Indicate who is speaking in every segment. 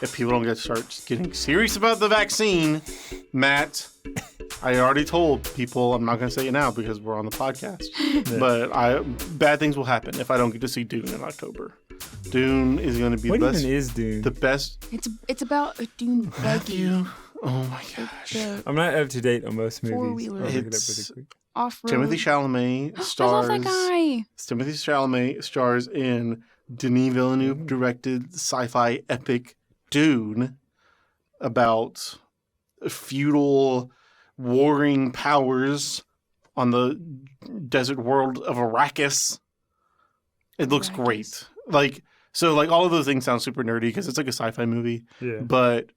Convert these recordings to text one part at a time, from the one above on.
Speaker 1: if people don't start getting serious about the vaccine, Matt, I already told people, I'm not going to say it now because we're on the podcast, but bad things will happen if I don't get to see Dune in October. Dune is going to be the best.
Speaker 2: What even is Dune?
Speaker 1: The best.
Speaker 3: It's about a Dune buggy.
Speaker 1: Oh my gosh.
Speaker 2: I'm not up to date on most movies.
Speaker 3: Four-wheeler.
Speaker 2: I'll look it up really quick.
Speaker 3: Off-road.
Speaker 1: Timothy Chalamet stars.
Speaker 3: I love that guy.
Speaker 1: Timothy Chalamet stars in Denis Villeneuve directed sci-fi epic Dune about feudal warring powers on the desert world of Arrakis. It looks great. All of those things sound super nerdy because it's like a sci-fi movie. Yeah. But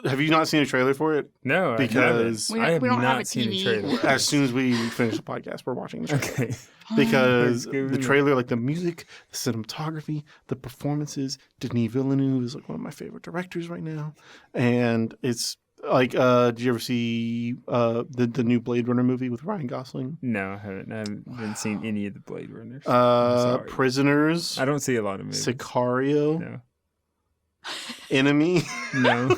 Speaker 1: have you not seen a trailer for it?
Speaker 2: No,
Speaker 1: because
Speaker 2: I have
Speaker 3: don't have
Speaker 2: not
Speaker 3: a
Speaker 2: seen
Speaker 3: TV.
Speaker 2: a trailer.
Speaker 1: As soon as we finish the podcast, we're watching the trailer.
Speaker 2: Okay.
Speaker 1: Because the trailer, like the music, the cinematography, the performances, Denis Villeneuve is like one of my favorite directors right now. And it's like, did you ever see the new Blade Runner movie with Ryan Gosling?
Speaker 2: No, I haven't. I haven't seen any of the Blade Runners.
Speaker 1: Prisoners.
Speaker 2: I don't see a lot of movies.
Speaker 1: Sicario.
Speaker 2: No.
Speaker 1: Enemy.
Speaker 2: No.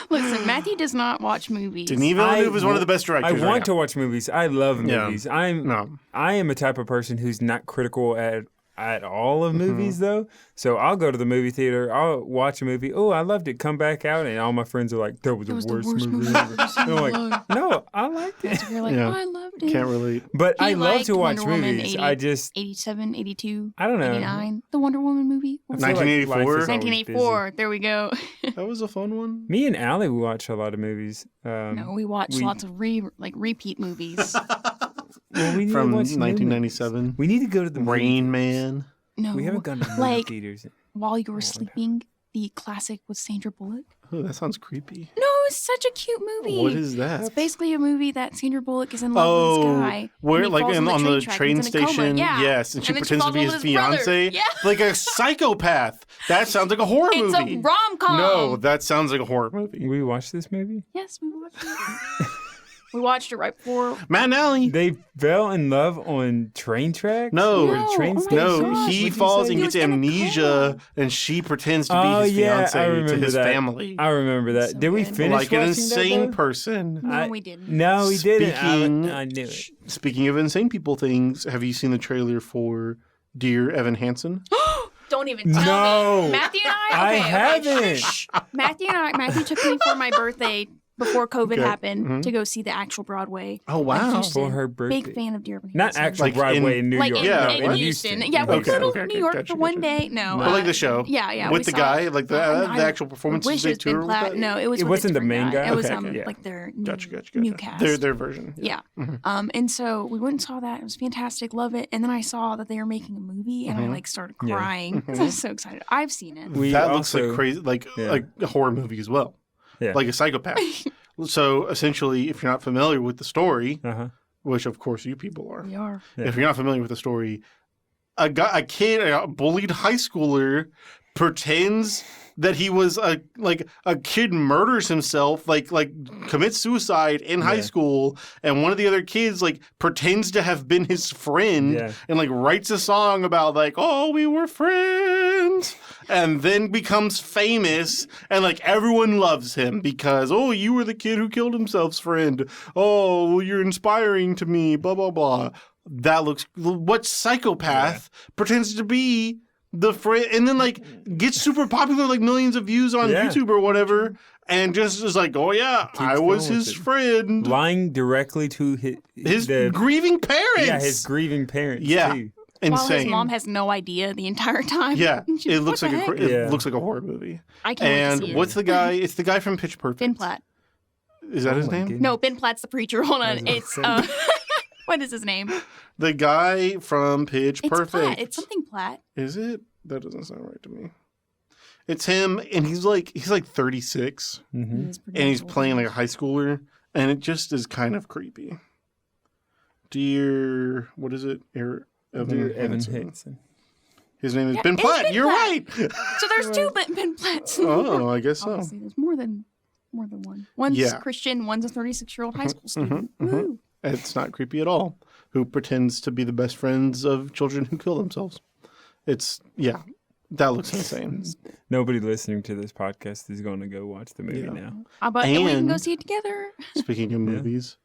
Speaker 3: Listen, Matthew does not watch movies.
Speaker 1: Denis Villeneuve is one of the best directors.
Speaker 2: I want to watch movies. I love movies.
Speaker 1: Yeah.
Speaker 2: I am a type of person who's not critical at all of movies, though. So I'll go to the movie theater. I'll watch a movie. Oh, I loved it. Come back out, and all my friends are like, "That was the worst movie ever." And I'm like, "No, I liked it."
Speaker 3: So you're like, I loved it.
Speaker 1: Can't relate.
Speaker 2: But I love
Speaker 3: liked
Speaker 2: to watch
Speaker 3: Wonder Woman
Speaker 2: movies.
Speaker 3: 87, 82,
Speaker 2: I don't know.
Speaker 3: 89. The Wonder Woman movie.
Speaker 2: I feel like life is
Speaker 1: 1984?
Speaker 2: always
Speaker 3: 1984. There we go.
Speaker 1: That was a fun one.
Speaker 2: Me and Allie watch a lot of movies.
Speaker 3: No, we watch lots of repeat movies.
Speaker 2: Well, we need
Speaker 1: From
Speaker 2: to watch
Speaker 1: 1997.
Speaker 2: We need to go to the
Speaker 1: Rain Man.
Speaker 3: No,
Speaker 2: We haven't gone to movie theaters.
Speaker 3: While you were sleeping, the classic with Sandra Bullock.
Speaker 1: Oh, that sounds creepy.
Speaker 3: No, it's such a cute movie.
Speaker 1: What is that?
Speaker 3: It's basically a movie that Sandra Bullock is in love with this guy.
Speaker 1: Where
Speaker 3: and he falls
Speaker 1: on the
Speaker 3: track,
Speaker 1: train
Speaker 3: he's in a coma.
Speaker 1: station?
Speaker 3: Yeah.
Speaker 1: Yes, and she
Speaker 3: then
Speaker 1: pretends to
Speaker 3: falls
Speaker 1: be
Speaker 3: in
Speaker 1: his
Speaker 3: love with brother.
Speaker 1: fiance.
Speaker 3: Yeah.
Speaker 1: Like a psychopath. That sounds like a horror
Speaker 3: It's
Speaker 1: movie.
Speaker 3: a rom-com.
Speaker 1: No, that sounds like a horror movie.
Speaker 2: We watched this movie?
Speaker 3: Yes, we watched it. We watched it right before.
Speaker 1: Matt and Allie.
Speaker 2: They fell in love on train tracks?
Speaker 1: No.
Speaker 3: No,
Speaker 2: train
Speaker 3: oh my
Speaker 2: station?
Speaker 3: gosh.
Speaker 1: He
Speaker 2: What'd you
Speaker 1: falls
Speaker 2: say?
Speaker 1: and
Speaker 3: He
Speaker 1: gets
Speaker 3: was in a
Speaker 1: amnesia, and she pretends to be his fiance
Speaker 2: I
Speaker 1: to
Speaker 2: remember
Speaker 1: his
Speaker 2: that.
Speaker 1: family.
Speaker 2: I remember that.
Speaker 3: So
Speaker 2: Did we
Speaker 3: good.
Speaker 2: finish
Speaker 1: Like an
Speaker 2: watching
Speaker 1: insane
Speaker 2: that, though?
Speaker 1: person.
Speaker 3: No, we didn't.
Speaker 2: No, we didn't.
Speaker 1: Speaking-
Speaker 2: I knew it.
Speaker 1: Speaking of insane people things, have you seen the trailer for Dear Evan Hansen?
Speaker 3: Don't even tell
Speaker 2: No.
Speaker 3: me. Matthew and
Speaker 2: I
Speaker 3: okay,
Speaker 2: haven't.
Speaker 3: shh. Matthew took me for my birthday before COVID
Speaker 1: Okay.
Speaker 3: happened to go see the actual Broadway.
Speaker 1: Oh,
Speaker 3: in
Speaker 1: wow.
Speaker 3: Houston.
Speaker 2: For her birthday.
Speaker 3: Big fan of Dear Evan
Speaker 2: Not
Speaker 3: Hansen.
Speaker 2: actual
Speaker 1: Like
Speaker 2: Broadway in New
Speaker 3: like
Speaker 2: York.
Speaker 3: in,
Speaker 1: Yeah,
Speaker 3: in
Speaker 1: what?
Speaker 3: Houston. Yeah, we
Speaker 1: Okay,
Speaker 3: go to
Speaker 1: okay,
Speaker 3: New York
Speaker 1: gotcha,
Speaker 3: for one
Speaker 1: gotcha.
Speaker 3: day. No.
Speaker 1: But like the show?
Speaker 3: Yeah.
Speaker 1: With
Speaker 3: we
Speaker 1: the
Speaker 3: saw
Speaker 1: guy?
Speaker 3: it.
Speaker 1: Like the actual performance?
Speaker 3: Wish
Speaker 1: they
Speaker 3: it was Ben
Speaker 1: tour with
Speaker 3: Platt.
Speaker 1: that?
Speaker 3: No, it was
Speaker 2: It
Speaker 3: with a
Speaker 2: wasn't the
Speaker 3: different
Speaker 2: main guy?
Speaker 3: It was
Speaker 2: Okay, yeah.
Speaker 3: like their
Speaker 1: Gotcha.
Speaker 3: new cast.
Speaker 1: Their version.
Speaker 3: Yeah. And so we went and saw that. It was fantastic. Love it. And then I saw that they were making a movie and I like started crying because I was so excited. I've seen it.
Speaker 1: That looks like crazy, like a horror movie as well.
Speaker 2: Yeah.
Speaker 1: Like a psychopath. So essentially, if you're not familiar with the story, which of course you people are,
Speaker 3: We are.
Speaker 1: if you're not familiar with the story, a bullied high schooler pretends that he was a kid murders himself, like commits suicide in high school, and one of the other kids like pretends to have been his friend and like writes a song about like, oh, we were friends, and then becomes famous and like everyone loves him because, oh, you were the kid who killed himself's friend. Oh, you're inspiring to me, blah blah blah. That looks, what psychopath pretends to be the friend and then like gets super popular, like millions of views on YouTube or whatever, and just is like, oh yeah, I was his friend,
Speaker 2: lying directly to his
Speaker 1: grieving parents.
Speaker 2: Yeah, his grieving parents.
Speaker 1: Yeah,
Speaker 2: too.
Speaker 1: insane.
Speaker 3: While his mom has no idea the entire time.
Speaker 1: Yeah,
Speaker 3: She's
Speaker 1: it
Speaker 3: like,
Speaker 1: looks
Speaker 3: "What
Speaker 1: like
Speaker 3: the heck?"
Speaker 1: it looks like a horror movie.
Speaker 3: I can't wait to see
Speaker 1: And
Speaker 3: it.
Speaker 1: what's the guy? It's the guy from Pitch Perfect.
Speaker 3: Ben Platt.
Speaker 1: Is that his
Speaker 2: my
Speaker 1: name?
Speaker 2: goodness.
Speaker 3: No, Ben Platt's the preacher. Hold on.
Speaker 2: I was
Speaker 3: It's
Speaker 2: about to
Speaker 3: what is his name?
Speaker 1: The guy from Pitch
Speaker 3: It's
Speaker 1: Perfect.
Speaker 3: Platt. It's something Platt.
Speaker 1: Is it? That doesn't sound right to me. It's him, and he's like 36, and he's playing like a high schooler, and it just is kind of creepy. Dear, what is it?
Speaker 2: Dear
Speaker 1: Evan
Speaker 2: Evan
Speaker 1: Hansen.
Speaker 2: Hansen.
Speaker 1: His name is
Speaker 3: Yeah,
Speaker 1: Ben
Speaker 3: it's
Speaker 1: Platt.
Speaker 3: Ben
Speaker 1: You're
Speaker 3: Platt.
Speaker 1: right.
Speaker 3: So there's two Ben Platts.
Speaker 1: Oh, I guess so.
Speaker 3: Obviously, there's more than one. One's Christian, one's a 36-year-old high school student. Woo.
Speaker 1: It's not creepy at all. Who pretends to be the best friends of children who kill themselves. It's, That looks insane.
Speaker 2: Nobody listening to this podcast is going to go watch the movie
Speaker 1: Yeah.
Speaker 2: now.
Speaker 3: But we can go
Speaker 1: And-
Speaker 3: see it together.
Speaker 1: Speaking of movies,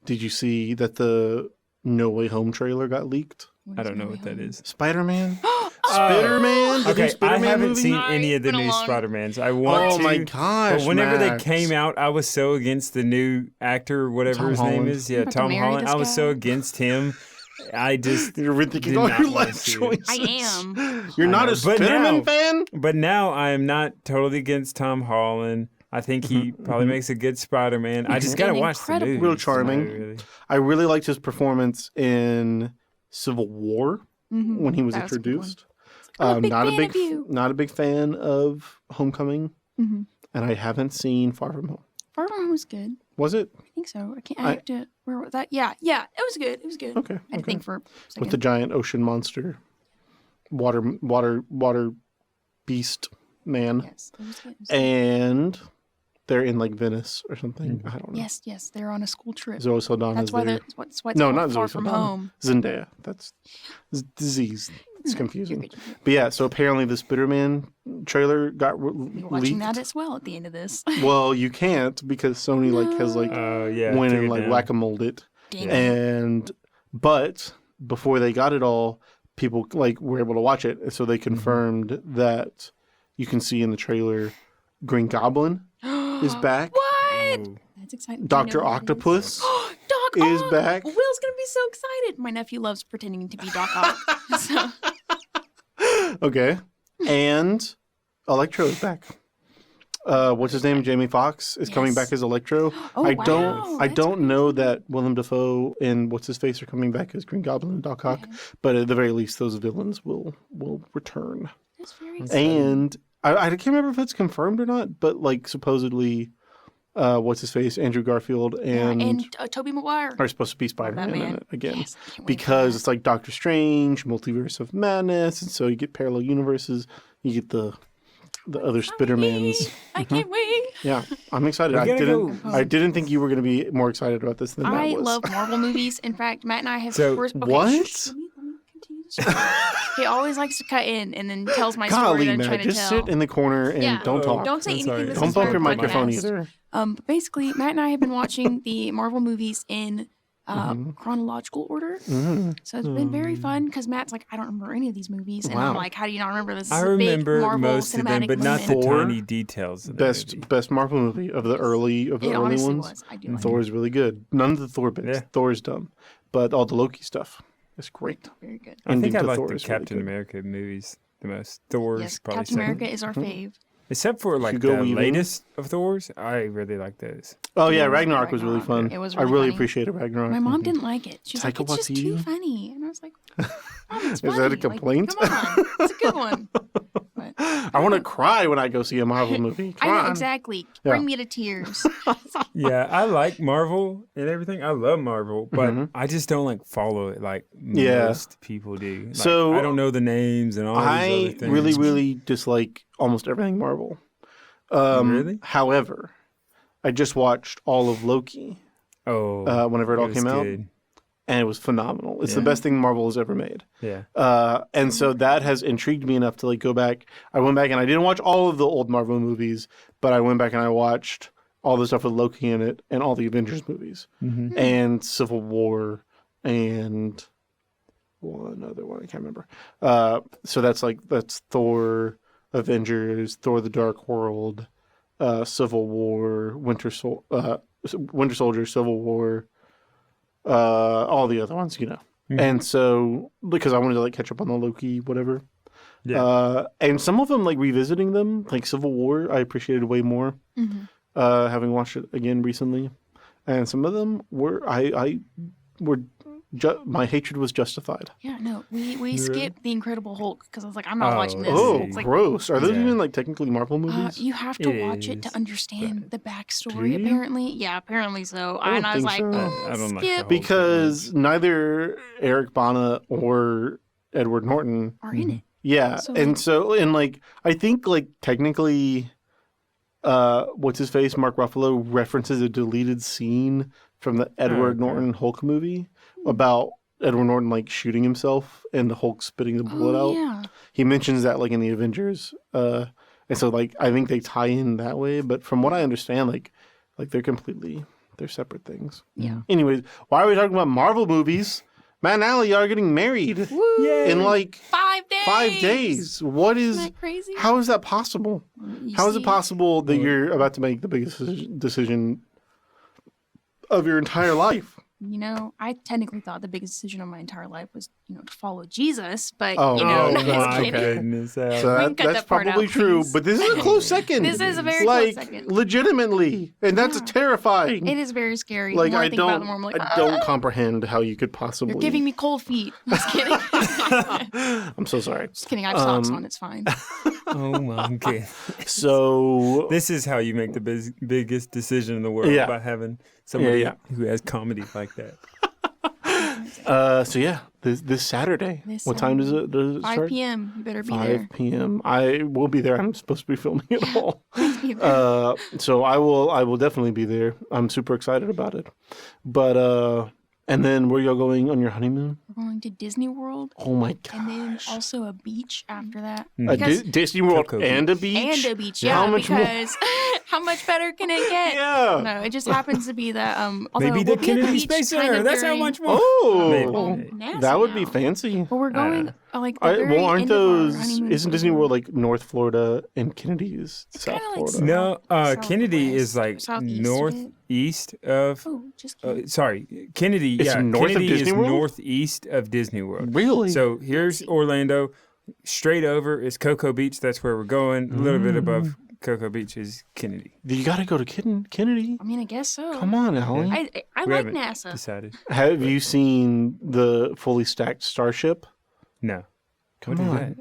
Speaker 1: did you see that the No Way Home trailer got leaked?
Speaker 2: I don't know what that is.
Speaker 1: Spider-Man?
Speaker 3: Oh,
Speaker 1: Spider-Man? The new
Speaker 2: Okay, I
Speaker 1: Spider-Man
Speaker 2: haven't
Speaker 1: movie?
Speaker 2: seen
Speaker 3: Sorry,
Speaker 2: any of the
Speaker 3: it's been a
Speaker 2: new
Speaker 3: long-
Speaker 2: Spider-Mans. I want
Speaker 1: Oh
Speaker 2: to.
Speaker 1: my gosh,
Speaker 2: But whenever
Speaker 1: Max.
Speaker 2: they came out, I was so against the new actor, or whatever
Speaker 1: Tom
Speaker 2: his name
Speaker 1: Holland.
Speaker 2: is.
Speaker 3: I'm
Speaker 2: Yeah,
Speaker 3: about to
Speaker 2: Tom
Speaker 3: marry
Speaker 2: Holland.
Speaker 3: this
Speaker 2: I was so
Speaker 3: guy.
Speaker 2: against him. I just
Speaker 1: You're rethinking
Speaker 2: did
Speaker 1: all
Speaker 2: not
Speaker 1: your
Speaker 2: wanna
Speaker 1: life
Speaker 2: see it.
Speaker 1: choices.
Speaker 3: I am.
Speaker 1: You're
Speaker 2: I
Speaker 1: not
Speaker 2: know,
Speaker 1: a
Speaker 2: but
Speaker 1: Spider-Man
Speaker 2: now-
Speaker 1: fan?
Speaker 2: But now I am not totally against Tom Holland. I think he probably makes a good Spider-Man. I just
Speaker 3: He's
Speaker 2: gotta
Speaker 3: been
Speaker 2: watch the
Speaker 3: incredible.
Speaker 2: movie.
Speaker 1: Real charming. I really liked his performance in Civil War when he was
Speaker 3: That was a good one.
Speaker 1: introduced.
Speaker 3: I'm a big
Speaker 1: not
Speaker 3: fan
Speaker 1: a big,
Speaker 3: of you.
Speaker 1: not a big fan of Homecoming,
Speaker 3: Mhm.
Speaker 1: and I haven't seen Far From Home.
Speaker 3: Far From Home was good.
Speaker 1: Was it
Speaker 3: I think so. I have to. Where was that? Yeah, it was good. It was good.
Speaker 1: okay?
Speaker 3: I had to
Speaker 1: Okay.
Speaker 3: think for a second.
Speaker 1: With the giant ocean monster, water beast man,
Speaker 3: Yes, it was good. It was good.
Speaker 1: and they're in like Venice or something. I don't know.
Speaker 3: Yes, they're on a school trip.
Speaker 1: Zoe Saldana's
Speaker 3: That's why
Speaker 1: there.
Speaker 3: that's why it's
Speaker 1: No,
Speaker 3: called
Speaker 1: not
Speaker 3: Far
Speaker 1: Zoe
Speaker 3: From
Speaker 1: Saldana.
Speaker 3: Home.
Speaker 1: Zendaya. That's disease. It's
Speaker 3: No,
Speaker 1: confusing.
Speaker 3: you're good.
Speaker 1: But yeah, so apparently the Spider-Man trailer got
Speaker 3: We're watching
Speaker 1: leaked.
Speaker 3: that as well at the end of this.
Speaker 1: Well, you can't because Sony has like
Speaker 2: yeah.
Speaker 1: went
Speaker 2: took
Speaker 1: and
Speaker 2: it
Speaker 1: like
Speaker 2: down.
Speaker 1: whack-a-moled it.
Speaker 3: Dang it.
Speaker 1: And but before they got it all, people like were able to watch it, so they confirmed that you can see in the trailer Green Goblin is back.
Speaker 3: What?
Speaker 2: Ooh.
Speaker 3: That's exciting. Do you
Speaker 1: Dr.
Speaker 3: know who that is?
Speaker 1: Octopus
Speaker 3: Doc
Speaker 1: is
Speaker 3: Ock!
Speaker 1: back.
Speaker 3: Will's gonna be so excited. My nephew loves pretending to be Doc Ock. So,
Speaker 1: Okay. And Electro is back. What's his name? Jamie Foxx is coming
Speaker 3: Yes.
Speaker 1: back as Electro.
Speaker 3: Oh,
Speaker 1: I
Speaker 3: wow.
Speaker 1: don't
Speaker 3: That's
Speaker 1: know that Willem Dafoe and what's his face are coming back as Green Goblin and Doc Ock, but at the very least those villains will return.
Speaker 3: that's very exciting.
Speaker 1: And I can't remember if it's confirmed or not, but like supposedly what's his face? Andrew Garfield and
Speaker 3: Tobey Maguire.
Speaker 1: are supposed to be Spider-Man in
Speaker 3: Batman.
Speaker 1: it again.
Speaker 3: Yes, I can't wait for
Speaker 1: Because
Speaker 3: that.
Speaker 1: it's like Doctor Strange, Multiverse of Madness, and so you get parallel universes. You get the other Spider-Mans.
Speaker 3: I can't wait.
Speaker 1: Yeah, I'm excited.
Speaker 2: We
Speaker 1: I
Speaker 2: gotta
Speaker 1: didn't.
Speaker 2: go.
Speaker 1: I didn't think you were going to be more excited about this than
Speaker 3: I
Speaker 1: I was.
Speaker 3: love Marvel movies. In fact, Matt and I have.
Speaker 2: So,
Speaker 3: okay,
Speaker 1: what?
Speaker 3: Let me continue the story. He always likes to cut in and then tells my story
Speaker 1: Golly,
Speaker 3: that I'm trying
Speaker 1: man,
Speaker 3: to
Speaker 1: just
Speaker 3: tell.
Speaker 1: sit in the corner and
Speaker 3: Yeah.
Speaker 1: don't talk.
Speaker 3: Don't say
Speaker 2: I'm
Speaker 3: anything.
Speaker 2: sorry.
Speaker 3: This
Speaker 1: Don't
Speaker 3: is
Speaker 1: bump
Speaker 3: for
Speaker 1: your
Speaker 3: a
Speaker 1: microphone
Speaker 3: podcast.
Speaker 1: either.
Speaker 3: But basically, Matt and I have been watching the Marvel movies in chronological order. So it's been very fun because Matt's like, I don't remember any of these movies. And I'm
Speaker 1: Wow.
Speaker 3: like, how do you not remember this?
Speaker 2: I
Speaker 3: This is a big
Speaker 2: remember
Speaker 3: Marvel
Speaker 2: most of them,
Speaker 3: cinematic
Speaker 2: but not the
Speaker 3: moment.
Speaker 1: Thor,
Speaker 2: tiny details. Of the movie.
Speaker 1: Best Marvel movie of the early
Speaker 3: It
Speaker 1: early
Speaker 3: honestly
Speaker 1: ones.
Speaker 3: was. I do like
Speaker 1: Thor is really good. None of the Thor bits.
Speaker 2: Yeah.
Speaker 1: Thor's dumb, but all the Loki stuff is great.
Speaker 3: it. Very good.
Speaker 2: I think
Speaker 1: Ending
Speaker 2: I
Speaker 1: to
Speaker 2: like
Speaker 1: Thor
Speaker 2: the
Speaker 1: is really
Speaker 2: Captain
Speaker 1: good.
Speaker 2: America movies the most. Thor's
Speaker 3: Yes,
Speaker 2: probably
Speaker 3: Captain
Speaker 2: second.
Speaker 3: America is our fave.
Speaker 2: Except for like
Speaker 1: Hugo
Speaker 2: the
Speaker 1: Weaving.
Speaker 2: latest of Thor's, I really like those.
Speaker 1: Oh yeah,
Speaker 3: Yeah,
Speaker 1: Ragnarok was really
Speaker 3: Ragnarok.
Speaker 1: fun.
Speaker 3: It was
Speaker 1: I
Speaker 3: really
Speaker 1: really
Speaker 3: funny.
Speaker 1: appreciated Ragnarok.
Speaker 3: My mom didn't like it. She was like,
Speaker 1: Taika
Speaker 3: it's just too
Speaker 1: Waititi?
Speaker 3: funny. And I was like, Mom, it's
Speaker 1: Is that a
Speaker 3: funny. Like,
Speaker 1: complaint?
Speaker 3: come on. It's a good one. But,
Speaker 1: I want to cry when I go see a Marvel movie.
Speaker 3: I
Speaker 1: Come
Speaker 3: know
Speaker 1: on.
Speaker 3: exactly.
Speaker 1: Yeah.
Speaker 3: Bring me to tears.
Speaker 2: Yeah, I like Marvel and everything. I love Marvel, but I just don't like follow it like
Speaker 1: Yeah.
Speaker 2: most people do. Like,
Speaker 1: So,
Speaker 2: I don't know the names and all these
Speaker 1: I
Speaker 2: other things.
Speaker 1: really dislike almost everything Marvel.
Speaker 2: Really?
Speaker 1: However, I just watched all of Loki whenever it all
Speaker 2: was
Speaker 1: came out,
Speaker 2: good.
Speaker 1: and it was phenomenal. It's the
Speaker 2: Yeah.
Speaker 1: best thing Marvel has ever made.
Speaker 2: Yeah.
Speaker 1: And so that has intrigued me enough to like go back. I went back and I didn't watch all of the old Marvel movies, but I went back and I watched all the stuff with Loki in it and all the Avengers movies and Civil War and one other one I can't remember. So that's Thor, Avengers, Thor: The Dark World, Civil War, Winter Soldier, Civil War, all the other ones, you know. And so because I wanted to like catch up on the Loki, whatever.
Speaker 2: Yeah.
Speaker 1: And some of them, like revisiting them, like Civil War, I appreciated way more. Having watched it again recently, and some of them were my hatred was justified.
Speaker 3: Yeah, no. We skipped The Incredible Hulk because I was like, I'm not watching this.
Speaker 1: Oh,
Speaker 3: It's like,
Speaker 1: gross! Are those
Speaker 2: Yeah.
Speaker 1: even like technically Marvel movies?
Speaker 3: you have to
Speaker 2: It
Speaker 3: watch it to
Speaker 2: is,
Speaker 3: understand the
Speaker 1: Do
Speaker 3: backstory,
Speaker 1: you?
Speaker 3: apparently. Yeah, apparently so.
Speaker 1: I don't
Speaker 3: And I was
Speaker 1: think
Speaker 3: like,
Speaker 1: so.
Speaker 3: oh,
Speaker 2: I don't like the
Speaker 3: skip.
Speaker 2: whole
Speaker 1: Because neither Eric Bana or Edward Norton
Speaker 3: Are in it.
Speaker 1: Yeah,
Speaker 3: So,
Speaker 1: and like I think like technically, what's his face, Mark Ruffalo references a deleted scene from the Edward
Speaker 2: okay.
Speaker 1: Norton Hulk movie about Edward Norton like shooting himself and the Hulk spitting the bullet out.
Speaker 3: Yeah.
Speaker 1: He mentions that like in the Avengers, and so like I think they tie in that way. But from what I understand, like they're separate things.
Speaker 3: Yeah.
Speaker 1: Anyways, why are we talking about Marvel movies? Matt and Allie are getting married
Speaker 3: Woo!
Speaker 1: in like
Speaker 3: 5 days.
Speaker 1: 5 days. What is?
Speaker 3: Isn't that crazy?
Speaker 1: How is that possible?
Speaker 3: You
Speaker 1: How is it
Speaker 3: see,
Speaker 1: possible that you're about to make the biggest decision of your entire life?
Speaker 3: You know, I technically thought the biggest decision of my entire life was, to follow Jesus, but
Speaker 1: Oh,
Speaker 2: Oh
Speaker 3: just
Speaker 2: my
Speaker 3: kidding.
Speaker 2: goodness.
Speaker 1: So
Speaker 3: We
Speaker 1: that,
Speaker 3: can cut
Speaker 1: that's
Speaker 3: that part
Speaker 1: probably
Speaker 3: out,
Speaker 1: true,
Speaker 3: please.
Speaker 1: but this is a close second.
Speaker 3: This is a very
Speaker 1: like,
Speaker 3: close second.
Speaker 1: legitimately, and that's
Speaker 3: Yeah.
Speaker 1: terrifying.
Speaker 3: It is very scary.
Speaker 1: Like
Speaker 3: the more I
Speaker 1: I
Speaker 3: think about it,
Speaker 1: don't,
Speaker 3: the more I'm like,
Speaker 1: I don't comprehend how you could possibly.
Speaker 3: You're giving me cold feet. Just kidding.
Speaker 1: I'm so sorry.
Speaker 3: Just kidding. I have socks on. It's fine.
Speaker 2: Oh my god.
Speaker 1: So
Speaker 2: This is how you make the biggest decision in the world,
Speaker 1: Yeah.
Speaker 2: by having somebody
Speaker 1: Yeah.
Speaker 2: who has comedy like that.
Speaker 1: so yeah, this Saturday.
Speaker 3: This
Speaker 1: What time does it
Speaker 3: 5
Speaker 1: start?
Speaker 3: p.m. You better be
Speaker 1: 5
Speaker 3: there.
Speaker 1: p.m. I will be there. I'm supposed to be filming it all.
Speaker 3: Be there.
Speaker 1: So I will definitely be there. I'm super excited about it. But and then where y'all going on your honeymoon?
Speaker 3: We're going to Disney World
Speaker 1: Oh my
Speaker 3: and then
Speaker 1: gosh.
Speaker 3: also a beach after that.
Speaker 1: A
Speaker 3: Because-
Speaker 1: Disney World
Speaker 2: Cocoa
Speaker 1: and a beach?
Speaker 3: And a beach,
Speaker 1: How
Speaker 3: yeah,
Speaker 1: much more?
Speaker 3: because how much better can it get?
Speaker 1: Yeah.
Speaker 3: No, it just happens to be that although
Speaker 2: Maybe
Speaker 3: we'll
Speaker 2: the
Speaker 3: be at
Speaker 2: Kennedy
Speaker 3: beach
Speaker 2: Space
Speaker 3: kind
Speaker 2: Center.
Speaker 3: of
Speaker 2: That's how
Speaker 3: during-
Speaker 2: much more.
Speaker 1: Oh,
Speaker 2: Maybe.
Speaker 3: NASA
Speaker 1: that would be
Speaker 3: now.
Speaker 1: fancy.
Speaker 3: But we're
Speaker 2: I don't
Speaker 3: going like the very
Speaker 1: Well, aren't
Speaker 3: end of our
Speaker 1: those?
Speaker 3: honeymoon
Speaker 1: Isn't Disney World like North Florida and Kennedy is South
Speaker 3: kinda like
Speaker 1: Florida?
Speaker 2: No,
Speaker 3: Southwest,
Speaker 2: Kennedy is like
Speaker 3: southeast of it.
Speaker 2: northeast of.
Speaker 3: Oh, just kidding.
Speaker 2: Sorry, Kennedy.
Speaker 1: It's
Speaker 2: yeah,
Speaker 1: north of
Speaker 2: Kennedy
Speaker 1: Disney
Speaker 2: is
Speaker 1: World?
Speaker 2: northeast of Disney World.
Speaker 1: Really?
Speaker 2: So here's Orlando. Straight over is Cocoa Beach. That's where we're going. A little bit above Cocoa Beach is Kennedy.
Speaker 1: You got to go to Kennedy.
Speaker 3: I mean, I guess so.
Speaker 1: Come on, Allie.
Speaker 3: I
Speaker 2: We
Speaker 3: like
Speaker 2: haven't
Speaker 3: NASA.
Speaker 2: decided.
Speaker 1: Have you seen the fully stacked Starship?
Speaker 2: No.
Speaker 1: Come
Speaker 2: What is
Speaker 1: on.
Speaker 2: that?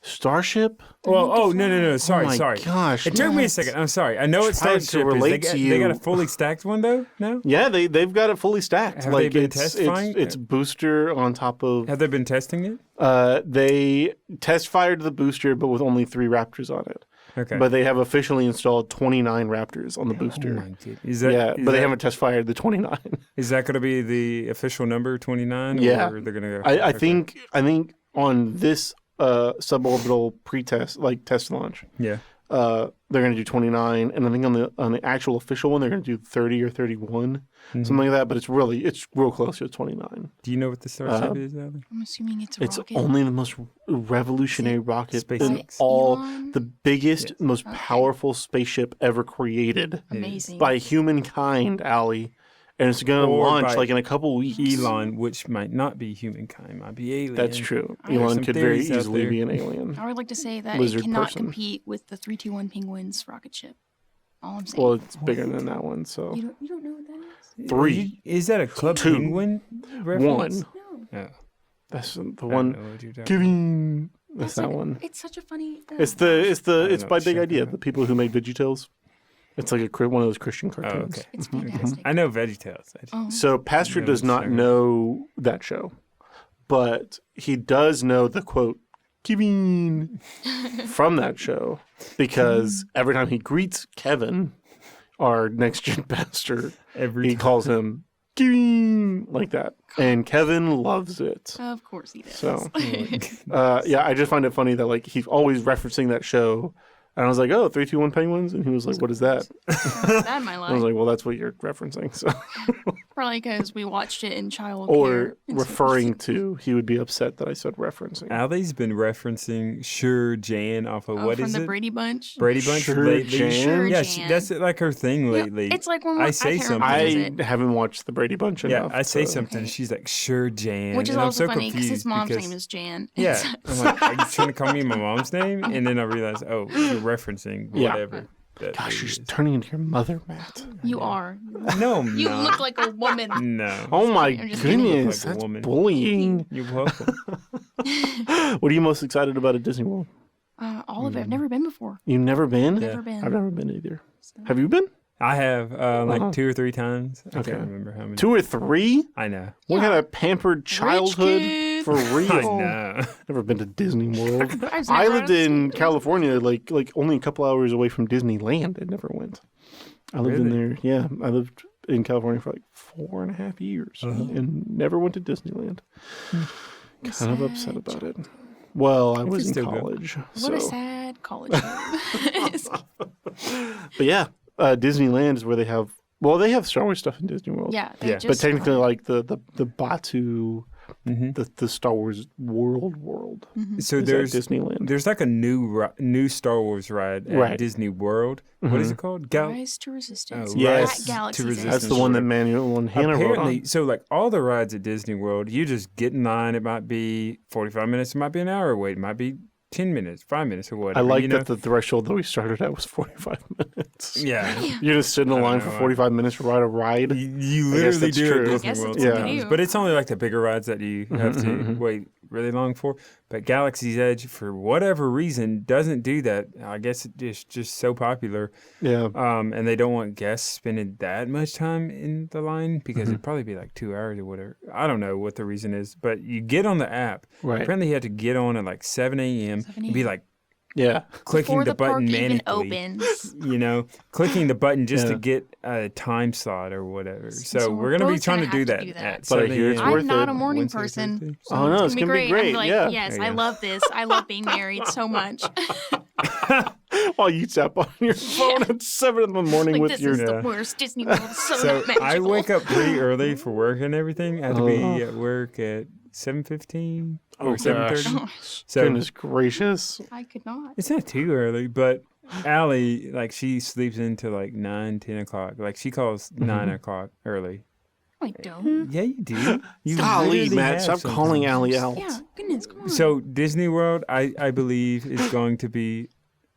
Speaker 1: Starship?
Speaker 2: Well, oh no. Sorry,
Speaker 1: oh my
Speaker 2: sorry.
Speaker 1: gosh.
Speaker 2: It took me a
Speaker 1: Matt.
Speaker 2: second. I'm sorry. I know it's
Speaker 1: Trying to
Speaker 2: Starship.
Speaker 1: relate to
Speaker 2: They got a
Speaker 1: you.
Speaker 2: fully stacked one though. No.
Speaker 1: Yeah, they've got it fully stacked.
Speaker 2: Have
Speaker 1: like
Speaker 2: they been
Speaker 1: it's,
Speaker 2: testifying?
Speaker 1: it's booster on top of.
Speaker 2: Have they been testing it?
Speaker 1: They test fired the booster, but with only 3 Raptors on it.
Speaker 2: Okay.
Speaker 1: But they have officially installed 29 Raptors on the
Speaker 2: Oh
Speaker 1: booster.
Speaker 2: my goodness. Is that,
Speaker 1: Yeah,
Speaker 2: is
Speaker 1: but they
Speaker 2: that-
Speaker 1: haven't test fired the 29.
Speaker 2: Is that going to be the official number 29?
Speaker 1: Yeah.
Speaker 2: Or they're going to go?
Speaker 1: I
Speaker 2: okay.
Speaker 1: think on this suborbital pretest, like test launch,
Speaker 2: Yeah.
Speaker 1: they're going to do 29, and I think on the actual official one they're going to do 30 or 31,
Speaker 2: Mm-hmm.
Speaker 1: something like that. But it's real close to 29.
Speaker 2: Do you know what the Starship is, Allie?
Speaker 3: I'm assuming it's a
Speaker 1: It's
Speaker 3: rocket.
Speaker 1: only the most revolutionary rocket in
Speaker 2: SpaceX?
Speaker 1: all,
Speaker 3: Elon?
Speaker 1: the biggest,
Speaker 2: Yes.
Speaker 1: most
Speaker 3: Okay.
Speaker 1: powerful spaceship ever created
Speaker 3: Amazing.
Speaker 1: by humankind, Allie. And it's going to
Speaker 2: Or
Speaker 1: launch
Speaker 2: by
Speaker 1: like in a couple weeks.
Speaker 2: Elon, which might not be humankind, might be alien.
Speaker 1: That's true.
Speaker 3: There's
Speaker 1: Elon
Speaker 2: some
Speaker 1: could very
Speaker 2: theories out
Speaker 1: easily
Speaker 2: there.
Speaker 1: be an alien.
Speaker 3: I would like to say that
Speaker 1: Lizard
Speaker 3: it cannot
Speaker 1: person.
Speaker 3: compete with the 321 Penguins rocket ship. All I'm saying.
Speaker 1: Well, it's bigger than that one, so.
Speaker 3: you don't know what that is?
Speaker 1: 3.
Speaker 2: Is that a Club
Speaker 1: 2.
Speaker 2: Penguin reference?
Speaker 1: 1.
Speaker 3: No.
Speaker 2: Oh,
Speaker 1: That's the
Speaker 2: I don't
Speaker 1: one.
Speaker 2: know what you're talking
Speaker 1: Giving. That's that
Speaker 3: like-
Speaker 1: one.
Speaker 3: It's such a funny.
Speaker 1: It's
Speaker 2: know
Speaker 1: by
Speaker 2: what
Speaker 1: Big
Speaker 2: you're
Speaker 1: Idea.
Speaker 2: talking
Speaker 1: The people who made VeggieTales. It's like one of those Christian cartoons.
Speaker 2: okay.
Speaker 3: It's
Speaker 1: Mm-hmm.
Speaker 3: fantastic.
Speaker 2: I know VeggieTales.
Speaker 3: Oh.
Speaker 1: So Pastor
Speaker 2: No,
Speaker 1: does not
Speaker 2: sorry.
Speaker 1: know that show, but he does know the quote "Kevin" from that show because every time he greets Kevin, our next gen pastor,
Speaker 2: Every
Speaker 1: he calls him Kevin like that, and Kevin loves it.
Speaker 3: Of course he does.
Speaker 1: So
Speaker 2: time.
Speaker 1: yeah, I just find it funny that like he's always referencing that show. And I was like, oh, 321 Penguins? And he was like, what is that?
Speaker 3: that in my
Speaker 1: I was
Speaker 3: life.
Speaker 1: like, well, that's what you're referencing. So,
Speaker 3: Probably because we watched it in childcare.
Speaker 1: or
Speaker 3: and so-
Speaker 1: referring to, he would be upset that I said referencing.
Speaker 2: Allie's been referencing Sure Jan off of what
Speaker 3: from
Speaker 2: is
Speaker 3: the
Speaker 2: it?
Speaker 3: Brady Bunch.
Speaker 2: Brady Bunch
Speaker 1: Sure
Speaker 2: lately.
Speaker 1: Jan?
Speaker 3: Sure
Speaker 2: Yeah,
Speaker 3: Jan.
Speaker 2: that's like her thing lately.
Speaker 3: It's like when
Speaker 2: I
Speaker 3: I
Speaker 2: say
Speaker 3: can't remember what
Speaker 1: I
Speaker 3: it is.
Speaker 1: haven't watched the Brady Bunch
Speaker 2: yeah,
Speaker 1: enough.
Speaker 2: I say
Speaker 1: to-
Speaker 2: something.
Speaker 3: Okay.
Speaker 2: She's like, Sure Jan.
Speaker 3: Which is
Speaker 2: and I'm
Speaker 3: also
Speaker 2: so
Speaker 3: funny because his
Speaker 2: confused
Speaker 3: mom's
Speaker 2: because-
Speaker 3: name is Jan.
Speaker 2: Yeah. I'm like, are you trying to call me my mom's name? And then I realized, oh, you're referencing
Speaker 1: Yeah.
Speaker 2: whatever. that
Speaker 1: Gosh,
Speaker 2: movie
Speaker 1: you're
Speaker 2: is.
Speaker 1: just turning into your mother, Matt.
Speaker 3: You are.
Speaker 2: No, I'm
Speaker 3: You
Speaker 2: not.
Speaker 3: look like a woman.
Speaker 2: No.
Speaker 1: Oh my
Speaker 3: I'm just kidding.
Speaker 2: You look
Speaker 1: goodness,
Speaker 2: like a
Speaker 1: that's
Speaker 2: woman.
Speaker 1: bullying.
Speaker 2: You're welcome.
Speaker 1: What are you most excited about at Disney World?
Speaker 3: All of it. I've never been before.
Speaker 1: You've never been?
Speaker 3: Never been.
Speaker 1: I've never been either. Have you been?
Speaker 2: I have like
Speaker 1: Uh-huh.
Speaker 2: 2 or 3 times. I
Speaker 1: Okay.
Speaker 2: can't remember how many.
Speaker 1: 2 or 3?
Speaker 2: I know.
Speaker 1: What
Speaker 3: Yeah.
Speaker 1: kind of pampered childhood?
Speaker 3: kid.
Speaker 1: For real.
Speaker 2: I know.
Speaker 1: Never been to Disney World.
Speaker 3: I've
Speaker 1: I
Speaker 3: never
Speaker 1: lived
Speaker 3: seen
Speaker 1: in
Speaker 3: it.
Speaker 1: California, like only a couple hours away from Disneyland. I never went. I lived in
Speaker 2: Really?
Speaker 1: there. Yeah, I lived in California for like 4.5 years and never went to Disneyland. Kind of upset about it. Well, I was in
Speaker 2: still good.
Speaker 1: college.
Speaker 3: What a sad college life.
Speaker 1: But yeah, Disneyland is where they have Star Wars stuff in Disney World.
Speaker 3: Yeah, they
Speaker 2: Yeah.
Speaker 3: just
Speaker 1: But technically, like the Batu,
Speaker 2: Mm-hmm.
Speaker 1: the Star Wars world.
Speaker 2: So
Speaker 1: is at
Speaker 2: there's
Speaker 1: Disneyland.
Speaker 2: there's like a new Star Wars ride at
Speaker 1: Right.
Speaker 2: Disney World. What is it called?
Speaker 3: Rise to Resistance.
Speaker 2: Oh,
Speaker 1: Yes.
Speaker 3: At Galaxy's
Speaker 2: to
Speaker 3: Edge.
Speaker 2: Resistance.
Speaker 1: That's the one that Manuel and Hannah wrote
Speaker 2: Apparently,
Speaker 1: on.
Speaker 2: so like all the rides at Disney World, you just get in line. It might be 45 minutes. It might be an hour wait. It might be 10 minutes, 5 minutes, or
Speaker 1: I
Speaker 2: whatever.
Speaker 1: like
Speaker 2: you know?
Speaker 1: that the threshold that we started at was 45 minutes.
Speaker 2: Yeah.
Speaker 1: You just sit in the
Speaker 2: I
Speaker 1: line
Speaker 2: don't
Speaker 1: for
Speaker 2: know.
Speaker 1: 45 minutes to ride a ride.
Speaker 2: You
Speaker 1: I guess
Speaker 2: literally
Speaker 1: that's
Speaker 2: do
Speaker 1: true.
Speaker 2: at
Speaker 1: I
Speaker 2: Disney
Speaker 3: guess
Speaker 2: World
Speaker 3: that's what they
Speaker 2: sometimes.
Speaker 3: do.
Speaker 2: But it's only like the bigger rides that you have to
Speaker 1: mhm.
Speaker 2: wait really long for. But Galaxy's Edge, for whatever reason, doesn't do that. I guess it's just so popular.
Speaker 1: Yeah.
Speaker 2: And they don't want guests spending that much time in the line because
Speaker 1: Mm-hmm.
Speaker 2: it'd probably be like 2 hours or whatever. I don't know what the reason is, but you get on the app.
Speaker 1: Right.
Speaker 2: Apparently, you have to get on at like 7 a.m.
Speaker 3: 7
Speaker 2: and be
Speaker 3: a.m.
Speaker 2: like
Speaker 1: Yeah.
Speaker 2: clicking
Speaker 3: Before
Speaker 2: the
Speaker 3: the park
Speaker 2: button
Speaker 3: even
Speaker 2: manually.
Speaker 3: opens.
Speaker 2: You know, clicking the button just
Speaker 1: Yeah.
Speaker 2: to get a time slot or whatever. So,
Speaker 3: So
Speaker 2: we're
Speaker 3: we're
Speaker 2: going to be
Speaker 3: both
Speaker 2: trying
Speaker 3: gonna
Speaker 2: to do
Speaker 3: have
Speaker 2: that,
Speaker 3: to do that.
Speaker 2: at
Speaker 1: But I
Speaker 2: 7
Speaker 1: hear it's
Speaker 2: a.m.
Speaker 1: worth
Speaker 3: I'm not
Speaker 1: it.
Speaker 3: a morning
Speaker 2: Wednesday,
Speaker 3: person.
Speaker 2: Thursday.
Speaker 3: So
Speaker 1: Oh, no,
Speaker 3: it's
Speaker 1: it's
Speaker 3: gonna be great. I'm like,
Speaker 1: yeah.
Speaker 3: yes,
Speaker 2: There you
Speaker 3: I
Speaker 2: go.
Speaker 3: love this. I love being married so much.
Speaker 1: While you tap on your phone at 7 in the morning
Speaker 3: Like
Speaker 1: with
Speaker 3: this
Speaker 1: your.
Speaker 3: is
Speaker 2: Yeah.
Speaker 3: the worst. Disney World is so,
Speaker 2: So
Speaker 3: not magical.
Speaker 2: I wake up pretty early for work and everything. I have to be
Speaker 1: Oh.
Speaker 2: at work at 7:15
Speaker 1: Oh,
Speaker 2: or
Speaker 1: gosh.
Speaker 2: 7:30.
Speaker 3: Gosh,
Speaker 2: So
Speaker 1: Goodness gracious.
Speaker 3: I could not.
Speaker 2: it's not too early, but Allie, like, she sleeps into like 9, 10 o'clock. Like, she calls 9 o'clock early.
Speaker 3: I don't.
Speaker 2: Yeah, you do. You
Speaker 1: Golly,
Speaker 2: literally
Speaker 1: Matt,
Speaker 2: have
Speaker 1: stop
Speaker 2: sometimes.
Speaker 1: calling Allie out.
Speaker 3: Yeah, goodness, come on.
Speaker 2: So Disney World, I believe, is going to be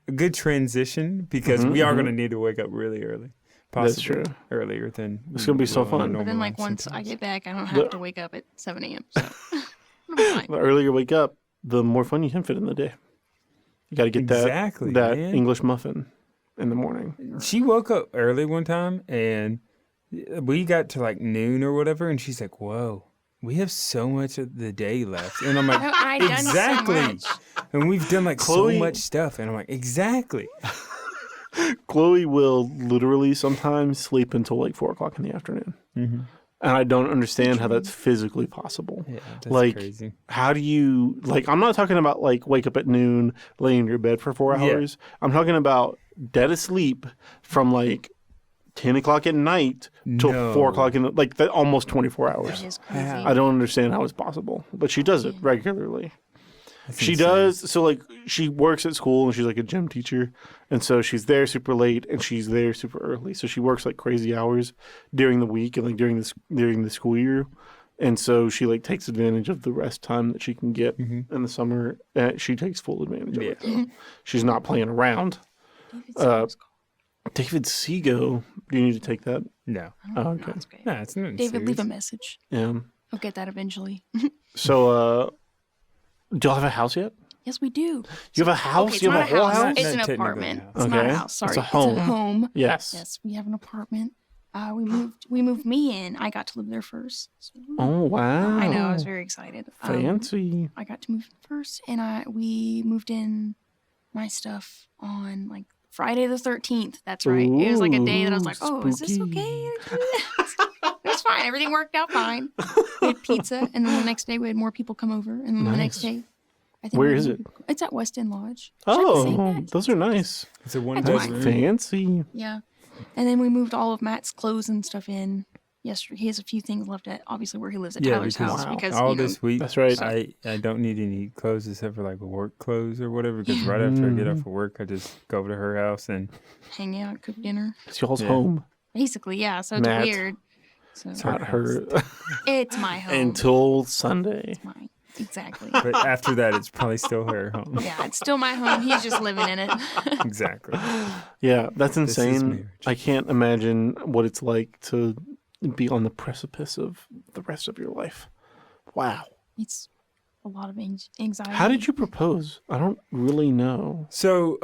Speaker 2: a good transition because we are going to need to wake up really early.
Speaker 1: That's
Speaker 2: Possibly
Speaker 1: true.
Speaker 2: earlier than
Speaker 1: It's gonna be so
Speaker 2: we will on a
Speaker 1: fun.
Speaker 3: but then,
Speaker 2: normal
Speaker 3: like,
Speaker 2: line
Speaker 3: once I
Speaker 2: sometimes.
Speaker 3: get back, I don't have to wake up at 7 a.m. So I'm fine.
Speaker 1: The earlier you wake up, the more fun you can fit in the day. You got to get
Speaker 2: Exactly,
Speaker 1: that
Speaker 2: man.
Speaker 1: English muffin in the morning.
Speaker 2: She woke up early one time and we got to like noon or whatever, and she's like, "Whoa, we have so much of the day left." And I'm like,
Speaker 3: I done
Speaker 2: "Exactly."
Speaker 3: so much.
Speaker 2: And we've done like
Speaker 1: Chloe-
Speaker 2: so much stuff, and I'm like, "Exactly."
Speaker 1: Chloe will literally sometimes sleep until like 4 o'clock in the afternoon.
Speaker 2: Mm-hmm.
Speaker 1: And I don't understand how that's physically possible.
Speaker 2: Yeah, that's
Speaker 1: Like,
Speaker 2: crazy.
Speaker 1: How do you, like, I'm not talking about like wake up at noon, lay in your bed for 4
Speaker 2: Yeah.
Speaker 1: hours. I'm talking about dead asleep from like 10 o'clock at night till
Speaker 2: No.
Speaker 1: 4 o'clock in the, like that almost 24 hours.
Speaker 3: That is crazy.
Speaker 2: How?
Speaker 1: I don't understand how it's possible, but she does it regularly.
Speaker 2: That's
Speaker 1: She
Speaker 2: insane.
Speaker 1: does. So, like, she works at school and she's like a gym teacher. And so she's there super late and she's there super early. So she works like crazy hours during the week and like during the school year. And so she like takes advantage of the rest time that she can get in the summer. She takes full advantage of it. So she's not playing around.
Speaker 3: David Seagal's call.
Speaker 1: David Seago. Do you need to take that?
Speaker 2: No,
Speaker 1: Oh, okay.
Speaker 3: That's great.
Speaker 2: no, it's not.
Speaker 3: David, leave a
Speaker 2: serious.
Speaker 3: message.
Speaker 1: Yeah.
Speaker 3: I'll get that eventually.
Speaker 1: So, do y'all have a house yet?
Speaker 3: Yes, we do.
Speaker 1: You have a house?
Speaker 3: Okay, it's
Speaker 1: you
Speaker 3: not
Speaker 1: have a whole
Speaker 3: house.
Speaker 1: house?
Speaker 3: It's
Speaker 2: Not
Speaker 3: an
Speaker 2: technically a
Speaker 3: apartment.
Speaker 2: house.
Speaker 3: It's not a
Speaker 1: Okay.
Speaker 3: house. Sorry,
Speaker 1: It's a home.
Speaker 3: It's a home.
Speaker 1: Yes.
Speaker 3: Yes, we have an apartment. We moved me in. I got to live there first. So,
Speaker 1: Oh, wow.
Speaker 3: I know. I was very excited.
Speaker 1: Fancy.
Speaker 3: I got to move first, and we moved in my stuff on like Friday the 13th. That's right. It was like a day that I was like,
Speaker 1: Ooh,
Speaker 3: "Oh, is this
Speaker 1: spooky.
Speaker 3: okay?" It was fine. Everything worked out fine. We had pizza, and then the next day we had more people come over, and then the next
Speaker 1: Nice.
Speaker 3: day, I think
Speaker 1: Where
Speaker 3: we-
Speaker 1: is it?
Speaker 3: It's at West End Lodge. Should I be saying
Speaker 1: Oh,
Speaker 3: that?
Speaker 1: those are nice.
Speaker 2: It's a one
Speaker 3: That's
Speaker 1: That's
Speaker 3: fine.
Speaker 1: fancy.
Speaker 3: Yeah. And then we moved all of Matt's clothes and stuff in yesterday. He has a few things left at obviously where he lives at
Speaker 2: Yeah,
Speaker 3: Tyler's
Speaker 2: because
Speaker 3: house because
Speaker 2: all
Speaker 3: you know,
Speaker 2: this week,
Speaker 1: That's right.
Speaker 2: I don't need any clothes except for like work clothes or whatever. Because right after I get off of work, I just go over to her house and
Speaker 3: hang out, cook dinner.
Speaker 1: It's y'all's
Speaker 2: Yeah.
Speaker 1: home.
Speaker 3: Basically, yeah. So it's
Speaker 1: Matt.
Speaker 3: weird. So
Speaker 2: It's
Speaker 1: Not her.
Speaker 3: it's my home.
Speaker 1: Until Sunday.
Speaker 3: Mine. Exactly.
Speaker 2: but after that, it's probably still her home.
Speaker 3: Yeah, it's still my home. He's just living in it.
Speaker 2: Exactly.
Speaker 1: Yeah, that's
Speaker 2: This is
Speaker 1: insane.
Speaker 2: marriage.
Speaker 1: I can't imagine what it's like to be on the precipice of the rest of your life. Wow.
Speaker 3: It's a lot of anxiety.
Speaker 1: How did you propose? I don't really know.
Speaker 2: So,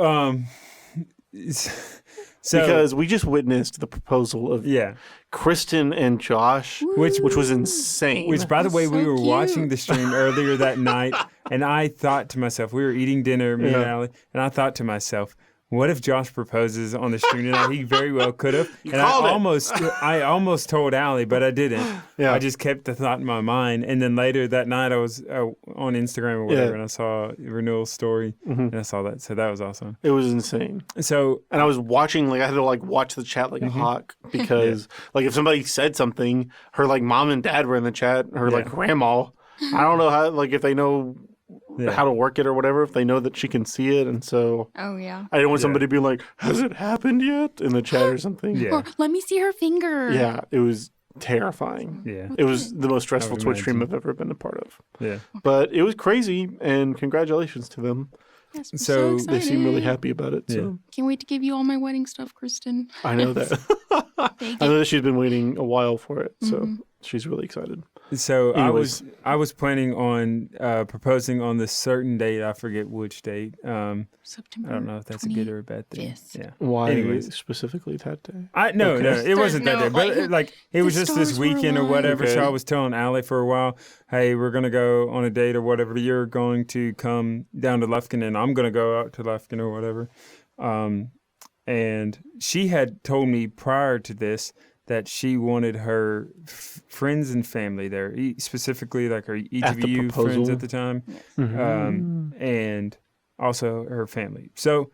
Speaker 2: so
Speaker 1: Because we just witnessed the proposal of
Speaker 2: yeah,
Speaker 1: Kristen and Josh, which was insane.
Speaker 2: which by the way, we
Speaker 3: so
Speaker 2: were watching
Speaker 3: cute.
Speaker 2: the stream earlier that night, and I thought to myself, we were eating dinner, me and
Speaker 1: Yeah.
Speaker 2: Allie, and I thought to myself, what if Josh proposes on the stream tonight? He very well could have. And
Speaker 1: called
Speaker 2: I almost told Allie, but I didn't.
Speaker 1: Yeah.
Speaker 2: I just kept the thought in my mind. And then later that night, I was on Instagram or whatever, and I saw Renewal's story, and I saw that. So that was awesome.
Speaker 1: It was insane.
Speaker 2: So,
Speaker 1: And I was watching, like, I had to, like, watch the chat like a hawk because, like, if somebody said something, her, like, mom and dad were in the chat, her, like, grandma. I don't know how, like, if they know how to work it or whatever, if they know that she can see it. And so
Speaker 3: Oh, yeah.
Speaker 1: I didn't want somebody to be like, has it happened yet? In the chat or something.
Speaker 2: Yeah.
Speaker 3: Or, let me see her finger.
Speaker 1: Yeah, it was terrifying.
Speaker 2: yeah.
Speaker 1: It was the most stressful
Speaker 2: would
Speaker 1: Twitch stream
Speaker 2: imagine.
Speaker 1: I've ever been a part of.
Speaker 2: Yeah.
Speaker 1: But it was crazy, and congratulations to them.
Speaker 3: Yes, we're
Speaker 2: So
Speaker 3: so
Speaker 1: They seem really
Speaker 3: excited.
Speaker 1: happy about it. So
Speaker 3: Can't wait to give you all my wedding stuff, Kristen.
Speaker 1: I know that.
Speaker 3: Thank
Speaker 1: I
Speaker 3: you.
Speaker 1: know that she's been waiting a while for it. So she's really excited.
Speaker 2: So
Speaker 1: Anyways.
Speaker 2: I was planning on proposing on this certain date. I forget which date.
Speaker 3: September.
Speaker 2: I don't know if that's a good or a bad thing.
Speaker 3: 25th.
Speaker 2: Yeah.
Speaker 1: Why
Speaker 2: Anyways.
Speaker 1: specifically that day?
Speaker 2: No,
Speaker 1: Okay.
Speaker 2: it wasn't that
Speaker 3: no,
Speaker 2: day. But
Speaker 3: like,
Speaker 2: it was
Speaker 3: the
Speaker 2: just this
Speaker 3: stars were
Speaker 2: weekend or
Speaker 3: aligned.
Speaker 2: whatever. So
Speaker 1: Okay.
Speaker 2: I was telling Allie for a while, hey, we're gonna go on a date or whatever. You're going to come down to Lufkin, and I'm gonna go out to Lufkin or whatever. And she had told me prior to this that she wanted her friends and family there, specifically like her
Speaker 1: At the
Speaker 2: ETVU friends
Speaker 1: proposal?
Speaker 2: at the time,
Speaker 1: Mm-hmm.
Speaker 2: and also her family. So,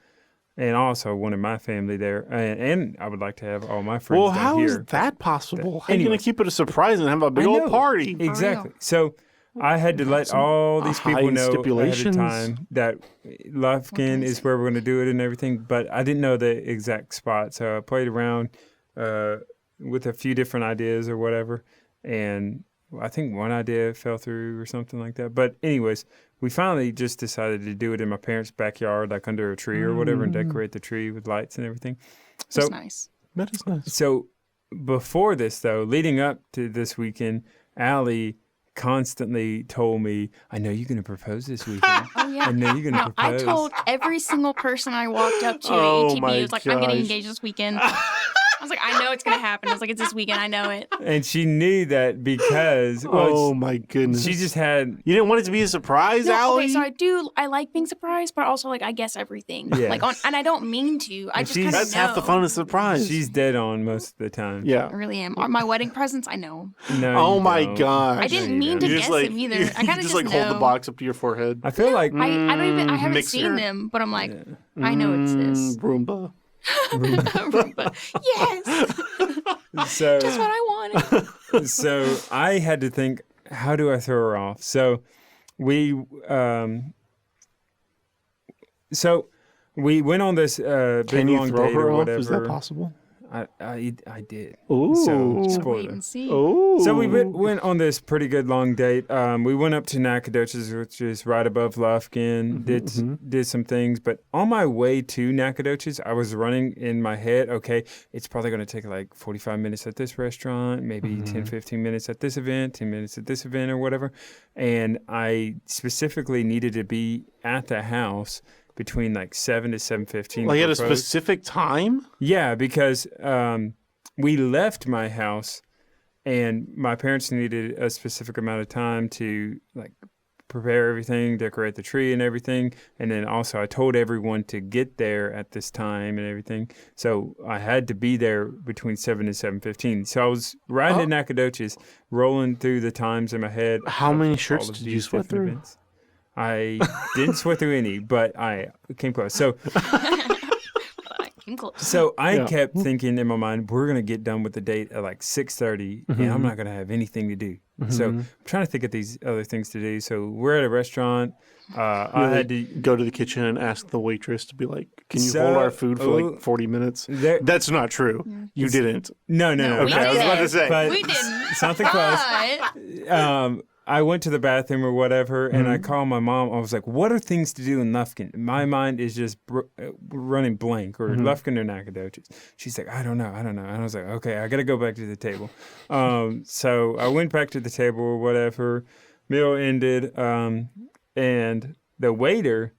Speaker 2: and also wanted my family there, and I would like to have all my friends
Speaker 1: Well,
Speaker 2: down
Speaker 1: how
Speaker 2: here.
Speaker 1: is that possible? How are you going
Speaker 2: Anyways.
Speaker 1: to keep it a surprise and have a big
Speaker 2: I
Speaker 1: old
Speaker 2: know.
Speaker 1: party?
Speaker 2: Exactly. So I had to let all these people
Speaker 1: high
Speaker 2: know ahead
Speaker 1: stipulations.
Speaker 2: of time that Lufkin is where we're going to do it and everything, but I didn't know the exact spot. So I played around with a few different ideas or whatever, and I think one idea fell through or something like that. But anyways, we finally just decided to do it in my parents' backyard, like under a tree or whatever, and decorate the tree with lights and everything. So
Speaker 3: That's nice.
Speaker 1: That is nice.
Speaker 2: so before this, though, leading up to this weekend, Allie constantly told me, I know you're going to propose this weekend.
Speaker 3: Oh, yeah.
Speaker 2: I know you're going to
Speaker 3: No, I
Speaker 2: propose.
Speaker 3: told every single person I walked up to
Speaker 1: Oh
Speaker 3: at ATB,
Speaker 1: my
Speaker 3: I was like, I'm getting
Speaker 1: gosh.
Speaker 3: engaged this weekend. I was like, I know it's going to happen. I was like, it's this weekend. I know it.
Speaker 2: And she knew that because,
Speaker 1: Oh my goodness.
Speaker 2: she just had,
Speaker 1: You didn't want it to be a surprise,
Speaker 3: No,
Speaker 1: Allie?
Speaker 3: okay, so I like being surprised, but also like I guess everything.
Speaker 2: Yeah.
Speaker 3: Like and I don't mean to. I
Speaker 2: And
Speaker 3: just
Speaker 2: she's-
Speaker 3: kind of
Speaker 1: That's
Speaker 3: know.
Speaker 1: half the fun of the surprise.
Speaker 2: she's dead on most of the time.
Speaker 3: I
Speaker 1: yeah.
Speaker 3: really am. My wedding presents, I know.
Speaker 2: No,
Speaker 1: Oh
Speaker 2: you
Speaker 1: my
Speaker 2: don't.
Speaker 1: gosh.
Speaker 3: I didn't
Speaker 2: you
Speaker 3: mean
Speaker 2: don't.
Speaker 3: to
Speaker 1: You
Speaker 3: guess
Speaker 1: just like
Speaker 3: them either.
Speaker 1: you
Speaker 3: I kind of
Speaker 1: just
Speaker 3: just
Speaker 1: like
Speaker 3: know.
Speaker 1: hold the box up to your forehead.
Speaker 2: I feel like
Speaker 3: I don't even. I haven't
Speaker 1: Mixer.
Speaker 3: seen them, but I'm like, I know it's this.
Speaker 1: Roomba.
Speaker 3: But yes,
Speaker 2: so.
Speaker 3: that's what I wanted.
Speaker 2: So I had to think, how do I throw her off? So we went on this big
Speaker 1: Can you
Speaker 2: long
Speaker 1: throw
Speaker 2: date
Speaker 1: her
Speaker 2: or
Speaker 1: off?
Speaker 2: whatever.
Speaker 1: Is that possible?
Speaker 2: I did.
Speaker 1: Ooh.
Speaker 2: So
Speaker 3: Wait
Speaker 2: spoiler.
Speaker 3: and see.
Speaker 1: Oh.
Speaker 2: So we went on this pretty good long date. We went up to Nacogdoches, which is right above Lufkin. Did some things, but on my way to Nacogdoches, I was running in my head. Okay, it's probably going to take like 45 minutes at this restaurant, maybe 10, 15 minutes at this event, 10 minutes at this event or whatever. And I specifically needed to be at the house between like 7 to 7:15.
Speaker 1: Like at a
Speaker 2: to propose.
Speaker 1: specific time?
Speaker 2: Yeah, because we left my house, and my parents needed a specific amount of time to like prepare everything, decorate the tree and everything, and then also I told everyone to get there at this time and everything. So I had to be there between 7 and 7:15. So I was riding to Nacogdoches, rolling through the times in my head.
Speaker 1: How
Speaker 2: of
Speaker 1: many
Speaker 2: all
Speaker 1: shirts
Speaker 2: of
Speaker 1: did you
Speaker 2: these
Speaker 1: sweat
Speaker 2: different
Speaker 1: through?
Speaker 2: events. I didn't sweat through any, but I came close. So
Speaker 3: I came close.
Speaker 2: So I
Speaker 1: Yeah.
Speaker 2: kept thinking in my mind, we're gonna get done with the date at like 6:30, and I'm not gonna have anything to do. So I'm trying to think of these other things to do. So we're at a restaurant. I had to.
Speaker 1: go to the kitchen and ask the waitress to be like, "Can you
Speaker 2: So-
Speaker 1: hold our food for
Speaker 2: oh,
Speaker 1: like 40 minutes?"
Speaker 2: There,
Speaker 1: That's not true. You didn't.
Speaker 2: no.
Speaker 3: No, we
Speaker 1: Okay, I was about to
Speaker 3: didn't.
Speaker 1: say.
Speaker 2: But
Speaker 3: We didn't.
Speaker 2: something close.
Speaker 3: But
Speaker 2: I went to the bathroom or whatever, and I called my mom. I was like, "What are things to do in Lufkin?" My mind is just running blank, or Lufkin or Nacogdoches. She's like, "I don't know." And I was like, "Okay, I got to go back to the table." So I went back to the table or whatever. Meal ended, and the waiter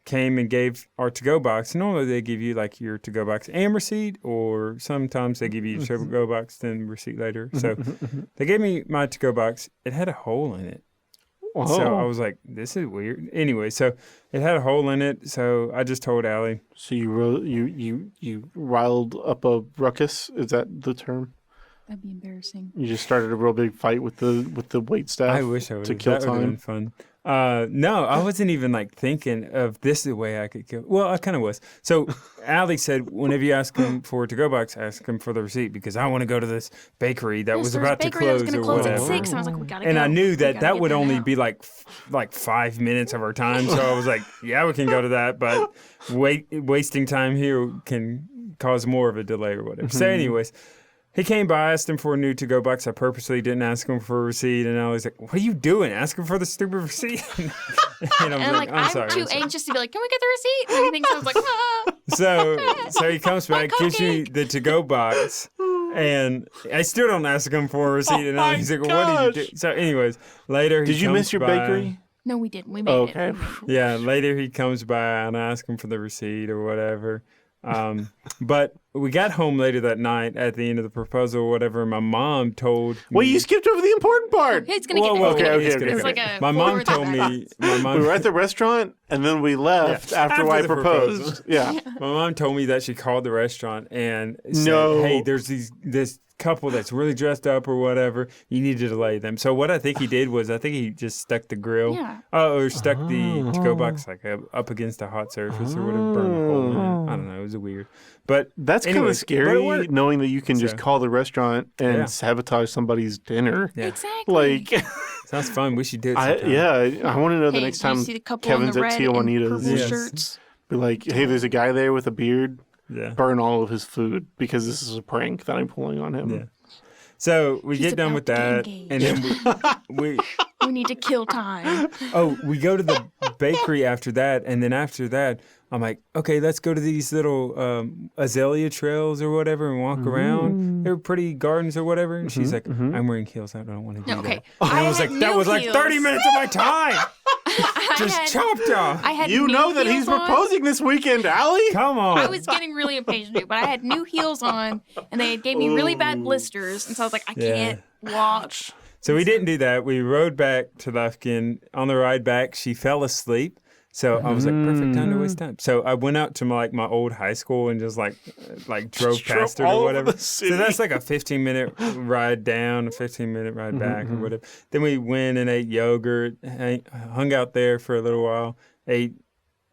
Speaker 2: came and gave our to-go box. Normally they give you like your to-go box and receipt, or sometimes they give you your to-go box then receipt later. So they gave me my to-go box. It had a hole in it. So I was like, this is weird. Anyway, so it had a hole in it. So I just told Allie.
Speaker 1: So you riled up a ruckus? Is that the term?
Speaker 3: That'd be embarrassing.
Speaker 1: You just started a real big fight with the wait staff.
Speaker 2: I wish I would
Speaker 1: to
Speaker 2: have.
Speaker 1: kill
Speaker 2: That would have
Speaker 1: time.
Speaker 2: been fun. No, I wasn't even like thinking of this is the way I could kill. Well, I kind of was. So Allie said, whenever you ask him for a to-go box, ask him for the receipt because I want to go to this bakery that was about to close
Speaker 3: was
Speaker 2: or
Speaker 3: close
Speaker 2: whatever.
Speaker 3: at 6, and I was like, we gotta go.
Speaker 2: And I knew
Speaker 3: We
Speaker 2: that
Speaker 3: gotta
Speaker 2: that
Speaker 3: get
Speaker 2: would
Speaker 3: there
Speaker 2: only
Speaker 3: now.
Speaker 2: be like 5 minutes of our time. So I was like, yeah, we can go to that, but wasting time here can cause more of a delay or whatever. So anyways, he came by, asked him for a new to-go box. I purposely didn't ask him for a receipt, and I was like, what are you doing? Ask him for the stupid receipt. And I was
Speaker 3: And like, I'm
Speaker 2: sorry.
Speaker 3: too anxious to be like, can we get the receipt? And everything. So I was like, ah.
Speaker 2: So he comes back, gives you the to-go box, and I still don't ask him for a receipt. And he's like, well, what did you do? So anyways, later he
Speaker 1: Did you
Speaker 2: comes
Speaker 1: miss your
Speaker 2: by.
Speaker 1: bakery?
Speaker 3: No, we didn't. We made
Speaker 1: Okay.
Speaker 3: it.
Speaker 2: Yeah, later he comes by and I ask him for the receipt or whatever. But we got home later that night at the end of the proposal or whatever. And my mom told
Speaker 1: Wait,
Speaker 2: me,
Speaker 1: you skipped over the important part.
Speaker 3: It's gonna
Speaker 2: Whoa,
Speaker 3: get
Speaker 2: whoa,
Speaker 3: there.
Speaker 1: okay,
Speaker 3: It's
Speaker 1: okay,
Speaker 3: gonna-
Speaker 1: okay.
Speaker 3: It's like a
Speaker 2: my mom
Speaker 3: forward
Speaker 2: told
Speaker 3: back.
Speaker 2: me, my mom,
Speaker 1: We were at the restaurant, and then we left
Speaker 2: Yeah.
Speaker 1: after
Speaker 2: After
Speaker 1: I
Speaker 2: the
Speaker 1: proposed.
Speaker 2: proposal.
Speaker 1: Yeah.
Speaker 2: my mom told me that she called the restaurant and said,
Speaker 1: No.
Speaker 2: hey, there's this couple that's really dressed up or whatever. You need to delay them. So what I think he did was I think he just stuck the grill.
Speaker 3: Yeah.
Speaker 2: Or stuck the to-go box like up against a hot surface or whatever, burned a hole in it. I don't know. It was weird. But
Speaker 1: That's kind of
Speaker 2: anyways, but it
Speaker 1: scary,
Speaker 2: worked.
Speaker 1: knowing that you can just
Speaker 2: So-
Speaker 1: call the restaurant and
Speaker 2: Yeah.
Speaker 1: sabotage somebody's dinner.
Speaker 2: Yeah.
Speaker 3: Exactly.
Speaker 1: Like,
Speaker 2: Sounds fun. We should do it sometime.
Speaker 1: I want to know the
Speaker 3: Hey,
Speaker 1: next
Speaker 3: do you
Speaker 1: time
Speaker 3: see the couple
Speaker 1: Kevin's
Speaker 3: in the
Speaker 1: at
Speaker 3: red and
Speaker 1: Tijuanitas.
Speaker 3: purple
Speaker 2: Yes.
Speaker 3: shirts?
Speaker 1: Be like, hey, there's a guy there with a beard.
Speaker 2: Yeah.
Speaker 1: Burn all of his food because this is a prank that I'm pulling on him.
Speaker 2: Yeah. So we
Speaker 3: He's
Speaker 2: get done with
Speaker 3: about to
Speaker 2: that,
Speaker 3: get
Speaker 2: and then we
Speaker 3: We need to kill time.
Speaker 2: we go to the bakery after that, and then after that, I'm like, okay, let's go to these little azalea trails or whatever and walk around. They're pretty gardens or whatever. And she's like, I'm wearing heels. I don't want to do
Speaker 3: No, okay.
Speaker 2: that. And I was
Speaker 3: had
Speaker 2: like, that
Speaker 3: new
Speaker 2: was like
Speaker 3: heels.
Speaker 2: 30 minutes of my time. Just chopped off.
Speaker 3: I had
Speaker 1: You
Speaker 3: new
Speaker 1: know that he's
Speaker 3: heels on.
Speaker 1: proposing this weekend, Allie?
Speaker 2: Come on.
Speaker 3: I was getting really impatient, but I had new heels on, and they gave me really bad blisters, and so I was like, I
Speaker 2: Yeah.
Speaker 3: can't walk.
Speaker 2: So we didn't do that. We rode back to Lufkin. On the ride back, she fell asleep. So I was like, perfect time to waste time. So I went out to my old high school and just like drove past her
Speaker 1: all
Speaker 2: or
Speaker 1: over
Speaker 2: whatever.
Speaker 1: the
Speaker 2: So
Speaker 1: city.
Speaker 2: that's like a 15-minute ride down, a 15-minute ride back or whatever. Then we went and ate yogurt, hung out there for a little while,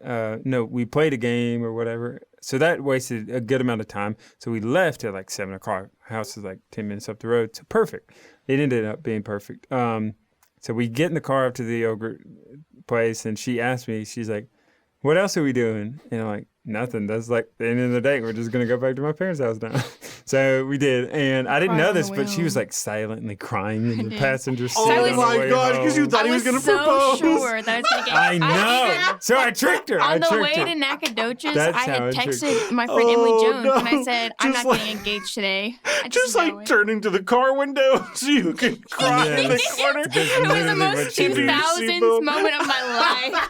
Speaker 2: we played a game or whatever. So that wasted a good amount of time. So we left at like 7 o'clock. House is like 10 minutes up the road. So perfect. It ended up being perfect. So we get in the car up to the yogurt place, and she asked me, she's like, what else are we doing? And I'm like, nothing. That's like the end of the day. We're just going to go back to my parents' house now. So we did. And I didn't
Speaker 3: Cried
Speaker 2: know
Speaker 3: on the
Speaker 2: this,
Speaker 3: way
Speaker 2: but she was
Speaker 3: home.
Speaker 2: like silently crying in the
Speaker 3: did.
Speaker 2: passenger seat.
Speaker 1: Oh
Speaker 3: I
Speaker 2: on
Speaker 3: was-
Speaker 2: the
Speaker 1: my
Speaker 2: way
Speaker 1: gosh, because you
Speaker 2: home.
Speaker 1: thought
Speaker 3: I
Speaker 1: he was going to
Speaker 3: so
Speaker 1: propose.
Speaker 3: sure that I was going to get.
Speaker 2: I know.
Speaker 3: even-
Speaker 2: So I tricked her.
Speaker 3: On the way
Speaker 2: tricked
Speaker 3: to
Speaker 2: her.
Speaker 3: Nacogdoches,
Speaker 2: That's
Speaker 3: I
Speaker 2: how
Speaker 3: had
Speaker 2: I tricked
Speaker 3: texted my friend Emily
Speaker 1: Oh,
Speaker 3: Jones,
Speaker 1: no.
Speaker 3: and I said, I'm
Speaker 1: Just
Speaker 3: not
Speaker 1: like-
Speaker 3: getting engaged today. I
Speaker 1: Just
Speaker 3: know
Speaker 1: like
Speaker 3: it.
Speaker 1: turning to the car window so you can cry in the
Speaker 2: Yes.
Speaker 1: corner.
Speaker 2: That's
Speaker 3: It was the
Speaker 2: literally what
Speaker 3: most
Speaker 2: she did.
Speaker 3: 2000s
Speaker 1: Seatbelt.
Speaker 3: moment of my life.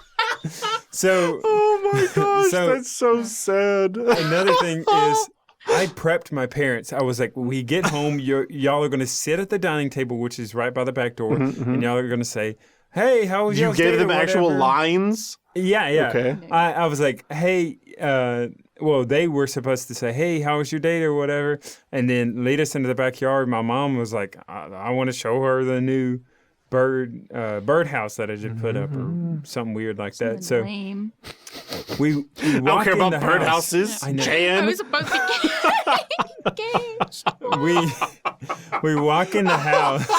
Speaker 2: So
Speaker 1: Oh my gosh,
Speaker 2: So-
Speaker 1: that's so sad.
Speaker 2: another thing is I prepped my parents. I was like, when we get home, y'all are going to sit at the dining table, which is right by the back door, and y'all are going to say, hey, how was
Speaker 1: You
Speaker 2: y'all's
Speaker 1: gave
Speaker 2: day
Speaker 1: them
Speaker 2: or
Speaker 1: actual
Speaker 2: whatever.
Speaker 1: lines?
Speaker 2: Yeah, yeah.
Speaker 1: Okay.
Speaker 2: I was like, hey, they were supposed to say, hey, how was your date or whatever, and then lead us into the backyard. My mom was like, I want to show her the new birdhouse that I just put up or something weird like that. So
Speaker 3: Lame.
Speaker 2: we
Speaker 1: I don't
Speaker 2: walk
Speaker 1: care
Speaker 2: in
Speaker 1: about
Speaker 2: the house.
Speaker 1: birdhouses,
Speaker 2: I know.
Speaker 3: I
Speaker 1: Jan.
Speaker 3: was supposed to get engaged.
Speaker 2: we walk in the house.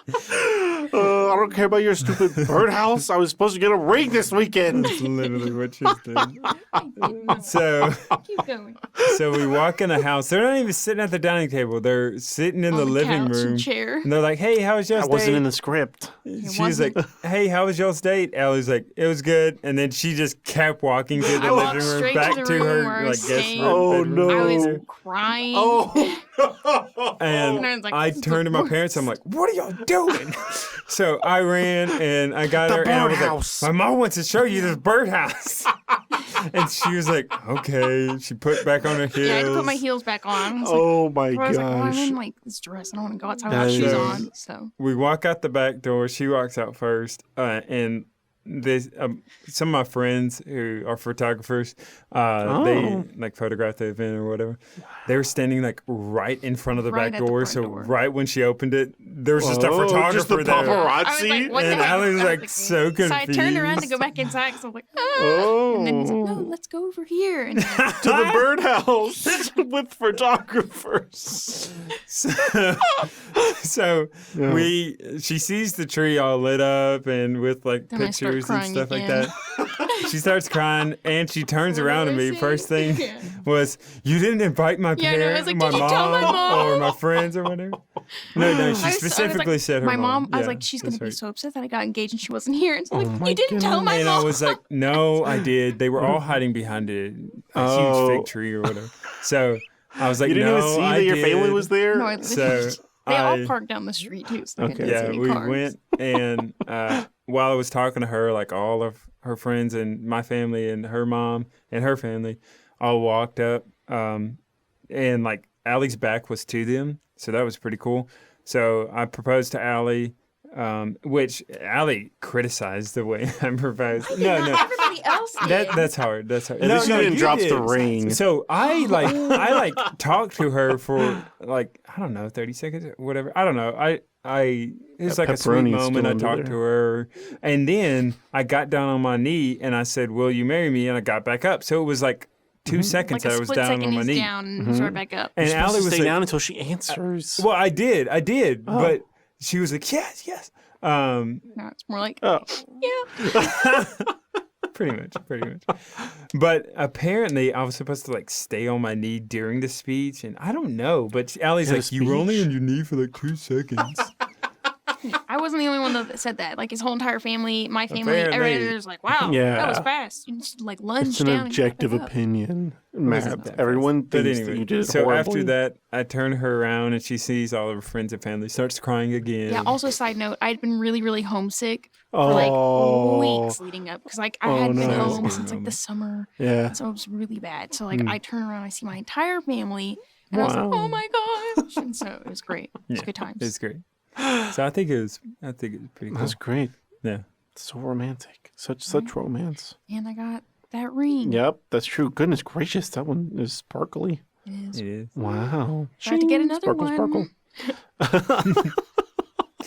Speaker 1: I don't care about your stupid birdhouse. I was supposed to get a ring this weekend.
Speaker 2: That's literally what she said. So
Speaker 3: Keep going.
Speaker 2: we walk in the house. They're not even sitting at the dining table. They're sitting in the
Speaker 3: On
Speaker 2: living
Speaker 3: couch and
Speaker 2: room.
Speaker 3: chair.
Speaker 2: And they're like, hey, how was y'all's
Speaker 1: That wasn't
Speaker 2: date?
Speaker 1: in the script.
Speaker 2: She's like, hey, how was y'all's date? Allie's like, it was good. And then she just kept walking through the
Speaker 3: I walked
Speaker 2: living room
Speaker 3: straight
Speaker 2: back
Speaker 3: to
Speaker 2: to
Speaker 3: the room
Speaker 2: her
Speaker 3: where I
Speaker 2: like
Speaker 3: was
Speaker 2: guest
Speaker 3: staying.
Speaker 2: room.
Speaker 1: Oh,
Speaker 2: bedroom.
Speaker 1: no.
Speaker 3: I was
Speaker 1: Oh.
Speaker 3: crying.
Speaker 1: Oh.
Speaker 2: And
Speaker 3: And I was like,
Speaker 2: I
Speaker 3: this is the
Speaker 2: turned to my
Speaker 3: worst.
Speaker 2: parents. I'm like, what are y'all doing? So I ran and I got
Speaker 1: The
Speaker 2: her. And I was
Speaker 1: birdhouse.
Speaker 2: like, my mom wants to show you this birdhouse. And she was like, okay. She put back on her heels.
Speaker 3: Yeah, I had to put my heels back on. I was
Speaker 1: Oh my
Speaker 3: like, I was like, well, I'm
Speaker 1: gosh.
Speaker 3: in like this dress. I don't want to go outside
Speaker 1: That
Speaker 3: without shoes
Speaker 1: is-
Speaker 3: on. So
Speaker 2: We walk out the back door. She walks out first. And this, some of my friends who are photographers, they like photographed the event or whatever. They were standing like right in front of the
Speaker 3: Right
Speaker 2: back
Speaker 3: at the
Speaker 2: door.
Speaker 3: front
Speaker 2: So
Speaker 3: door.
Speaker 2: right when she opened it, there was just a
Speaker 1: Oh,
Speaker 2: photographer
Speaker 1: just the
Speaker 2: there.
Speaker 3: I was
Speaker 1: paparazzi?
Speaker 3: like, what the
Speaker 2: And
Speaker 3: heck?
Speaker 2: Allie was
Speaker 3: I
Speaker 2: like so
Speaker 3: So I turned around to
Speaker 2: confused.
Speaker 3: go back inside because I was like,
Speaker 1: Oh.
Speaker 3: And then he's like, no, let's go over here. And
Speaker 1: To the birdhouse with photographers.
Speaker 2: So
Speaker 1: Yeah.
Speaker 2: she sees the tree all lit up and with like
Speaker 3: Then I start
Speaker 2: pictures and
Speaker 3: crying
Speaker 2: stuff
Speaker 3: again.
Speaker 2: like that. She starts crying and she turns around to me. First thing
Speaker 3: Yeah.
Speaker 2: was, you didn't invite my
Speaker 3: Yeah, I know. I
Speaker 2: parents,
Speaker 3: was like,
Speaker 2: my,
Speaker 3: did you tell my mom?
Speaker 2: or my friends or whatever. No, she
Speaker 3: I was
Speaker 2: specifically
Speaker 3: like,
Speaker 2: said her
Speaker 3: my mom. I was
Speaker 2: Yeah,
Speaker 3: like, she's gonna
Speaker 2: that's
Speaker 3: be
Speaker 2: right.
Speaker 3: so upset that I got engaged and she wasn't here. And so like,
Speaker 1: my
Speaker 3: you didn't tell my
Speaker 2: And
Speaker 3: mom.
Speaker 2: I was like, no, I did. They were all hiding behind a
Speaker 1: Oh.
Speaker 2: huge fig tree or whatever. So I was like,
Speaker 1: You didn't
Speaker 2: no,
Speaker 1: even see
Speaker 2: I
Speaker 1: that your family
Speaker 2: did.
Speaker 1: was there?
Speaker 3: No, I
Speaker 2: So
Speaker 3: they all
Speaker 2: I-
Speaker 3: parked down the street too. So I
Speaker 1: Okay.
Speaker 3: didn't see
Speaker 2: Yeah,
Speaker 3: any
Speaker 2: we
Speaker 3: cars.
Speaker 2: went, and while I was talking to her, like all of her friends and my family and her mom and her family all walked up, and like Allie's back was to them, so that was pretty cool. So I proposed to Allie, which Allie criticized the way I proposed.
Speaker 3: Not everybody else did.
Speaker 2: That's hard. That's hard.
Speaker 1: At least you didn't drop the
Speaker 2: did.
Speaker 1: ring.
Speaker 2: So I talked to her for like, I don't know, 30 seconds or whatever. I don't know. It was like a sweet
Speaker 1: pepperoni's
Speaker 2: moment.
Speaker 1: still
Speaker 2: I
Speaker 1: under
Speaker 2: talked
Speaker 1: there.
Speaker 2: to her, and then I got down on my knee and I said, "Will you marry me?" And I got back up. So it was like 2 seconds
Speaker 3: like a
Speaker 2: that I was
Speaker 3: split
Speaker 2: down
Speaker 3: second
Speaker 2: on my
Speaker 3: he's
Speaker 2: knee.
Speaker 3: down and start back up.
Speaker 2: And
Speaker 1: You're supposed
Speaker 2: Allie
Speaker 1: to
Speaker 2: was
Speaker 1: stay
Speaker 2: like,
Speaker 1: down until she answers.
Speaker 2: "Well, I did,
Speaker 1: Oh.
Speaker 2: but she was like, yes."
Speaker 3: No, it's more like,
Speaker 1: Oh.
Speaker 3: yeah.
Speaker 2: Pretty much. But apparently, I was supposed to like stay on my knee during the speech, and I don't know. But Allie's
Speaker 1: In a
Speaker 2: like, "You were only
Speaker 1: speech?
Speaker 2: on your knee for like 2 seconds."
Speaker 3: I wasn't the only one that said that. Like his whole entire family, my family,
Speaker 2: Apparently.
Speaker 3: everybody was like, "Wow,
Speaker 1: Yeah.
Speaker 3: that was fast." You just like lunged
Speaker 1: It's an
Speaker 3: down.
Speaker 1: objective
Speaker 3: and got back up.
Speaker 1: opinion.
Speaker 2: wasn't
Speaker 1: Matt,
Speaker 2: that
Speaker 1: everyone
Speaker 2: But
Speaker 1: thinks
Speaker 2: anyway,
Speaker 1: that you did it
Speaker 2: so
Speaker 1: horribly.
Speaker 2: after that, I turn her around and she sees all of her friends and family, starts crying again.
Speaker 3: Yeah. Also, side note, I'd been really, really homesick
Speaker 1: oh,
Speaker 3: for like weeks leading up because like I
Speaker 1: Oh,
Speaker 3: hadn't been
Speaker 1: no.
Speaker 3: home since like the summer,
Speaker 1: yeah.
Speaker 3: so it was really bad. So like
Speaker 1: Hmm.
Speaker 3: I turn around, I see my entire family, and I was like,
Speaker 1: Wow.
Speaker 3: "Oh my gosh!" And so it was great. It was
Speaker 2: Yeah,
Speaker 3: good times.
Speaker 2: It's great. So I think it was pretty cool.
Speaker 1: That's great.
Speaker 2: Yeah.
Speaker 1: So romantic. Such romance.
Speaker 3: And I got that ring.
Speaker 1: Yep, that's true. Goodness gracious, that one is sparkly.
Speaker 3: It is.
Speaker 2: It is.
Speaker 1: Wow.
Speaker 3: Tried to get
Speaker 1: Shing,
Speaker 3: another
Speaker 1: sparkle,
Speaker 3: one.
Speaker 1: Sparkle.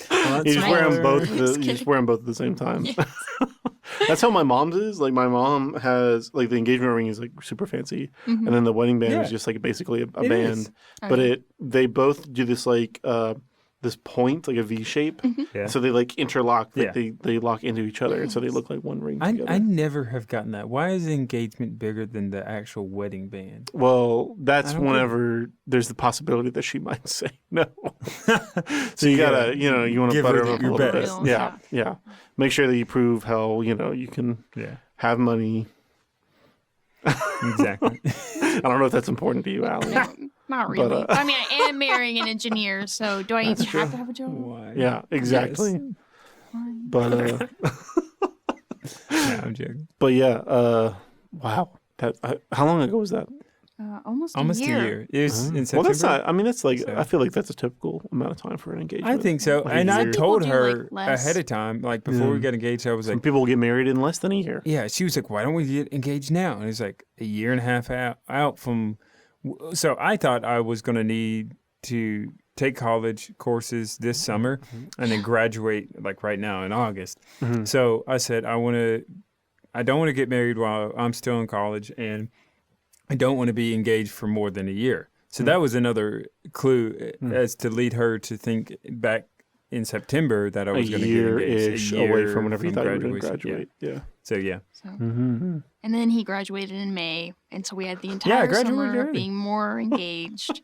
Speaker 2: Well,
Speaker 1: You just wear them
Speaker 2: smaller.
Speaker 1: both.
Speaker 3: Just
Speaker 1: You just
Speaker 3: kidding.
Speaker 1: wear them both at the same time. That's how my mom's is. Like my mom has like the engagement ring is like super fancy,
Speaker 3: Mhm.
Speaker 1: and then the wedding band
Speaker 2: Yeah.
Speaker 1: is just like basically a
Speaker 2: It
Speaker 1: band.
Speaker 2: is.
Speaker 1: But
Speaker 3: Okay.
Speaker 1: they both do this like this point like a V shape.
Speaker 2: Yeah.
Speaker 1: So they like interlock. Like
Speaker 2: Yeah.
Speaker 1: they lock into each other, and so they look like one ring together.
Speaker 2: I never have gotten that. Why is the engagement bigger than the actual wedding band?
Speaker 1: Well, that's
Speaker 2: I don't
Speaker 1: whenever there's the possibility that she might say no. So you gotta, you want to
Speaker 2: Give
Speaker 1: butter
Speaker 2: her
Speaker 1: them up a
Speaker 2: your
Speaker 1: little
Speaker 2: best.
Speaker 1: bit. Yeah. Make sure that you prove how, you can
Speaker 2: Yeah.
Speaker 1: have money.
Speaker 2: Exactly.
Speaker 1: I don't know if that's important to you, Allie.
Speaker 3: No, not really.
Speaker 1: But,
Speaker 3: I mean, I am marrying an engineer, so do I even
Speaker 1: That's
Speaker 3: have
Speaker 1: true.
Speaker 3: to have a job?
Speaker 2: Why?
Speaker 1: Yeah, exactly.
Speaker 2: Yes.
Speaker 3: Fine.
Speaker 1: But
Speaker 2: No, I'm joking.
Speaker 1: wow. How long ago was that?
Speaker 3: Almost
Speaker 2: Almost
Speaker 3: a
Speaker 2: a
Speaker 3: year.
Speaker 2: year. It was in
Speaker 1: Well,
Speaker 2: September.
Speaker 1: that's not. I mean, that's like.
Speaker 2: So-
Speaker 1: I feel like that's a typical amount of time for an engagement.
Speaker 2: I think so.
Speaker 1: Like a
Speaker 2: And I
Speaker 1: year.
Speaker 2: told
Speaker 3: People do,
Speaker 2: her
Speaker 3: like, less.
Speaker 2: ahead of time, like before
Speaker 1: Yeah.
Speaker 2: we got engaged, I was
Speaker 1: Some
Speaker 2: like,
Speaker 1: people get married in less than a year.
Speaker 2: yeah, she was like, why don't we get engaged now? And it's like a year and a half out from. So I thought I was going to need to take college courses this summer and then graduate like right now in August.
Speaker 1: Mhm.
Speaker 2: So I said, I don't want to get married while I'm still in college, and I don't want to be engaged for more than a year. So that was another clue as to lead her to think back in September that I
Speaker 1: A
Speaker 2: was going to get
Speaker 1: year-ish
Speaker 2: engaged.
Speaker 1: away from whenever you thought you were going to
Speaker 2: graduation.
Speaker 1: graduate. Yeah.
Speaker 2: So yeah.
Speaker 3: So,
Speaker 1: Mm-hmm.
Speaker 3: and then he graduated in May, and so we had the
Speaker 2: I
Speaker 3: entire
Speaker 2: graduated
Speaker 3: summer
Speaker 2: early.
Speaker 3: being more engaged,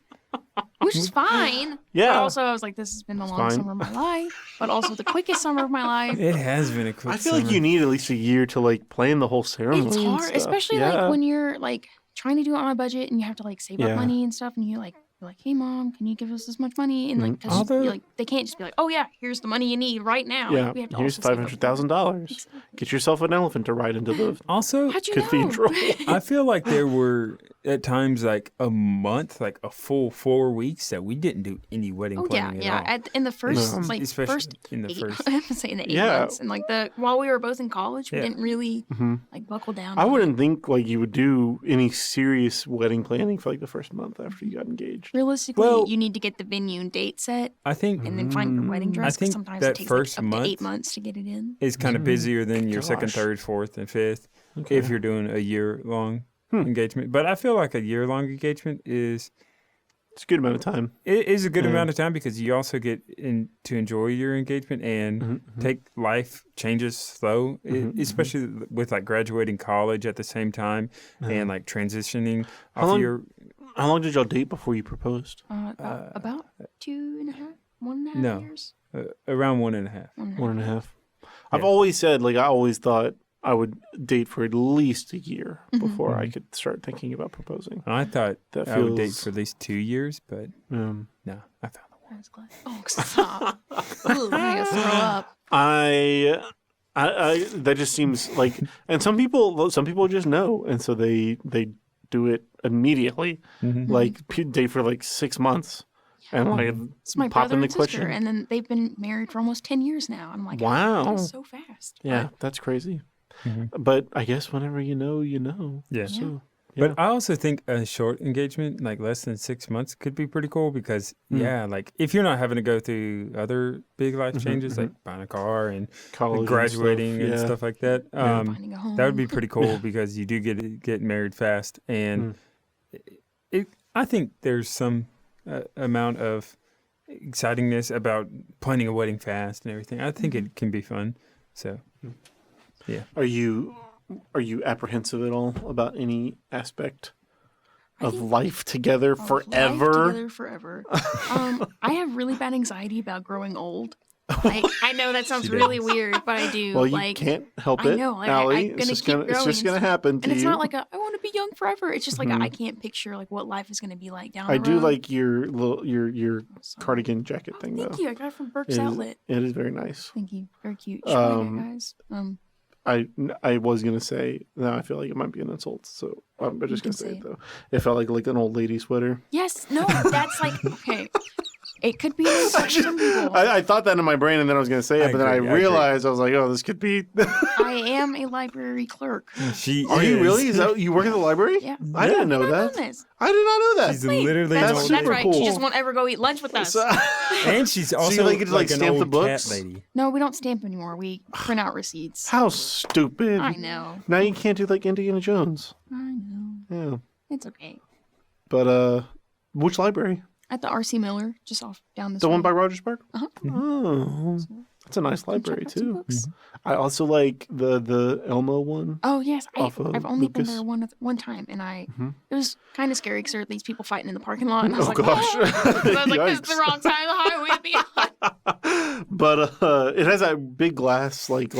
Speaker 3: which is fine.
Speaker 1: Yeah.
Speaker 3: But also, I was like, this has been the
Speaker 1: It's
Speaker 3: longest
Speaker 1: fine.
Speaker 3: summer of my life, but also the quickest summer of my life.
Speaker 2: It has been a quick
Speaker 1: I feel like
Speaker 2: summer.
Speaker 1: you need at least a year to like plan the whole ceremony.
Speaker 3: It's
Speaker 1: and
Speaker 3: hard,
Speaker 1: stuff.
Speaker 3: especially
Speaker 1: Yeah.
Speaker 3: like when you're like trying to do it on a budget and you have to like save
Speaker 1: Yeah.
Speaker 3: up money and stuff, and you like Be like, hey mom, can you give us this much money? And like, because
Speaker 2: Although-
Speaker 3: like they can't just be like, oh yeah, here's the money you need right now.
Speaker 1: Yeah,
Speaker 3: Like, we have to
Speaker 1: here's
Speaker 3: also save up for it.
Speaker 1: $500,000.
Speaker 3: Exactly.
Speaker 1: Get yourself an elephant to ride into the
Speaker 2: Also,
Speaker 3: How'd you
Speaker 1: cathedral.
Speaker 3: know?
Speaker 2: I feel like there were at times like a month, like a full 4 weeks that we didn't do any wedding
Speaker 3: Oh yeah,
Speaker 2: planning
Speaker 3: yeah.
Speaker 2: at all.
Speaker 3: In the first
Speaker 1: No.
Speaker 3: like
Speaker 2: Especially
Speaker 3: first
Speaker 2: in the
Speaker 3: 8,
Speaker 2: first.
Speaker 3: I have to say in the 8
Speaker 1: Yeah.
Speaker 3: months, and like while we were both in college, we
Speaker 2: Yeah.
Speaker 3: didn't really
Speaker 1: Mhm.
Speaker 3: like buckle down.
Speaker 1: I
Speaker 3: on it.
Speaker 1: wouldn't think like you would do any serious wedding planning for like the first month after you got engaged.
Speaker 3: Realistically,
Speaker 2: Well-
Speaker 3: you need to get the venue and date set,
Speaker 2: I think
Speaker 3: and then find your wedding dress. 'cause
Speaker 2: think
Speaker 3: sometimes
Speaker 2: that
Speaker 3: it takes
Speaker 2: first
Speaker 3: like, up to 8
Speaker 2: month-
Speaker 3: months to get it in.
Speaker 2: it's kind of busier than your second,
Speaker 1: Gosh.
Speaker 2: third, fourth, and fifth
Speaker 1: Okay.
Speaker 2: if you're doing a year-long
Speaker 1: Hmm.
Speaker 2: engagement. But I feel like a year-long engagement is
Speaker 1: It's a good amount of time.
Speaker 2: it is a good
Speaker 1: Yeah.
Speaker 2: amount of time because you also get to enjoy your engagement and
Speaker 1: Mhm.
Speaker 2: take life changes slow, especially with like graduating college at the same time and like transitioning
Speaker 1: How
Speaker 2: off
Speaker 1: long-
Speaker 2: your.
Speaker 1: How long did y'all date before you proposed?
Speaker 3: About 2.5, 1.5
Speaker 2: No.
Speaker 3: years.
Speaker 2: Around 1.5.
Speaker 3: 1.5.
Speaker 1: 1.5. I've
Speaker 2: Yeah.
Speaker 1: always said, like, I always thought I would date for at least a year before I could start thinking about proposing.
Speaker 2: I thought
Speaker 1: That
Speaker 2: I would date
Speaker 1: feels-
Speaker 2: for at least 2 years, but no, I found the one.
Speaker 3: I was glad. Oh, stop. Ooh, I'm gonna throw up.
Speaker 1: I that just seems like, and some people just know, and so they do it immediately, like date for like 6 months, and like
Speaker 3: It's my
Speaker 1: pop
Speaker 3: brother
Speaker 1: in the
Speaker 3: and sister,
Speaker 1: question.
Speaker 3: and then they've been married for almost 10 years now. And I'm like,
Speaker 1: Wow.
Speaker 3: that is so fast.
Speaker 1: Yeah, that's crazy. But I guess whenever you know, you know.
Speaker 2: Yeah.
Speaker 1: So,
Speaker 2: But I also think a short engagement, like less than 6 months, could be pretty cool because, like if you're not having to go through other big life changes, like buying a car and
Speaker 1: college and
Speaker 2: graduating and
Speaker 1: stuff,
Speaker 2: stuff like that,
Speaker 3: Finding a home.
Speaker 2: that would be pretty cool because you do get married fast. And I think there's some amount of excitingness about planning a wedding fast and everything. I think it can be fun. So, yeah.
Speaker 1: Are you apprehensive at all about any aspect of life together
Speaker 3: Of life
Speaker 1: forever?
Speaker 3: together forever. I have really bad anxiety about growing old. Like, I know that sounds really weird, but I do.
Speaker 1: Well, you
Speaker 3: like,
Speaker 1: can't help
Speaker 3: I
Speaker 1: it,
Speaker 3: know, like,
Speaker 1: Allie.
Speaker 3: I'm
Speaker 1: It's
Speaker 3: gonna
Speaker 1: just
Speaker 3: keep
Speaker 1: gonna
Speaker 3: growing and
Speaker 1: happen to
Speaker 3: and it's
Speaker 1: you.
Speaker 3: not like I want to be young forever. It's just like I can't picture like what life is going to be like down
Speaker 1: I
Speaker 3: the
Speaker 1: do
Speaker 3: road.
Speaker 1: like your your
Speaker 3: So-
Speaker 1: cardigan jacket thing
Speaker 3: Thank
Speaker 1: though.
Speaker 3: you. I got it from Burke's
Speaker 1: It is,
Speaker 3: Outlet.
Speaker 1: it is very nice.
Speaker 3: Thank you. Very cute. Should I
Speaker 1: Um,
Speaker 3: get guys?
Speaker 1: I was gonna say no. I feel like it might be an insult, so I'm just
Speaker 3: can
Speaker 1: gonna say
Speaker 3: say
Speaker 1: it though. It felt like an old lady sweater.
Speaker 3: Yes. No. That's like okay. It could be an insult to some people.
Speaker 1: I thought that in my brain, and then I was gonna say it,
Speaker 2: I
Speaker 1: but then I
Speaker 2: agree, I agree.
Speaker 1: realized I was like, oh, this could be.
Speaker 3: I am a library clerk.
Speaker 2: She
Speaker 1: Are you really? Is that you work at the library?
Speaker 3: Yeah.
Speaker 1: I didn't know
Speaker 3: I've
Speaker 1: that.
Speaker 3: done this.
Speaker 1: I did not know that.
Speaker 2: She's literally
Speaker 3: That's,
Speaker 2: an old
Speaker 1: super
Speaker 3: that's right.
Speaker 1: cool.
Speaker 3: She just won't ever go eat lunch with us.
Speaker 1: So-
Speaker 2: and she's also
Speaker 1: you, like, get to, like,
Speaker 2: an
Speaker 1: stamp the
Speaker 2: old
Speaker 1: books?
Speaker 2: cat lady.
Speaker 3: No, we don't stamp anymore. We print out receipts.
Speaker 1: How stupid!
Speaker 3: I know.
Speaker 1: Now you can't do like Indiana Jones.
Speaker 3: I know.
Speaker 1: Yeah,
Speaker 3: It's okay.
Speaker 1: but which library?
Speaker 3: At the R.C. Miller, just off down this
Speaker 1: The one
Speaker 3: way.
Speaker 1: by Rogers Park?
Speaker 3: Uh-huh.
Speaker 1: Oh, that's a nice
Speaker 3: Check
Speaker 1: library
Speaker 3: out some
Speaker 1: too.
Speaker 3: books.
Speaker 1: I also like the Elmo one.
Speaker 3: Oh yes,
Speaker 1: Off of
Speaker 3: I've only been
Speaker 1: Lucas.
Speaker 3: there one time, and it was kind of scary because there were these people fighting in the parking lot, and I was
Speaker 1: Oh,
Speaker 3: like,
Speaker 1: gosh.
Speaker 3: "Oh." 'Cause I was like, this is the
Speaker 1: Yikes.
Speaker 3: wrong side of the highway to be on.
Speaker 1: But it has that big glass like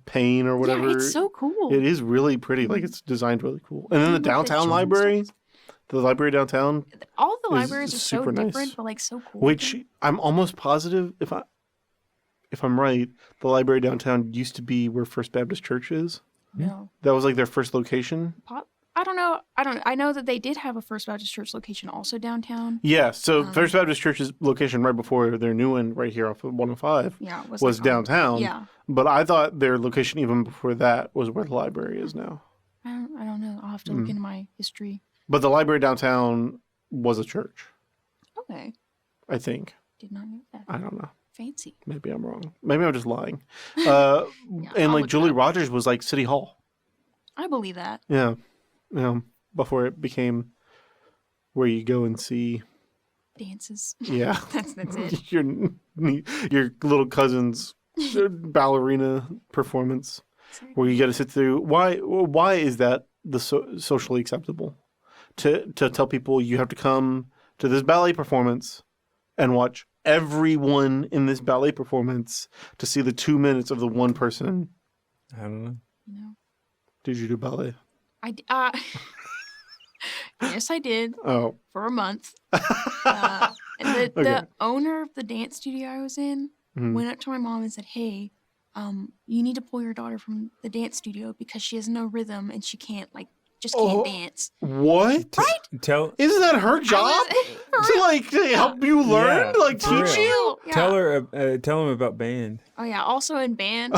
Speaker 1: pane or whatever.
Speaker 3: Yeah, it's so cool.
Speaker 1: It is really pretty. Like it's designed really cool. And then the
Speaker 3: With the
Speaker 1: downtown
Speaker 3: children's
Speaker 1: library,
Speaker 3: stuff.
Speaker 1: the library downtown,
Speaker 3: All the
Speaker 1: is
Speaker 3: libraries are so
Speaker 1: super nice.
Speaker 3: different, but like so cool.
Speaker 1: which I'm almost positive if I'm right, the library downtown used to be where First Baptist Church is.
Speaker 3: no,
Speaker 1: That was like their first location.
Speaker 3: I don't know. I know that they did have a First Baptist Church location also downtown.
Speaker 1: Yeah, so First Baptist Church's location right before their new one right here off of 105
Speaker 3: Yeah, it
Speaker 1: was
Speaker 3: like,
Speaker 1: downtown.
Speaker 3: Yeah,
Speaker 1: But I thought their location even before that was where the library is now.
Speaker 3: I don't know. I'll have to look into my history.
Speaker 1: But the library downtown was a church,
Speaker 3: Okay,
Speaker 1: I think.
Speaker 3: did not know that.
Speaker 1: I don't know.
Speaker 3: Fancy.
Speaker 1: Maybe I'm wrong. Maybe I'm just lying. And
Speaker 3: I'll
Speaker 1: like
Speaker 3: look it
Speaker 1: Julie
Speaker 3: up.
Speaker 1: Rogers was like City Hall.
Speaker 3: I believe that.
Speaker 1: Yeah. Before it became where you go and see,
Speaker 3: Dances.
Speaker 1: yeah,
Speaker 3: That's it.
Speaker 1: your little cousin's ballerina performance where you got to sit through. Why is that the socially acceptable? To tell people you have to come to this ballet performance and watch everyone in this ballet performance to see the 2 minutes of the one person.
Speaker 2: I don't know.
Speaker 3: You know,
Speaker 1: Did you do ballet?
Speaker 3: Yes, I did
Speaker 1: Oh.
Speaker 3: for a month. And the owner of the dance studio I was in went up to my mom and said, "Hey, you need to pull your daughter from the dance studio because she has no rhythm and she can't can't dance."
Speaker 1: What?
Speaker 2: Tell
Speaker 1: Isn't that her job? To help you learn?
Speaker 2: Yeah,
Speaker 1: Teach you?
Speaker 3: Yeah.
Speaker 2: tell him about band.
Speaker 3: Oh yeah, also in band.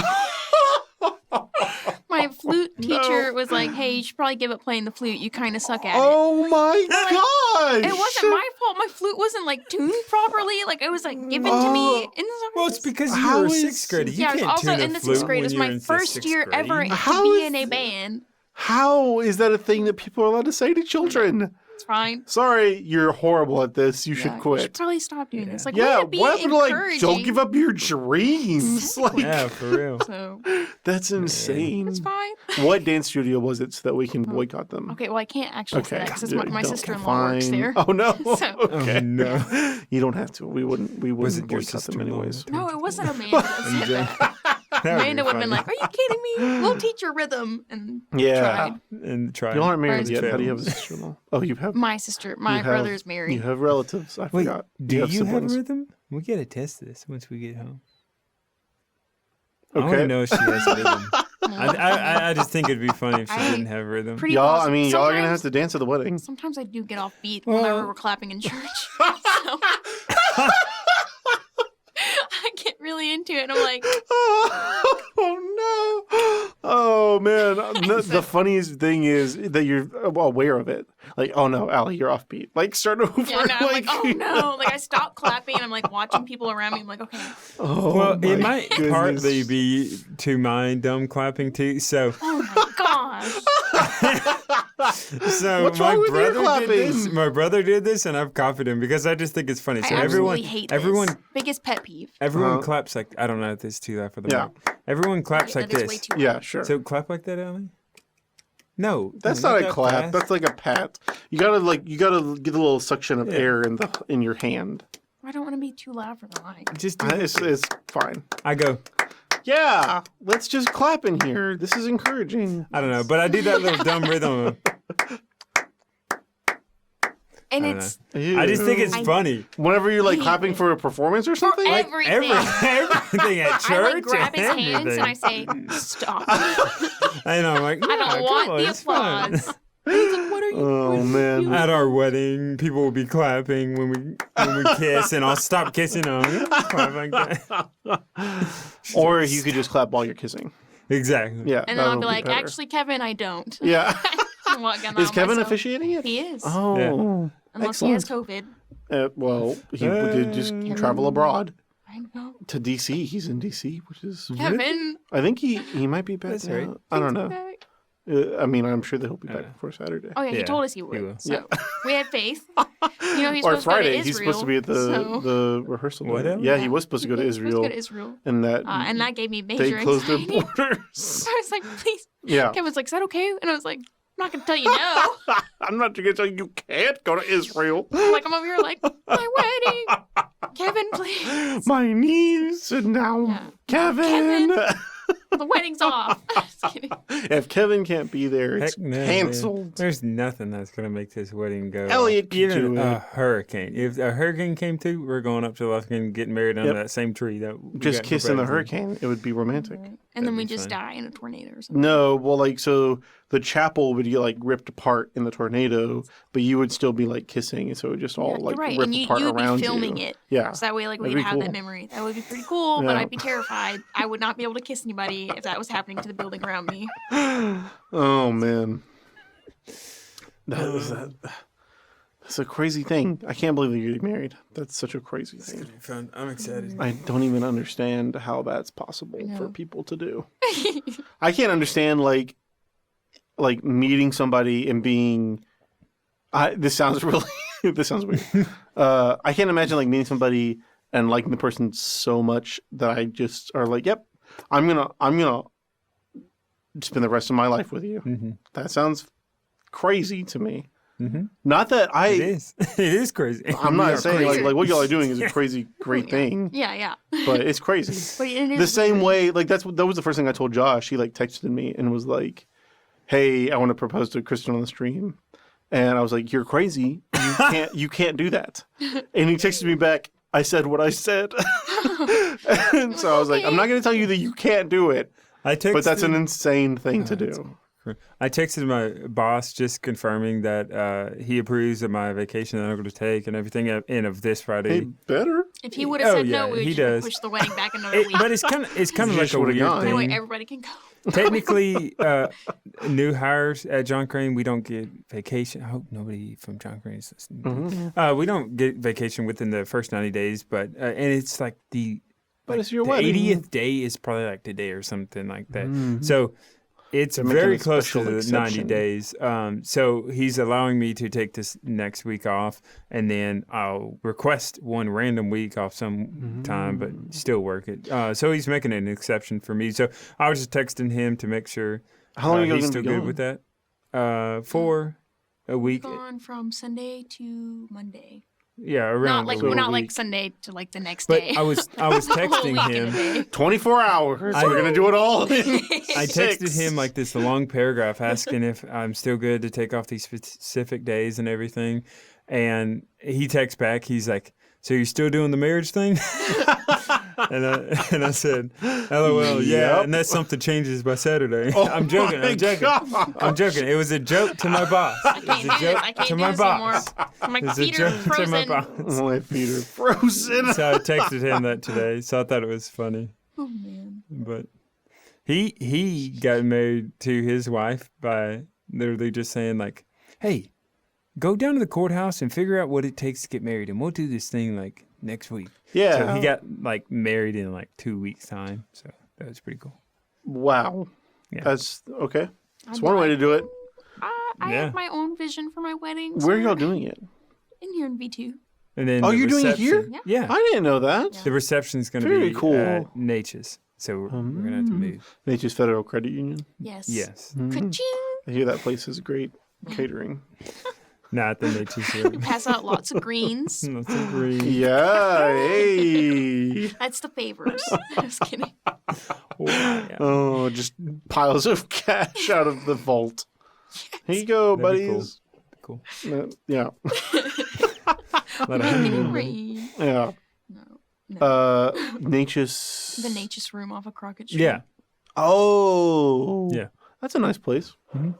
Speaker 3: My flute teacher was like, "Hey, you should probably give up playing the flute. You kind of suck at it."
Speaker 1: Oh my gosh!
Speaker 3: It wasn't my fault. My flute wasn't tuned properly. It was given to me.
Speaker 2: Well, it's because you
Speaker 1: How
Speaker 2: were a
Speaker 1: is-
Speaker 2: sixth grader. You
Speaker 3: I was
Speaker 2: can't
Speaker 3: also
Speaker 2: tune a
Speaker 3: in the
Speaker 2: flute
Speaker 3: sixth grade. It was
Speaker 2: when
Speaker 3: my
Speaker 2: you're in the
Speaker 3: first
Speaker 2: sixth
Speaker 3: year
Speaker 2: grade.
Speaker 3: ever
Speaker 1: How
Speaker 3: to be
Speaker 1: is-
Speaker 3: in a band.
Speaker 1: How is that a thing that people are allowed to say to children?
Speaker 3: It's fine.
Speaker 1: Sorry, you're horrible at this. You
Speaker 3: Yeah,
Speaker 1: should
Speaker 3: You
Speaker 1: quit.
Speaker 3: should probably stop doing this.
Speaker 1: Yeah,
Speaker 3: Be
Speaker 1: what happened to
Speaker 3: encouraging.
Speaker 1: don't give up your dreams?
Speaker 2: Yeah, for real.
Speaker 3: So
Speaker 1: That's insane.
Speaker 3: it's fine.
Speaker 1: What dance studio was it so that we can boycott them?
Speaker 3: Okay, well I can't actually say that because my
Speaker 1: Don't-
Speaker 3: sister-in-law works
Speaker 1: fine.
Speaker 3: there.
Speaker 1: Oh no.
Speaker 3: So-
Speaker 1: Okay.
Speaker 2: Oh, no.
Speaker 1: You don't have to. We wouldn't
Speaker 2: Was it your
Speaker 1: boycott them
Speaker 2: sister-in-law?
Speaker 1: anyways.
Speaker 3: No, it wasn't Amanda that said that. Amanda would have been like, "Are you kidding me? We'll teach her rhythm." And
Speaker 1: Yeah.
Speaker 3: tried.
Speaker 2: and try.
Speaker 1: You aren't married
Speaker 3: Where's
Speaker 1: yet.
Speaker 2: Phil?
Speaker 1: How do you have a sister-in-law? Oh, you have.
Speaker 3: My
Speaker 1: you
Speaker 3: brother's
Speaker 1: have-
Speaker 3: married.
Speaker 1: You have relatives. I
Speaker 2: Wait,
Speaker 1: forgot.
Speaker 2: do you have
Speaker 1: siblings.
Speaker 2: rhythm? We gotta test this once we get home. I want
Speaker 1: Okay.
Speaker 2: to know if she has rhythm. I just think it'd be funny if she didn't have rhythm.
Speaker 3: Pretty
Speaker 1: Y'all,
Speaker 3: awesome.
Speaker 1: y'all are gonna have
Speaker 3: Sometimes-
Speaker 1: to dance at the wedding.
Speaker 3: Sometimes I do get off beat
Speaker 2: Well-
Speaker 3: whenever we're clapping in church. So I get really into it. And I'm like,
Speaker 1: Oh no! Oh man! The funniest thing is that you're aware of it. Oh no, Allie, you're off beat. Start over.
Speaker 3: yeah, no, I'm like, oh no! I stop clapping and I'm watching people around me. I'm like, okay.
Speaker 1: Oh,
Speaker 2: Well,
Speaker 1: my
Speaker 2: it might
Speaker 1: goodness.
Speaker 2: partly be to my dumb clapping too. So,
Speaker 3: Oh my gosh!
Speaker 2: so
Speaker 1: What's
Speaker 2: my
Speaker 1: wrong with your
Speaker 2: brother did this.
Speaker 1: clapping?
Speaker 2: My brother did this, and I've copied him because I just think it's funny. So
Speaker 3: I
Speaker 2: everyone,
Speaker 3: absolutely hate
Speaker 2: everyone,
Speaker 3: this. Biggest pet peeve.
Speaker 2: everyone
Speaker 1: Uh-huh.
Speaker 2: claps like I don't know if this is too loud for the
Speaker 1: Yeah.
Speaker 2: mic. Everyone claps like
Speaker 3: That is way
Speaker 2: this.
Speaker 3: too
Speaker 1: Yeah, sure.
Speaker 2: So clap like that, Allie. No,
Speaker 1: That's
Speaker 2: no,
Speaker 1: not a
Speaker 2: that
Speaker 1: clap.
Speaker 2: fast.
Speaker 1: That's like a pat. You gotta get a little suction of
Speaker 2: Yeah.
Speaker 1: air in your hand.
Speaker 3: I don't want to be too loud for the mic.
Speaker 2: Just do
Speaker 1: It's fine.
Speaker 2: I go.
Speaker 1: Yeah, let's just clap in here. This is encouraging.
Speaker 2: I don't know, but I do that little dumb rhythm.
Speaker 3: And
Speaker 2: I
Speaker 3: it's
Speaker 2: I just think it's
Speaker 3: I-
Speaker 2: funny.
Speaker 1: Whenever you're
Speaker 3: hate
Speaker 1: clapping
Speaker 3: it.
Speaker 1: for a performance or something.
Speaker 3: everything.
Speaker 2: Everything at church.
Speaker 3: I grab his
Speaker 2: and
Speaker 3: hands and I
Speaker 2: everything.
Speaker 3: say, "Stop! I
Speaker 2: I know. I'm like,
Speaker 3: don't
Speaker 2: "No,
Speaker 3: want
Speaker 2: come on,
Speaker 3: the
Speaker 2: it's fun."
Speaker 3: applause." And he's like, "What are you?"
Speaker 1: Oh man.
Speaker 2: At our wedding, people will be clapping when we kiss, and I'll stop kissing them. Clap like that.
Speaker 1: Or you could just clap while you're kissing.
Speaker 2: Exactly.
Speaker 1: Yeah.
Speaker 3: And then
Speaker 1: that
Speaker 3: I'll
Speaker 1: would
Speaker 3: be like,
Speaker 1: better.
Speaker 3: "Actually, Kevin, I don't."
Speaker 1: Yeah.
Speaker 3: And walk down the
Speaker 1: Is
Speaker 3: aisle
Speaker 1: Kevin
Speaker 3: myself.
Speaker 1: officiating it?
Speaker 3: He is.
Speaker 1: Oh.
Speaker 3: Unless he has COVID.
Speaker 1: Well, he did just travel abroad
Speaker 3: I know.
Speaker 1: to DC. He's in DC, which is.
Speaker 3: Kevin.
Speaker 1: I think he might be back
Speaker 2: That's
Speaker 1: now.
Speaker 2: right.
Speaker 1: I don't know.
Speaker 3: Back.
Speaker 1: I mean, I'm sure that he'll be back before Saturday.
Speaker 3: Oh yeah, he
Speaker 2: Yeah,
Speaker 3: told us he
Speaker 2: he
Speaker 3: would.
Speaker 2: will.
Speaker 3: So we had faith. He's
Speaker 1: Or
Speaker 3: supposed
Speaker 1: Friday.
Speaker 3: to go to
Speaker 1: He's supposed to be at
Speaker 3: Israel,
Speaker 1: the rehearsal.
Speaker 2: Whatever.
Speaker 1: Yeah, he was supposed to go to
Speaker 3: He's supposed to
Speaker 1: Israel,
Speaker 3: go to Israel.
Speaker 1: and that
Speaker 3: And that gave me major
Speaker 1: they closed their
Speaker 3: anxiety.
Speaker 1: borders.
Speaker 3: So I was like, please.
Speaker 1: Yeah,
Speaker 3: Kevin's like, is that okay? And I was like, I'm not going to tell you no.
Speaker 1: I'm not going to tell you can't go to Israel.
Speaker 3: I'm over here like, my wedding. Kevin, please.
Speaker 1: My knees and now
Speaker 3: Yeah.
Speaker 1: Kevin.
Speaker 3: The wedding's off. Just kidding.
Speaker 1: If Kevin can't be there, it's
Speaker 2: Heck no, man.
Speaker 1: canceled.
Speaker 2: There's nothing that's gonna make this wedding go.
Speaker 1: Elliot
Speaker 2: off.
Speaker 1: can
Speaker 2: Even
Speaker 1: do
Speaker 2: a
Speaker 1: it.
Speaker 2: hurricane. If a hurricane came through, we're going up to Lufkin and getting married under
Speaker 1: Yep.
Speaker 2: that same tree that we
Speaker 1: Just
Speaker 2: got
Speaker 1: kissing the
Speaker 2: proposed in.
Speaker 1: hurricane, it would be romantic.
Speaker 3: And then
Speaker 2: That'd
Speaker 3: we
Speaker 2: be
Speaker 3: just
Speaker 2: fun.
Speaker 3: die in a tornado or something.
Speaker 1: No, well, so the chapel would get ripped apart in the tornado, but you would still be kissing, and so it would just all
Speaker 3: Yeah, you're right.
Speaker 1: rip
Speaker 3: And you
Speaker 1: apart
Speaker 3: would
Speaker 1: around
Speaker 3: be filming
Speaker 1: you.
Speaker 3: it.
Speaker 1: Yeah.
Speaker 3: So that way,
Speaker 1: That'd
Speaker 3: we'd
Speaker 1: be
Speaker 3: have
Speaker 1: cool.
Speaker 3: that memory. That would be pretty cool, but
Speaker 1: Yeah.
Speaker 3: I'd be terrified. I would not be able to kiss anybody if that was happening to the building around me.
Speaker 1: Oh man, that's a crazy thing. I can't believe that you're getting married. That's such a crazy
Speaker 2: It's
Speaker 1: thing.
Speaker 2: gonna be fun. I'm excited.
Speaker 1: I don't even understand how that's possible
Speaker 3: I know.
Speaker 1: for people to do. I can't understand like meeting somebody and being. This sounds really. This sounds weird. I can't imagine meeting somebody and liking the person so much that I just are like, yep, I'm gonna spend the rest of my life with you.
Speaker 2: Mm-hmm.
Speaker 1: That sounds crazy to me.
Speaker 2: Mm-hmm.
Speaker 1: Not that
Speaker 2: It is. It is crazy.
Speaker 1: I'm
Speaker 2: We
Speaker 1: not
Speaker 2: are
Speaker 1: saying
Speaker 2: crazy.
Speaker 1: like what y'all are doing is a crazy great thing,
Speaker 3: Yeah.
Speaker 1: but it's crazy.
Speaker 3: But it is
Speaker 1: The same
Speaker 3: weird.
Speaker 1: way, that was the first thing I told Josh. He texted me and was like, "Hey, I want to propose to Kristen on the stream," And I was like, "You're crazy. You can't do that." And he texted me back, "I said what I said." And so I was like, "I'm not going to tell you that you can't do it, but that's an insane thing to do."
Speaker 2: I texted my boss just confirming that he approves of my vacation that I'm going to take and everything and of this Friday.
Speaker 1: Hey, better.
Speaker 3: If he would have said no,
Speaker 2: yeah,
Speaker 3: we
Speaker 2: he
Speaker 3: would have
Speaker 2: does.
Speaker 3: pushed the wedding back another week.
Speaker 2: But it's kind of
Speaker 1: You
Speaker 2: like
Speaker 1: just
Speaker 2: a
Speaker 1: would've
Speaker 2: weird
Speaker 1: gone.
Speaker 3: That way
Speaker 2: thing.
Speaker 3: everybody can go.
Speaker 2: Technically, new hires at John Crane, we don't get vacation. I hope nobody from John Crane is listening. We don't get vacation within the first 90 days, but and it's like
Speaker 1: But it's your
Speaker 2: the
Speaker 1: wedding.
Speaker 2: 80th day is probably like today or something like that.
Speaker 1: Mhm.
Speaker 2: So it's
Speaker 1: They're making
Speaker 2: very
Speaker 1: a
Speaker 2: close to
Speaker 1: special
Speaker 2: the 90
Speaker 1: exception.
Speaker 2: days. So he's allowing me to take this next week off, and then I'll request one random week off some time, but still work it. So he's making an exception for me. So I was just texting him to make sure
Speaker 1: How long are you
Speaker 2: he's
Speaker 1: going to
Speaker 2: still
Speaker 1: be
Speaker 2: good
Speaker 1: gone?
Speaker 2: with that. For a week.
Speaker 3: Gone from Sunday to Monday.
Speaker 2: Yeah, around
Speaker 3: Not like
Speaker 2: a week.
Speaker 3: not like Sunday to like the next
Speaker 2: But
Speaker 3: day.
Speaker 2: I was
Speaker 3: A whole
Speaker 2: texting
Speaker 3: week and a
Speaker 2: him.
Speaker 3: day.
Speaker 1: 24 hours. We're going to do it all.
Speaker 2: I texted him like this long paragraph asking if I'm still good to take off these specific days and everything. And he texts back, he's like, "So you're still doing the marriage thing?" and I said, "LOL, yeah."
Speaker 1: Yep.
Speaker 2: Unless something changes by Saturday.
Speaker 1: Oh
Speaker 2: I'm joking.
Speaker 1: my
Speaker 2: I'm joking.
Speaker 1: God.
Speaker 2: I'm joking. It was a joke to my boss.
Speaker 3: I
Speaker 2: It
Speaker 3: can't
Speaker 2: was a
Speaker 3: do this.
Speaker 2: joke
Speaker 3: I can't
Speaker 2: to
Speaker 3: do
Speaker 2: my
Speaker 3: this anymore.
Speaker 2: boss.
Speaker 3: My
Speaker 2: It was a
Speaker 3: feet are
Speaker 2: joke to my
Speaker 3: frozen.
Speaker 2: boss.
Speaker 1: My feet are frozen.
Speaker 2: So I texted him that today. So I thought it was funny.
Speaker 3: Oh man.
Speaker 2: But he got married to his wife by literally just saying like, "Hey, go down to the courthouse and figure out what it takes to get married, and we'll do this thing like next week."
Speaker 1: Yeah.
Speaker 2: So he got like married in like 2 weeks time. So that was pretty cool.
Speaker 1: Wow.
Speaker 2: Yeah.
Speaker 1: That's okay. That's
Speaker 3: I'm
Speaker 1: one way
Speaker 3: not-
Speaker 1: to do it.
Speaker 3: I
Speaker 2: Yeah.
Speaker 3: have my own vision for my wedding.
Speaker 1: Where are
Speaker 3: so
Speaker 1: y'all doing it?
Speaker 3: In here in V2.
Speaker 2: And then
Speaker 1: Oh,
Speaker 2: the
Speaker 1: you're doing it here?
Speaker 2: reception- Yeah.
Speaker 1: I didn't know that.
Speaker 3: Yeah.
Speaker 2: The reception's going to
Speaker 1: Very
Speaker 2: be
Speaker 1: cool.
Speaker 2: at Natchez. So we're going to have to move.
Speaker 1: Nature's Federal Credit Union.
Speaker 3: Yes.
Speaker 2: Yes.
Speaker 3: Ka-ching!
Speaker 1: I hear that place is great catering.
Speaker 2: Not the Natchez.
Speaker 3: Pass out lots of greens.
Speaker 2: Not so great.
Speaker 1: Yeah. Hey.
Speaker 3: That's the favors. Just kidding.
Speaker 2: Oh, yeah.
Speaker 1: Oh, just piles of cash out of the vault. Here you go,
Speaker 2: That'd be
Speaker 1: buddies.
Speaker 2: Cool.
Speaker 1: Yeah.
Speaker 2: Let
Speaker 3: Making
Speaker 2: him-
Speaker 3: it rain.
Speaker 1: Yeah.
Speaker 3: No.
Speaker 1: Nature's.
Speaker 3: The Nature's room off of Crockett Street.
Speaker 2: Yeah.
Speaker 1: Oh.
Speaker 2: Yeah.
Speaker 1: That's a nice place.
Speaker 2: Mhm.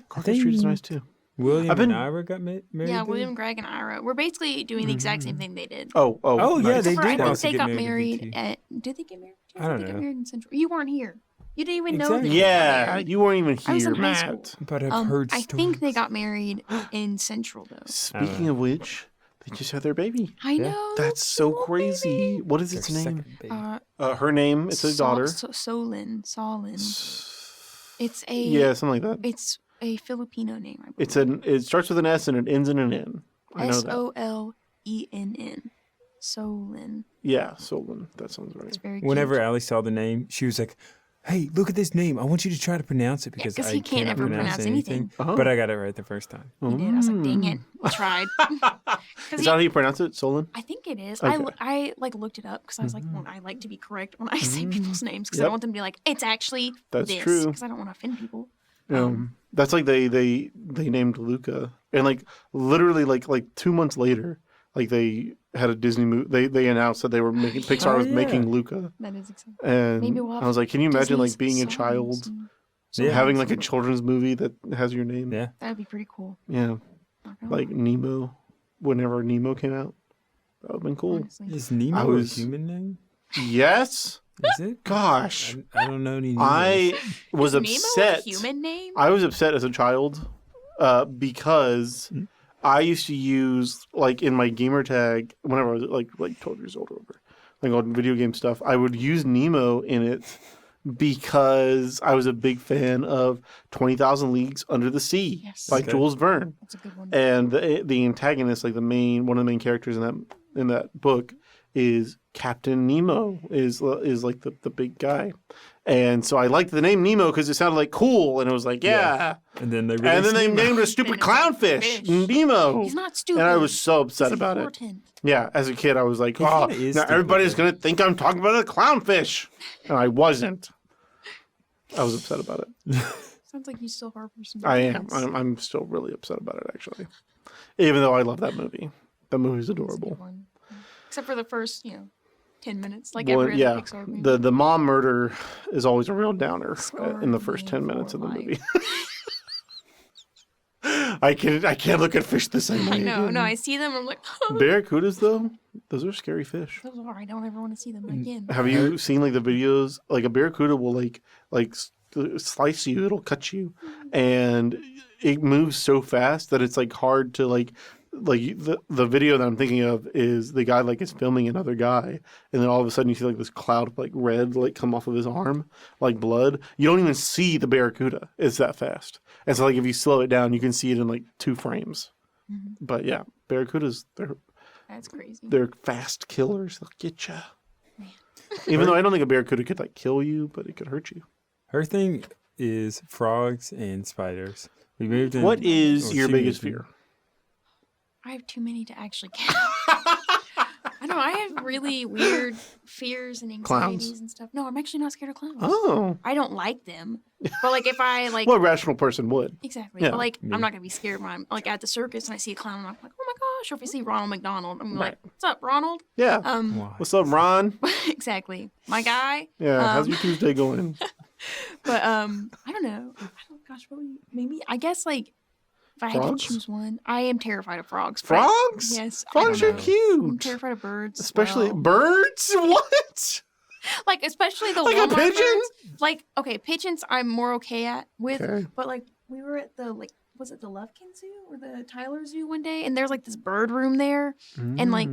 Speaker 1: Crockett Street is nice too.
Speaker 2: William
Speaker 1: I've been-
Speaker 2: and Ira got married.
Speaker 3: Yeah,
Speaker 2: there?
Speaker 3: William, Greg, and Ira. We're basically doing the exact same thing they did.
Speaker 1: Oh.
Speaker 2: Oh, yeah,
Speaker 1: nice.
Speaker 2: they
Speaker 3: Except for
Speaker 2: did
Speaker 3: I think
Speaker 2: also
Speaker 3: they
Speaker 2: get
Speaker 3: got
Speaker 2: married
Speaker 3: married
Speaker 2: in VT.
Speaker 3: at. Did they get married?
Speaker 2: I don't
Speaker 3: They got
Speaker 2: know.
Speaker 3: married in Central. You weren't here. You didn't even know.
Speaker 2: Exactly.
Speaker 3: They got
Speaker 1: Yeah,
Speaker 3: married.
Speaker 1: you weren't even
Speaker 3: I was
Speaker 1: here,
Speaker 3: in high school.
Speaker 1: Matt.
Speaker 2: But I've heard
Speaker 3: I
Speaker 2: stories.
Speaker 3: think they got married in Central though.
Speaker 1: Speaking of which, they just had their baby.
Speaker 3: I
Speaker 2: Yeah.
Speaker 3: know.
Speaker 1: That's so
Speaker 3: little
Speaker 1: crazy.
Speaker 3: baby.
Speaker 1: What is
Speaker 2: Their
Speaker 1: its name?
Speaker 2: second baby.
Speaker 1: Her name. It's a daughter.
Speaker 3: Solin. It's a.
Speaker 1: Yeah, something like that.
Speaker 3: It's a Filipino name. I
Speaker 1: It starts with an S and it ends in an N. I know that.
Speaker 3: Solenn. Solin.
Speaker 1: Yeah, Solon. That sounds right.
Speaker 3: It's very.
Speaker 2: Whenever
Speaker 3: cute.
Speaker 2: Allie saw the name, she was like, "Hey, look at this name. I want you to try to pronounce it because
Speaker 3: 'cause
Speaker 2: I
Speaker 3: he can't
Speaker 2: cannot
Speaker 3: ever
Speaker 2: pronounce
Speaker 3: pronounce
Speaker 2: anything."
Speaker 3: anything.
Speaker 1: Uh-huh.
Speaker 2: But I got it right the first time.
Speaker 3: He did. I was like, dang it. I tried. 'Cause
Speaker 1: Is
Speaker 3: he-
Speaker 1: that how you pronounce it? Solon?
Speaker 3: I think it is.
Speaker 1: Okay.
Speaker 3: I like looked it up because I was like, well, I like to be correct when I say people's names because I
Speaker 1: Yep.
Speaker 3: don't want them to be like, it's actually
Speaker 1: That's
Speaker 3: this
Speaker 1: true.
Speaker 3: because I don't want to offend people.
Speaker 1: That's like they named Luca, and like literally like 2 months later, like they had a Disney movie. They announced that they were making Pixar
Speaker 2: Oh,
Speaker 1: was
Speaker 2: yeah.
Speaker 1: making Luca,
Speaker 3: That is exciting.
Speaker 1: and
Speaker 3: Maybe we'll have
Speaker 1: I was like, can you imagine
Speaker 3: Disney's
Speaker 1: like being a
Speaker 3: songs
Speaker 1: child
Speaker 3: and-
Speaker 2: Yeah.
Speaker 1: having like a children's movie that has your name?
Speaker 2: Yeah.
Speaker 3: That'd be pretty cool.
Speaker 1: Yeah,
Speaker 3: Not gonna
Speaker 1: like
Speaker 3: lie,
Speaker 1: Nemo. Whenever Nemo came out, that would have been cool.
Speaker 3: honestly.
Speaker 2: Is Nemo
Speaker 1: I was-
Speaker 2: a human name?
Speaker 1: Yes.
Speaker 2: Is it?
Speaker 1: Gosh,
Speaker 2: I don't know any Nemos.
Speaker 1: I was
Speaker 3: Is Nemo
Speaker 1: upset.
Speaker 3: a human name?
Speaker 1: I was upset as a child because I used to use like in my gamer tag whenever I was like 12 years old or whatever, like on video game stuff. I would use Nemo in it because I was a big fan of 20,000 Leagues Under the Sea
Speaker 3: Yes.
Speaker 1: by
Speaker 2: Okay.
Speaker 1: Jules Verne,
Speaker 3: That's a good one.
Speaker 1: and the antagonist, like one of the main characters in that book, is Captain Nemo. Is like the big guy. And so I liked the name Nemo because it sounded like cool, and it was like, yeah.
Speaker 2: And then they
Speaker 1: And then they
Speaker 2: Nemo.
Speaker 1: named a stupid
Speaker 3: Then it's like
Speaker 1: clownfish,
Speaker 3: fish.
Speaker 1: Nemo.
Speaker 3: He's not stupid.
Speaker 1: And I was so upset
Speaker 3: He's
Speaker 1: about it.
Speaker 3: important.
Speaker 1: Yeah, as a kid, I was like,
Speaker 2: He
Speaker 1: oh,
Speaker 2: kinda is
Speaker 1: now
Speaker 2: stupid,
Speaker 1: everybody's
Speaker 2: though.
Speaker 1: going to think I'm talking about a clownfish. And I wasn't. I was upset about it.
Speaker 3: Sounds like you still harbor some.
Speaker 1: I am.
Speaker 3: feelings.
Speaker 1: I'm still really upset about it, actually. Even though I love that movie. That movie's
Speaker 3: It's a
Speaker 1: adorable.
Speaker 3: good one. Except for the first, 10 minutes, like
Speaker 1: Well,
Speaker 3: every other
Speaker 1: yeah,
Speaker 3: Pixar movie.
Speaker 1: the mom murder is always a real downer in the
Speaker 3: Scarred
Speaker 1: first
Speaker 3: me
Speaker 1: 10 minutes
Speaker 3: for
Speaker 1: of the
Speaker 3: life.
Speaker 1: movie. I can't look at fish the same way.
Speaker 3: I know.
Speaker 1: again.
Speaker 3: No, I see them. I'm like,
Speaker 1: Barracudas, though, those are scary fish.
Speaker 3: those are. I don't ever want to see them again.
Speaker 1: Have you seen like the videos? Like a barracuda will slice you. It'll cut you, and it moves so fast that it's like hard to like the video that I'm thinking of is the guy like is filming another guy, and then all of a sudden you see like this cloud of like red like come off of his arm, like blood. You don't even see the barracuda. It's that fast. And so like if you slow it down, you can see it in like 2 frames.
Speaker 3: Mhm.
Speaker 1: But yeah, barracudas
Speaker 3: That's crazy.
Speaker 1: they're fast killers. They'll get you.
Speaker 3: Man.
Speaker 1: Even though I don't think a barracuda could like kill you, but it could hurt you.
Speaker 2: Her thing is frogs and spiders. We moved in.
Speaker 1: What is
Speaker 2: or
Speaker 1: your
Speaker 2: she
Speaker 1: biggest
Speaker 2: moved in.
Speaker 1: fear?
Speaker 3: I have too many to actually count. I know. I have really weird fears and anxieties
Speaker 1: Clowns?
Speaker 3: and stuff. No, I'm actually not scared of clowns.
Speaker 1: Oh,
Speaker 3: I don't like them. But like if I like
Speaker 1: what rational person would?
Speaker 3: exactly.
Speaker 1: Yeah.
Speaker 3: But like
Speaker 2: Me.
Speaker 3: I'm not gonna be scared when I'm like at the circus and I see a clown and I'm like, oh my gosh. Or if I see Ronald McDonald, I'm like, what's up, Ronald?
Speaker 1: Yeah.
Speaker 2: Why?
Speaker 1: What's up, Ron?
Speaker 3: exactly. My guy.
Speaker 1: Yeah. How's
Speaker 3: Um,
Speaker 1: your Tuesday going?
Speaker 3: But I don't know. Gosh, what would maybe I guess like if I had
Speaker 1: Frogs?
Speaker 3: to choose one, I am terrified of frogs. but-
Speaker 1: Frogs?
Speaker 3: Yes. I
Speaker 1: Frogs
Speaker 3: don't
Speaker 1: are
Speaker 3: know. I'm
Speaker 1: cute.
Speaker 3: terrified of birds. as
Speaker 1: Especially
Speaker 3: well.
Speaker 1: birds. What?
Speaker 3: Like especially the
Speaker 1: Like a
Speaker 3: Walmart
Speaker 1: pigeon?
Speaker 3: birds. Like okay, pigeons I'm more okay with,
Speaker 1: Okay.
Speaker 3: but like we were at the was it the Lufkin Zoo or the Tyler Zoo one day, and there's like this bird room there, and like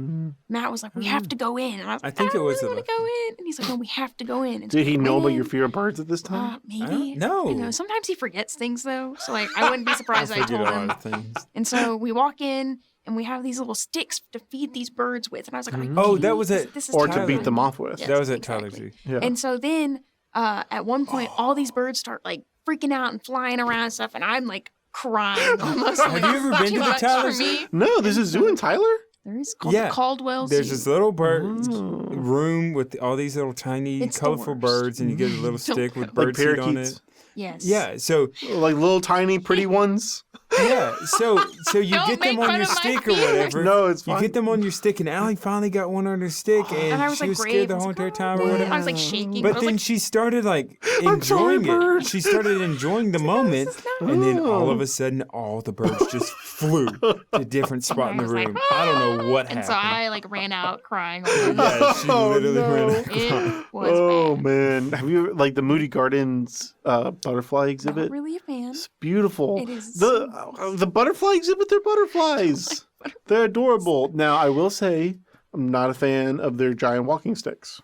Speaker 3: Matt was like, "We have to go in," and I was
Speaker 2: I
Speaker 3: like,
Speaker 2: think
Speaker 3: "I don't
Speaker 2: it was
Speaker 3: really
Speaker 2: the
Speaker 3: want to go in," and he's like, "No, we have to go in." And so
Speaker 1: Did he
Speaker 3: we
Speaker 1: know
Speaker 3: went
Speaker 1: about
Speaker 3: in.
Speaker 1: your fear of birds at this time?
Speaker 3: Maybe.
Speaker 2: No.
Speaker 3: I know. Sometimes he forgets things though, so like I wouldn't be surprised
Speaker 2: I
Speaker 3: I
Speaker 2: forget
Speaker 3: told
Speaker 2: a
Speaker 3: him.
Speaker 2: lot of things.
Speaker 3: And so we walk in, and we have these little sticks to feed these birds with, and I was like, "Are you
Speaker 1: Mhm.
Speaker 2: Oh,
Speaker 3: kidding
Speaker 2: that
Speaker 3: me?
Speaker 2: was
Speaker 3: This-
Speaker 2: it.
Speaker 3: this is
Speaker 1: Or to
Speaker 3: terrifying."
Speaker 1: beat them off with.
Speaker 3: Yes,
Speaker 2: That was at Tyler
Speaker 3: exactly.
Speaker 2: Zoo.
Speaker 1: Yeah.
Speaker 3: And so then at one point, all these birds start like freaking out and flying around and stuff, and I'm like crying almost.
Speaker 2: Have
Speaker 3: like,
Speaker 2: you ever
Speaker 3: "It's
Speaker 2: been
Speaker 3: too
Speaker 2: to the
Speaker 3: much
Speaker 2: Tyler
Speaker 3: for
Speaker 2: Zoo?"
Speaker 3: me.
Speaker 1: No, there's a zoo in Tyler?
Speaker 3: There is called
Speaker 2: Yeah.
Speaker 3: the Caldwell
Speaker 2: There's
Speaker 3: Zoo.
Speaker 2: this little bird
Speaker 1: Oh.
Speaker 2: room with all these little tiny,
Speaker 3: It's the
Speaker 2: colorful
Speaker 3: worst.
Speaker 2: birds, and you get a little
Speaker 3: Don't
Speaker 2: stick with
Speaker 3: go.
Speaker 1: Like
Speaker 2: bird seed on
Speaker 1: parakeets.
Speaker 2: it.
Speaker 3: Yes.
Speaker 2: Yeah, so
Speaker 1: Like little tiny pretty ones?
Speaker 2: yeah, so you
Speaker 3: Don't
Speaker 2: get them
Speaker 3: make
Speaker 2: on
Speaker 3: fun
Speaker 2: your
Speaker 3: of my
Speaker 2: stick or
Speaker 3: fears.
Speaker 2: whatever.
Speaker 1: No, it's
Speaker 2: You
Speaker 1: fine.
Speaker 2: get them on your stick, and Allie finally got one on her stick, and,
Speaker 3: And I was
Speaker 2: she
Speaker 3: like,
Speaker 2: was
Speaker 3: "Great."
Speaker 2: scared the
Speaker 3: I was
Speaker 2: whole
Speaker 3: like,
Speaker 2: entire
Speaker 3: "Oh,
Speaker 2: time or
Speaker 3: man."
Speaker 2: whatever.
Speaker 3: I was like shaking.
Speaker 2: But
Speaker 3: I was
Speaker 2: then
Speaker 3: like,
Speaker 2: she started like
Speaker 1: I'm sorry,
Speaker 2: enjoying
Speaker 1: bird.
Speaker 2: it. She started enjoying the moment,
Speaker 3: this is not-
Speaker 2: and then all of
Speaker 1: Oh.
Speaker 2: a sudden, all the birds just flew to a different spot in
Speaker 3: I
Speaker 2: the
Speaker 3: was like,
Speaker 2: room. I don't know what
Speaker 3: and
Speaker 2: happened.
Speaker 3: so I like ran out crying.
Speaker 2: Yeah, she
Speaker 1: Oh,
Speaker 2: literally
Speaker 1: no.
Speaker 2: ran out.
Speaker 3: It was
Speaker 1: Oh
Speaker 3: bad.
Speaker 1: man, have you ever, like the Moody Gardens butterfly exhibit?
Speaker 3: Not really a fan.
Speaker 1: It's beautiful.
Speaker 3: It is
Speaker 1: the
Speaker 3: so nice.
Speaker 1: the butterfly exhibit. They're butterflies. They're adorable. Now I will say I'm not a fan of their giant walking sticks.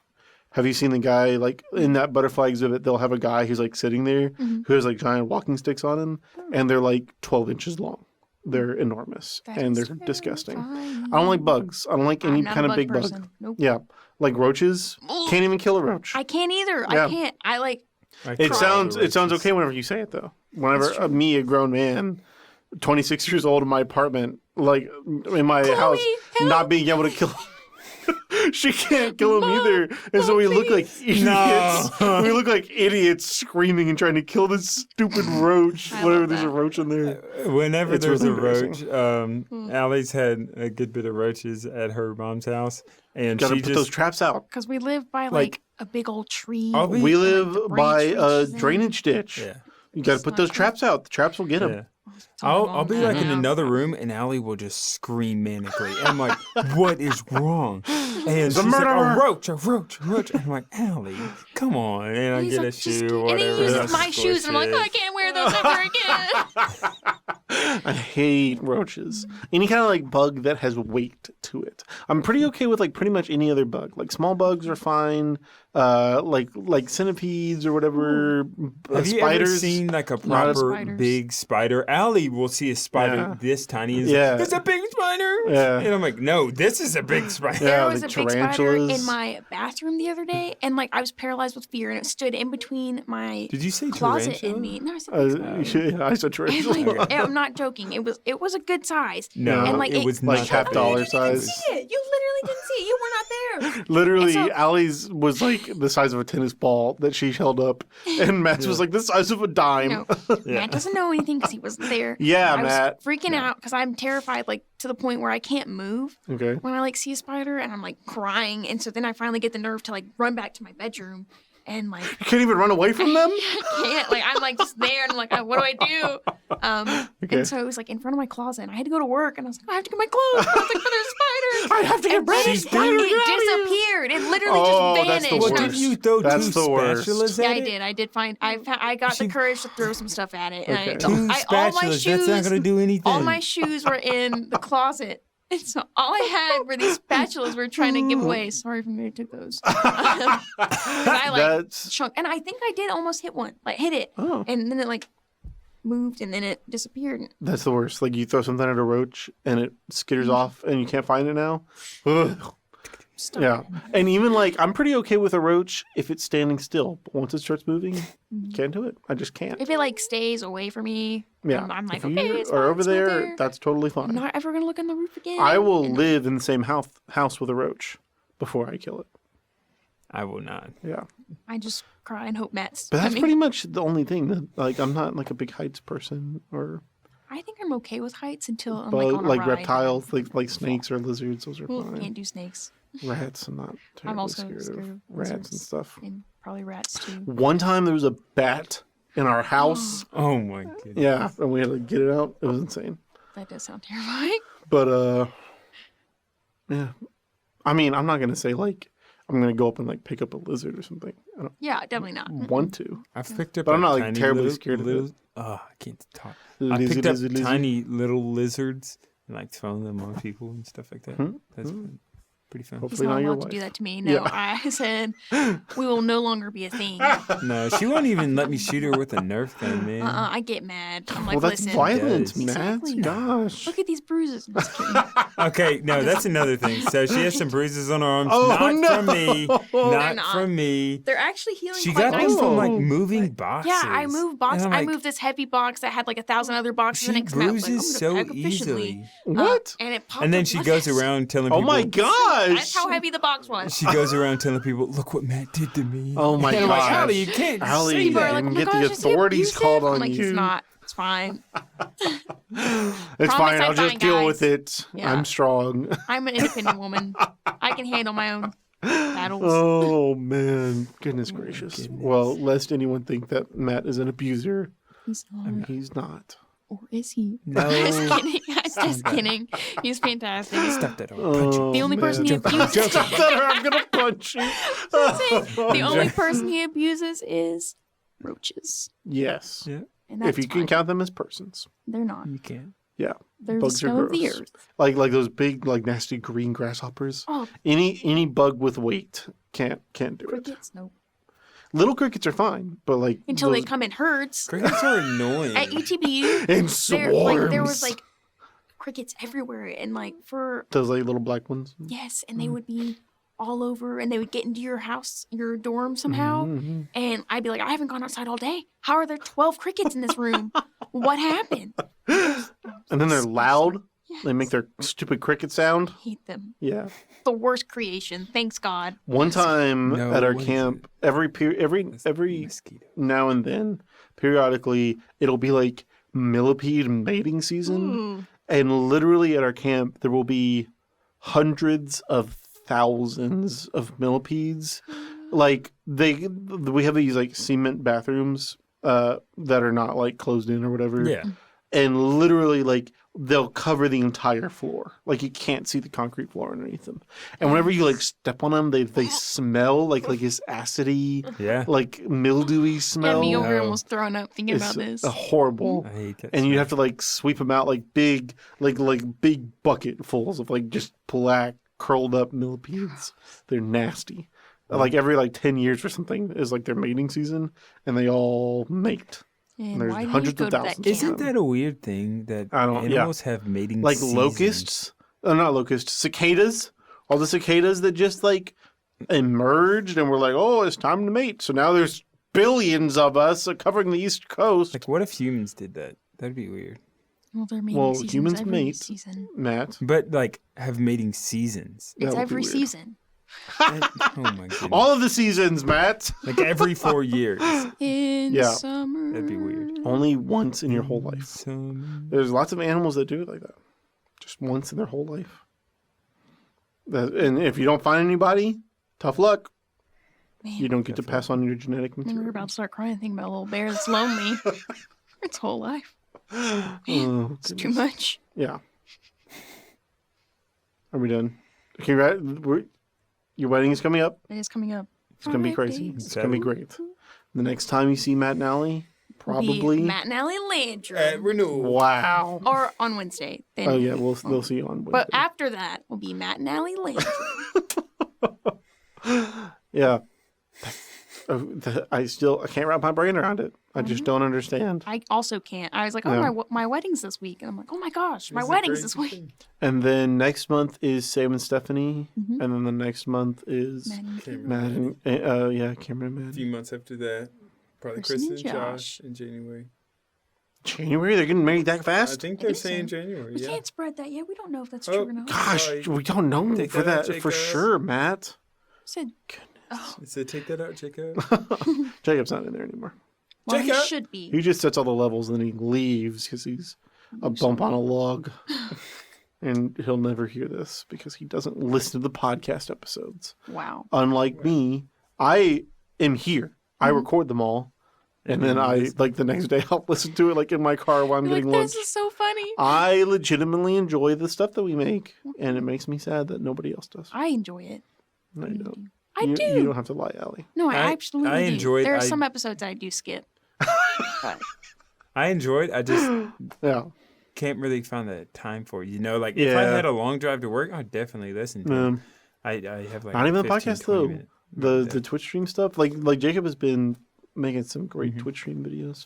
Speaker 1: Have you seen the guy like in that butterfly exhibit? They'll have a guy who's like sitting there
Speaker 3: Mhm.
Speaker 1: who has like giant walking sticks on him,
Speaker 3: Oh.
Speaker 1: and they're like 12 inches long. They're enormous
Speaker 3: That
Speaker 1: and
Speaker 3: is
Speaker 1: they're disgusting.
Speaker 3: terrifying.
Speaker 1: I don't like bugs. I don't like any
Speaker 3: I'm not
Speaker 1: kind
Speaker 3: a
Speaker 1: of big
Speaker 3: person.
Speaker 1: bug.
Speaker 3: Nope.
Speaker 1: Yeah, like roaches.
Speaker 3: Ugh.
Speaker 1: Can't even kill a roach.
Speaker 3: I can't either.
Speaker 1: Yeah.
Speaker 3: I can't. I like.
Speaker 2: I
Speaker 1: It
Speaker 2: cried
Speaker 1: sounds
Speaker 2: over
Speaker 1: it sounds
Speaker 2: roaches.
Speaker 1: okay whenever you say it though. Whenever
Speaker 3: It's true.
Speaker 1: me, a grown man, 26 years old in my apartment, like in my house,
Speaker 3: help.
Speaker 1: not being able to kill. She can't kill him
Speaker 3: Mom,
Speaker 1: either, and so we look like idiots.
Speaker 2: No.
Speaker 1: We look like idiots screaming and trying to kill this stupid roach.
Speaker 3: I
Speaker 1: Whenever
Speaker 3: love
Speaker 1: there's a
Speaker 3: that.
Speaker 1: roach in there.
Speaker 2: Whenever
Speaker 1: It's
Speaker 2: there's
Speaker 1: really
Speaker 2: a roach,
Speaker 1: embarrassing.
Speaker 2: Allie's had a good bit of roaches at her mom's house, and
Speaker 1: Gotta
Speaker 2: she
Speaker 1: put those
Speaker 2: just
Speaker 1: traps out.
Speaker 3: Because we live by
Speaker 1: Like-
Speaker 3: like a big old tree.
Speaker 2: I'll be-
Speaker 1: We
Speaker 3: and, like,
Speaker 1: live
Speaker 3: the
Speaker 1: by
Speaker 3: branch
Speaker 1: a
Speaker 3: reaches in.
Speaker 1: drainage ditch.
Speaker 2: yeah.
Speaker 1: You got to
Speaker 3: It's
Speaker 1: put
Speaker 3: not
Speaker 1: those
Speaker 3: good.
Speaker 1: traps out. The traps will get them.
Speaker 2: Yeah.
Speaker 3: Tell my
Speaker 2: I'll
Speaker 3: mom
Speaker 2: be
Speaker 3: that
Speaker 2: like in
Speaker 3: now.
Speaker 2: another room, and Allie will just scream manically. And I'm like, what is wrong? And she's
Speaker 1: a
Speaker 2: like,
Speaker 1: murderer.
Speaker 2: a roach, a roach, a roach. And I'm like, Allie, come on. And I
Speaker 3: He's
Speaker 2: get
Speaker 3: like,
Speaker 2: a
Speaker 3: "Just
Speaker 2: shoe
Speaker 3: keep-"
Speaker 2: or
Speaker 3: and he
Speaker 2: whatever.
Speaker 3: uses my shoes, and I'm like, oh, I can't wear those ever again.
Speaker 1: I hate roaches. Any kind of like bug that has weight to it. I'm pretty okay with like pretty much any other bug. Like small bugs are fine. Like centipedes or whatever.
Speaker 2: Have you
Speaker 1: spiders.
Speaker 2: ever seen like a
Speaker 1: Not a
Speaker 2: proper
Speaker 3: spiders.
Speaker 2: big spider? Allie will see a spider
Speaker 1: Yeah.
Speaker 2: this tiny. And
Speaker 1: Yeah.
Speaker 2: It's a big spider.
Speaker 1: Yeah.
Speaker 2: And I'm like, no, this is a big spider.
Speaker 1: Yeah,
Speaker 3: There was
Speaker 1: like
Speaker 3: a big spider
Speaker 1: tarantulas.
Speaker 3: in my bathroom the other day, and like I was paralyzed with fear, and it stood in between my
Speaker 2: Did you say
Speaker 3: closet
Speaker 2: tarantula?
Speaker 3: and me. No, I said big spider.
Speaker 1: I said
Speaker 3: And,
Speaker 1: tarantula.
Speaker 3: like, I'm not joking. It was a good size.
Speaker 2: No,
Speaker 3: And, like,
Speaker 2: it was
Speaker 1: like
Speaker 2: not
Speaker 1: half
Speaker 2: that
Speaker 1: dollar
Speaker 2: big.
Speaker 3: You didn't
Speaker 1: size.
Speaker 3: see it. You literally didn't see it. You were not there.
Speaker 1: Literally,
Speaker 3: And so-
Speaker 1: Allie's was like the size of a tennis ball that she held up, and Matt's was like the size of a dime.
Speaker 3: No, Matt doesn't know anything because he wasn't there.
Speaker 1: Yeah,
Speaker 3: I
Speaker 1: Matt.
Speaker 3: was freaking out because I'm terrified, like to the point where I can't move
Speaker 1: Okay.
Speaker 3: when I like see a spider, and I'm like crying. And so then I finally get the nerve to like run back to my bedroom, and like
Speaker 1: You can't even run away from them?
Speaker 3: I can't. Like I'm like just there, and I'm like, what do I do?
Speaker 1: Okay.
Speaker 3: And so it was like in front of my closet, and I had to go to work, and I was like, I have to get my clothes. I was like, but there's spiders.
Speaker 1: I have to get
Speaker 3: And
Speaker 1: ready.
Speaker 2: She's
Speaker 1: Spider, get out of here.
Speaker 3: it disappeared. It literally
Speaker 1: Oh,
Speaker 3: just
Speaker 1: that's the
Speaker 3: vanished.
Speaker 2: Well,
Speaker 1: worst.
Speaker 2: didn't you throw
Speaker 1: That's
Speaker 2: two
Speaker 1: the worst.
Speaker 2: spatulas
Speaker 3: Yeah,
Speaker 2: at
Speaker 3: I
Speaker 2: it?
Speaker 3: did. I did find. I got the courage to throw some stuff at it. And
Speaker 1: Okay.
Speaker 2: Two
Speaker 3: all my
Speaker 2: spatulas.
Speaker 3: shoes.
Speaker 2: That's not going to do anything.
Speaker 3: All my shoes were in the closet. And so all I had were these spatulas we were trying to give away. Sorry if I took those. I like
Speaker 1: That's
Speaker 3: chunk, and I think I did almost hit one. Like hit it,
Speaker 1: oh,
Speaker 3: and then it like moved, and then it disappeared.
Speaker 1: that's the worst. Like you throw something at a roach and it skitters off, and you can't find it now. Ugh.
Speaker 3: Stop
Speaker 1: Yeah,
Speaker 3: it.
Speaker 1: and even like I'm pretty okay with a roach if it's standing still, but once it starts moving, can't do it. I just can't.
Speaker 3: If it like stays away from me,
Speaker 1: Yeah,
Speaker 3: I'm like,
Speaker 1: if
Speaker 3: okay,
Speaker 1: you
Speaker 3: it's
Speaker 1: are
Speaker 3: fine,
Speaker 1: over
Speaker 3: it's not
Speaker 1: there, that's totally
Speaker 3: I'm
Speaker 1: fine.
Speaker 3: not ever gonna look on the roof again.
Speaker 1: I will
Speaker 3: And
Speaker 1: live in the same house with a roach before I kill it.
Speaker 2: I will not.
Speaker 1: Yeah,
Speaker 3: I just cry and hope Matt's.
Speaker 1: but that's
Speaker 3: I mean,
Speaker 1: pretty much the only thing that like I'm not like a big heights person or
Speaker 3: I think I'm okay with heights until I'm
Speaker 1: but,
Speaker 3: like on a
Speaker 1: like
Speaker 3: ride.
Speaker 1: reptiles, like snakes or lizards. Those are
Speaker 3: Well,
Speaker 1: fine.
Speaker 3: can't do snakes.
Speaker 1: Rats, I'm not terribly
Speaker 3: I'm also
Speaker 1: scared
Speaker 3: scared
Speaker 1: of
Speaker 3: of
Speaker 1: rats and
Speaker 3: lizards.
Speaker 1: stuff.
Speaker 3: And probably rats too.
Speaker 1: One time there was a bat in our house.
Speaker 2: Oh my goodness.
Speaker 1: Yeah, and we had to get it out. It was insane.
Speaker 3: That does sound terrifying.
Speaker 1: But yeah. I mean, I'm not gonna say like I'm gonna go up and like pick up a lizard or something. I don't
Speaker 3: Yeah, definitely not.
Speaker 1: want to.
Speaker 2: I've picked up
Speaker 1: But I'm
Speaker 2: a
Speaker 1: not, like,
Speaker 2: tiny
Speaker 1: terribly
Speaker 2: little,
Speaker 1: scared of it.
Speaker 2: little, Oh, I can't talk. I
Speaker 1: Lizard,
Speaker 2: picked up
Speaker 1: lizard, lizard.
Speaker 2: tiny little lizards and like thrown them on people and stuff like that.
Speaker 1: Hmm?
Speaker 2: That's pretty fun.
Speaker 3: He's
Speaker 1: Hopefully
Speaker 3: not
Speaker 1: not your
Speaker 3: allowed to do
Speaker 1: wife.
Speaker 3: that to me. No,
Speaker 1: Yeah.
Speaker 3: I said we will no longer be a thing.
Speaker 2: No, she won't even let me shoot her with a Nerf gun, man.
Speaker 3: I get mad. I'm like,
Speaker 1: Well, that's
Speaker 3: listen,
Speaker 1: violent,
Speaker 2: Yes.
Speaker 1: Matt.
Speaker 3: Exactly.
Speaker 1: Gosh.
Speaker 3: look at these bruises. I'm just kidding.
Speaker 2: Okay, no, that's another thing. So she has some bruises on her arms.
Speaker 1: Oh,
Speaker 2: not
Speaker 1: no.
Speaker 2: from me. Not
Speaker 3: not.
Speaker 2: from me.
Speaker 3: They're actually healing
Speaker 2: She
Speaker 3: quite
Speaker 2: got them
Speaker 3: nicely.
Speaker 2: from like
Speaker 1: Oh.
Speaker 2: moving boxes.
Speaker 3: Yeah, I moved boxes.
Speaker 2: And I'm
Speaker 3: I
Speaker 2: like,
Speaker 3: moved this heavy box that had like 1,000 other boxes in
Speaker 2: She
Speaker 3: it. 'Cause Matt was like,
Speaker 2: bruises
Speaker 3: I'm
Speaker 2: so
Speaker 3: gonna pack efficiently.
Speaker 2: easily.
Speaker 1: What?
Speaker 3: And it popped
Speaker 2: And then
Speaker 3: up
Speaker 2: she
Speaker 3: like
Speaker 2: goes
Speaker 3: this.
Speaker 2: around telling
Speaker 1: Oh
Speaker 2: people.
Speaker 1: my gosh.
Speaker 3: That's how heavy the box was.
Speaker 2: She goes around telling people, "Look what Matt did to me."
Speaker 1: Oh my
Speaker 2: and I'm like,
Speaker 1: gosh.
Speaker 2: Allie, you can't
Speaker 1: Allie,
Speaker 2: say
Speaker 3: People
Speaker 2: that.
Speaker 3: are like, oh
Speaker 1: and
Speaker 3: my
Speaker 1: get
Speaker 3: gosh,
Speaker 1: the
Speaker 3: is he
Speaker 1: authorities called
Speaker 3: abusive?
Speaker 1: on
Speaker 3: I'm like,
Speaker 1: you.
Speaker 3: he's not. It's fine.
Speaker 1: It's fine.
Speaker 3: I'm
Speaker 1: I'll just
Speaker 3: fine,
Speaker 1: deal
Speaker 3: guys.
Speaker 1: with it.
Speaker 3: Yeah.
Speaker 1: I'm strong.
Speaker 3: I'm an independent woman. I can handle my own battles.
Speaker 1: Oh man, goodness gracious.
Speaker 2: goodness.
Speaker 1: Well, lest anyone think that Matt is an abuser,
Speaker 3: He's not.
Speaker 1: he's not.
Speaker 3: Or is he?
Speaker 2: No.
Speaker 3: I'm just kidding. I'm just kidding. He's fantastic.
Speaker 2: Stop that! I'll punch you.
Speaker 1: Oh,
Speaker 3: The only person he
Speaker 1: man.
Speaker 3: abuses.
Speaker 1: Stop that or I'm gonna punch you.
Speaker 3: The only person he abuses is roaches.
Speaker 1: Yes.
Speaker 2: Yeah,
Speaker 3: And that's
Speaker 1: If you can
Speaker 3: fine.
Speaker 1: count them as persons.
Speaker 3: They're not.
Speaker 2: you can.
Speaker 1: Yeah.
Speaker 3: They're the
Speaker 1: Bugs are
Speaker 3: scum of the
Speaker 1: gross.
Speaker 3: earth.
Speaker 1: Like those big, like nasty green grasshoppers.
Speaker 3: Oh,
Speaker 1: Any bug with weight can't do it.
Speaker 3: crickets? Nope.
Speaker 1: Little crickets are fine, but like
Speaker 3: Until they
Speaker 1: those-
Speaker 3: come in herds.
Speaker 2: Crickets are annoying.
Speaker 3: At ETBU,
Speaker 1: in
Speaker 3: there was
Speaker 1: swarms.
Speaker 3: like crickets everywhere, and like for
Speaker 1: those like little black ones.
Speaker 3: yes, and they would be all over, and they would get into your house, your dorm somehow,
Speaker 1: Mhm.
Speaker 3: and I'd be like, I haven't gone outside all day. How are there 12 crickets in this room? What happened?
Speaker 1: And then they're loud.
Speaker 3: Yes.
Speaker 1: They make their stupid cricket sound.
Speaker 3: I hate them.
Speaker 1: Yeah.
Speaker 3: The worst creation. Thanks God.
Speaker 1: One time
Speaker 2: No,
Speaker 1: at our
Speaker 2: what is
Speaker 1: camp,
Speaker 2: it?
Speaker 1: every
Speaker 2: Mosquito.
Speaker 1: now and then, periodically, it'll be like millipede mating season,
Speaker 3: Ooh.
Speaker 1: and literally at our camp there will be hundreds of thousands of millipedes. Like we have these like cement bathrooms that are not like closed in or whatever.
Speaker 2: Yeah.
Speaker 1: And literally like they'll cover the entire floor. Like you can't see the concrete floor underneath them. And whenever you like step on them, they smell like this acidy,
Speaker 2: Yeah.
Speaker 1: like mildewy
Speaker 3: Yeah,
Speaker 1: smell.
Speaker 3: me over here
Speaker 2: No.
Speaker 3: almost throwing up thinking
Speaker 1: It's
Speaker 3: about this.
Speaker 1: horrible.
Speaker 2: I hate that.
Speaker 1: And you
Speaker 2: smell.
Speaker 1: have to like sweep them out like big bucketfuls of like just black curled up millipedes. They're nasty. Like every like 10 years or something is like their mating season, and they all mate.
Speaker 3: And
Speaker 1: there's
Speaker 3: why do you
Speaker 1: hundreds
Speaker 3: go
Speaker 1: of
Speaker 3: to that
Speaker 1: thousands.
Speaker 3: camp?
Speaker 2: Isn't that a weird thing that
Speaker 1: I don't- yeah.
Speaker 2: animals have mating
Speaker 1: Like
Speaker 2: seasons?
Speaker 1: locusts, not locusts, cicadas. All the cicadas that just like emerged and were like, oh, it's time to mate. So now there's billions of us covering the East Coast.
Speaker 2: Like, what if humans did that? That'd be weird.
Speaker 3: Well, they're mating
Speaker 1: Well,
Speaker 3: seasons
Speaker 1: humans
Speaker 3: every
Speaker 1: mate.
Speaker 3: season.
Speaker 1: Matt.
Speaker 2: But like have mating seasons.
Speaker 1: That
Speaker 3: It's
Speaker 1: would be
Speaker 3: every
Speaker 1: weird.
Speaker 3: season.
Speaker 2: Oh my goodness.
Speaker 1: All of the seasons, Matt.
Speaker 2: Like every 4 years.
Speaker 3: In
Speaker 1: Yeah.
Speaker 3: summer.
Speaker 2: That'd be weird.
Speaker 1: Only once in your whole life.
Speaker 2: Some...
Speaker 1: There's lots of animals that do it like that. Just once in their whole life. And if you don't find anybody, tough luck.
Speaker 3: Man,
Speaker 1: You don't get to pass on your genetic
Speaker 3: we
Speaker 1: material.
Speaker 3: were about to start crying thinking about a little bear that's lonely its whole life.
Speaker 1: Oh,
Speaker 3: It's too much.
Speaker 1: yeah. Are we done? Your wedding is coming up.
Speaker 3: It is coming up.
Speaker 1: It's going to be
Speaker 3: 5
Speaker 1: crazy.
Speaker 3: days.
Speaker 1: It's going to be great. The next time you see Matt and Allie, probably.
Speaker 3: Be Matt and Allie Landry.
Speaker 2: At Renewal.
Speaker 1: Wow.
Speaker 3: Or on Wednesday. Then
Speaker 1: Oh, yeah. They'll see you on Wednesday.
Speaker 3: But after that will be Matt and Allie Landry.
Speaker 1: Yeah. I can't wrap my brain around it. I just don't understand.
Speaker 3: I also can't. I was like, oh,
Speaker 1: Yeah.
Speaker 3: my wedding's this week. And I'm like, oh my gosh, my
Speaker 2: It's a
Speaker 3: wedding's
Speaker 2: crazy
Speaker 3: this week.
Speaker 2: thing.
Speaker 1: And then next month is Sam and Stephanie.
Speaker 3: Mhm.
Speaker 1: And then the next month is
Speaker 3: Matt and
Speaker 2: Cameron.
Speaker 1: Matt and, Cameron and
Speaker 2: A
Speaker 1: Matt.
Speaker 2: few months after that, probably
Speaker 3: Kristen
Speaker 2: Kristen
Speaker 3: and
Speaker 2: and
Speaker 3: Josh.
Speaker 2: Josh in January.
Speaker 1: January? They're getting married that
Speaker 2: I
Speaker 1: fast?
Speaker 2: think
Speaker 3: I
Speaker 2: they're
Speaker 3: think so.
Speaker 2: saying January.
Speaker 3: We
Speaker 2: Yeah.
Speaker 3: can't spread that yet. We don't know if that's
Speaker 2: Oh,
Speaker 3: true or not.
Speaker 1: Gosh,
Speaker 2: Sorry.
Speaker 1: we don't know
Speaker 2: Take
Speaker 1: for
Speaker 2: that out,
Speaker 1: that for
Speaker 2: Jacob.
Speaker 1: sure, Matt.
Speaker 3: Said, oh,
Speaker 2: It said, take that out, Jacob.
Speaker 1: Jacob's not in there anymore.
Speaker 3: well, he
Speaker 2: Jacob.
Speaker 3: should be.
Speaker 1: He just sets all the levels and then he leaves because he's a bump on a log. And he'll never hear this because he doesn't listen to the podcast episodes.
Speaker 3: Wow.
Speaker 1: Unlike me, I am here. I
Speaker 3: Mm-hmm.
Speaker 1: record them all. And then the next day, I'll listen to it like in my car while I'm
Speaker 3: You're
Speaker 1: getting
Speaker 3: like,
Speaker 1: lunch.
Speaker 3: this is so funny.
Speaker 1: I legitimately enjoy the stuff that we make. And it makes me sad that nobody else does.
Speaker 3: I enjoy it.
Speaker 1: No, you don't.
Speaker 3: I do.
Speaker 1: You don't have to lie, Allie.
Speaker 3: No, I
Speaker 2: I-
Speaker 3: absolutely
Speaker 2: I
Speaker 3: do.
Speaker 2: enjoyed-
Speaker 3: There are
Speaker 2: I-
Speaker 3: some episodes I do skip. But
Speaker 2: I enjoyed. I just
Speaker 1: Yeah.
Speaker 2: can't really find the time for it. You know, like if I
Speaker 1: Yeah.
Speaker 2: had a long drive to work, I'd definitely listen to it. I have like
Speaker 1: Not even the
Speaker 2: 15,
Speaker 1: podcast
Speaker 2: 20
Speaker 1: though.
Speaker 2: minute
Speaker 1: The Twitch stream stuff. Like Jacob has been making some great Twitch stream videos.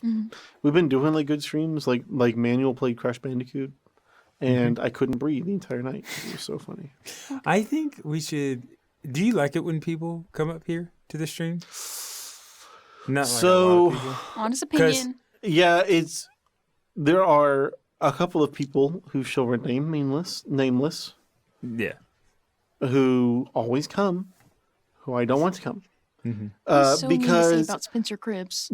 Speaker 1: We've been doing like good streams. Like Manuel played Crash Bandicoot, and I couldn't breathe the entire night. It was so funny.
Speaker 2: I think we should. Do you like it when people come up here to the stream? Not like
Speaker 1: So-
Speaker 2: a lot of people.
Speaker 3: honest opinion.
Speaker 1: Yeah, there are a couple of people who shall remain nameless,
Speaker 2: Yeah.
Speaker 1: who always come, who I don't want to come.
Speaker 3: There's so many to say
Speaker 1: Because
Speaker 3: about Spencer Cribs.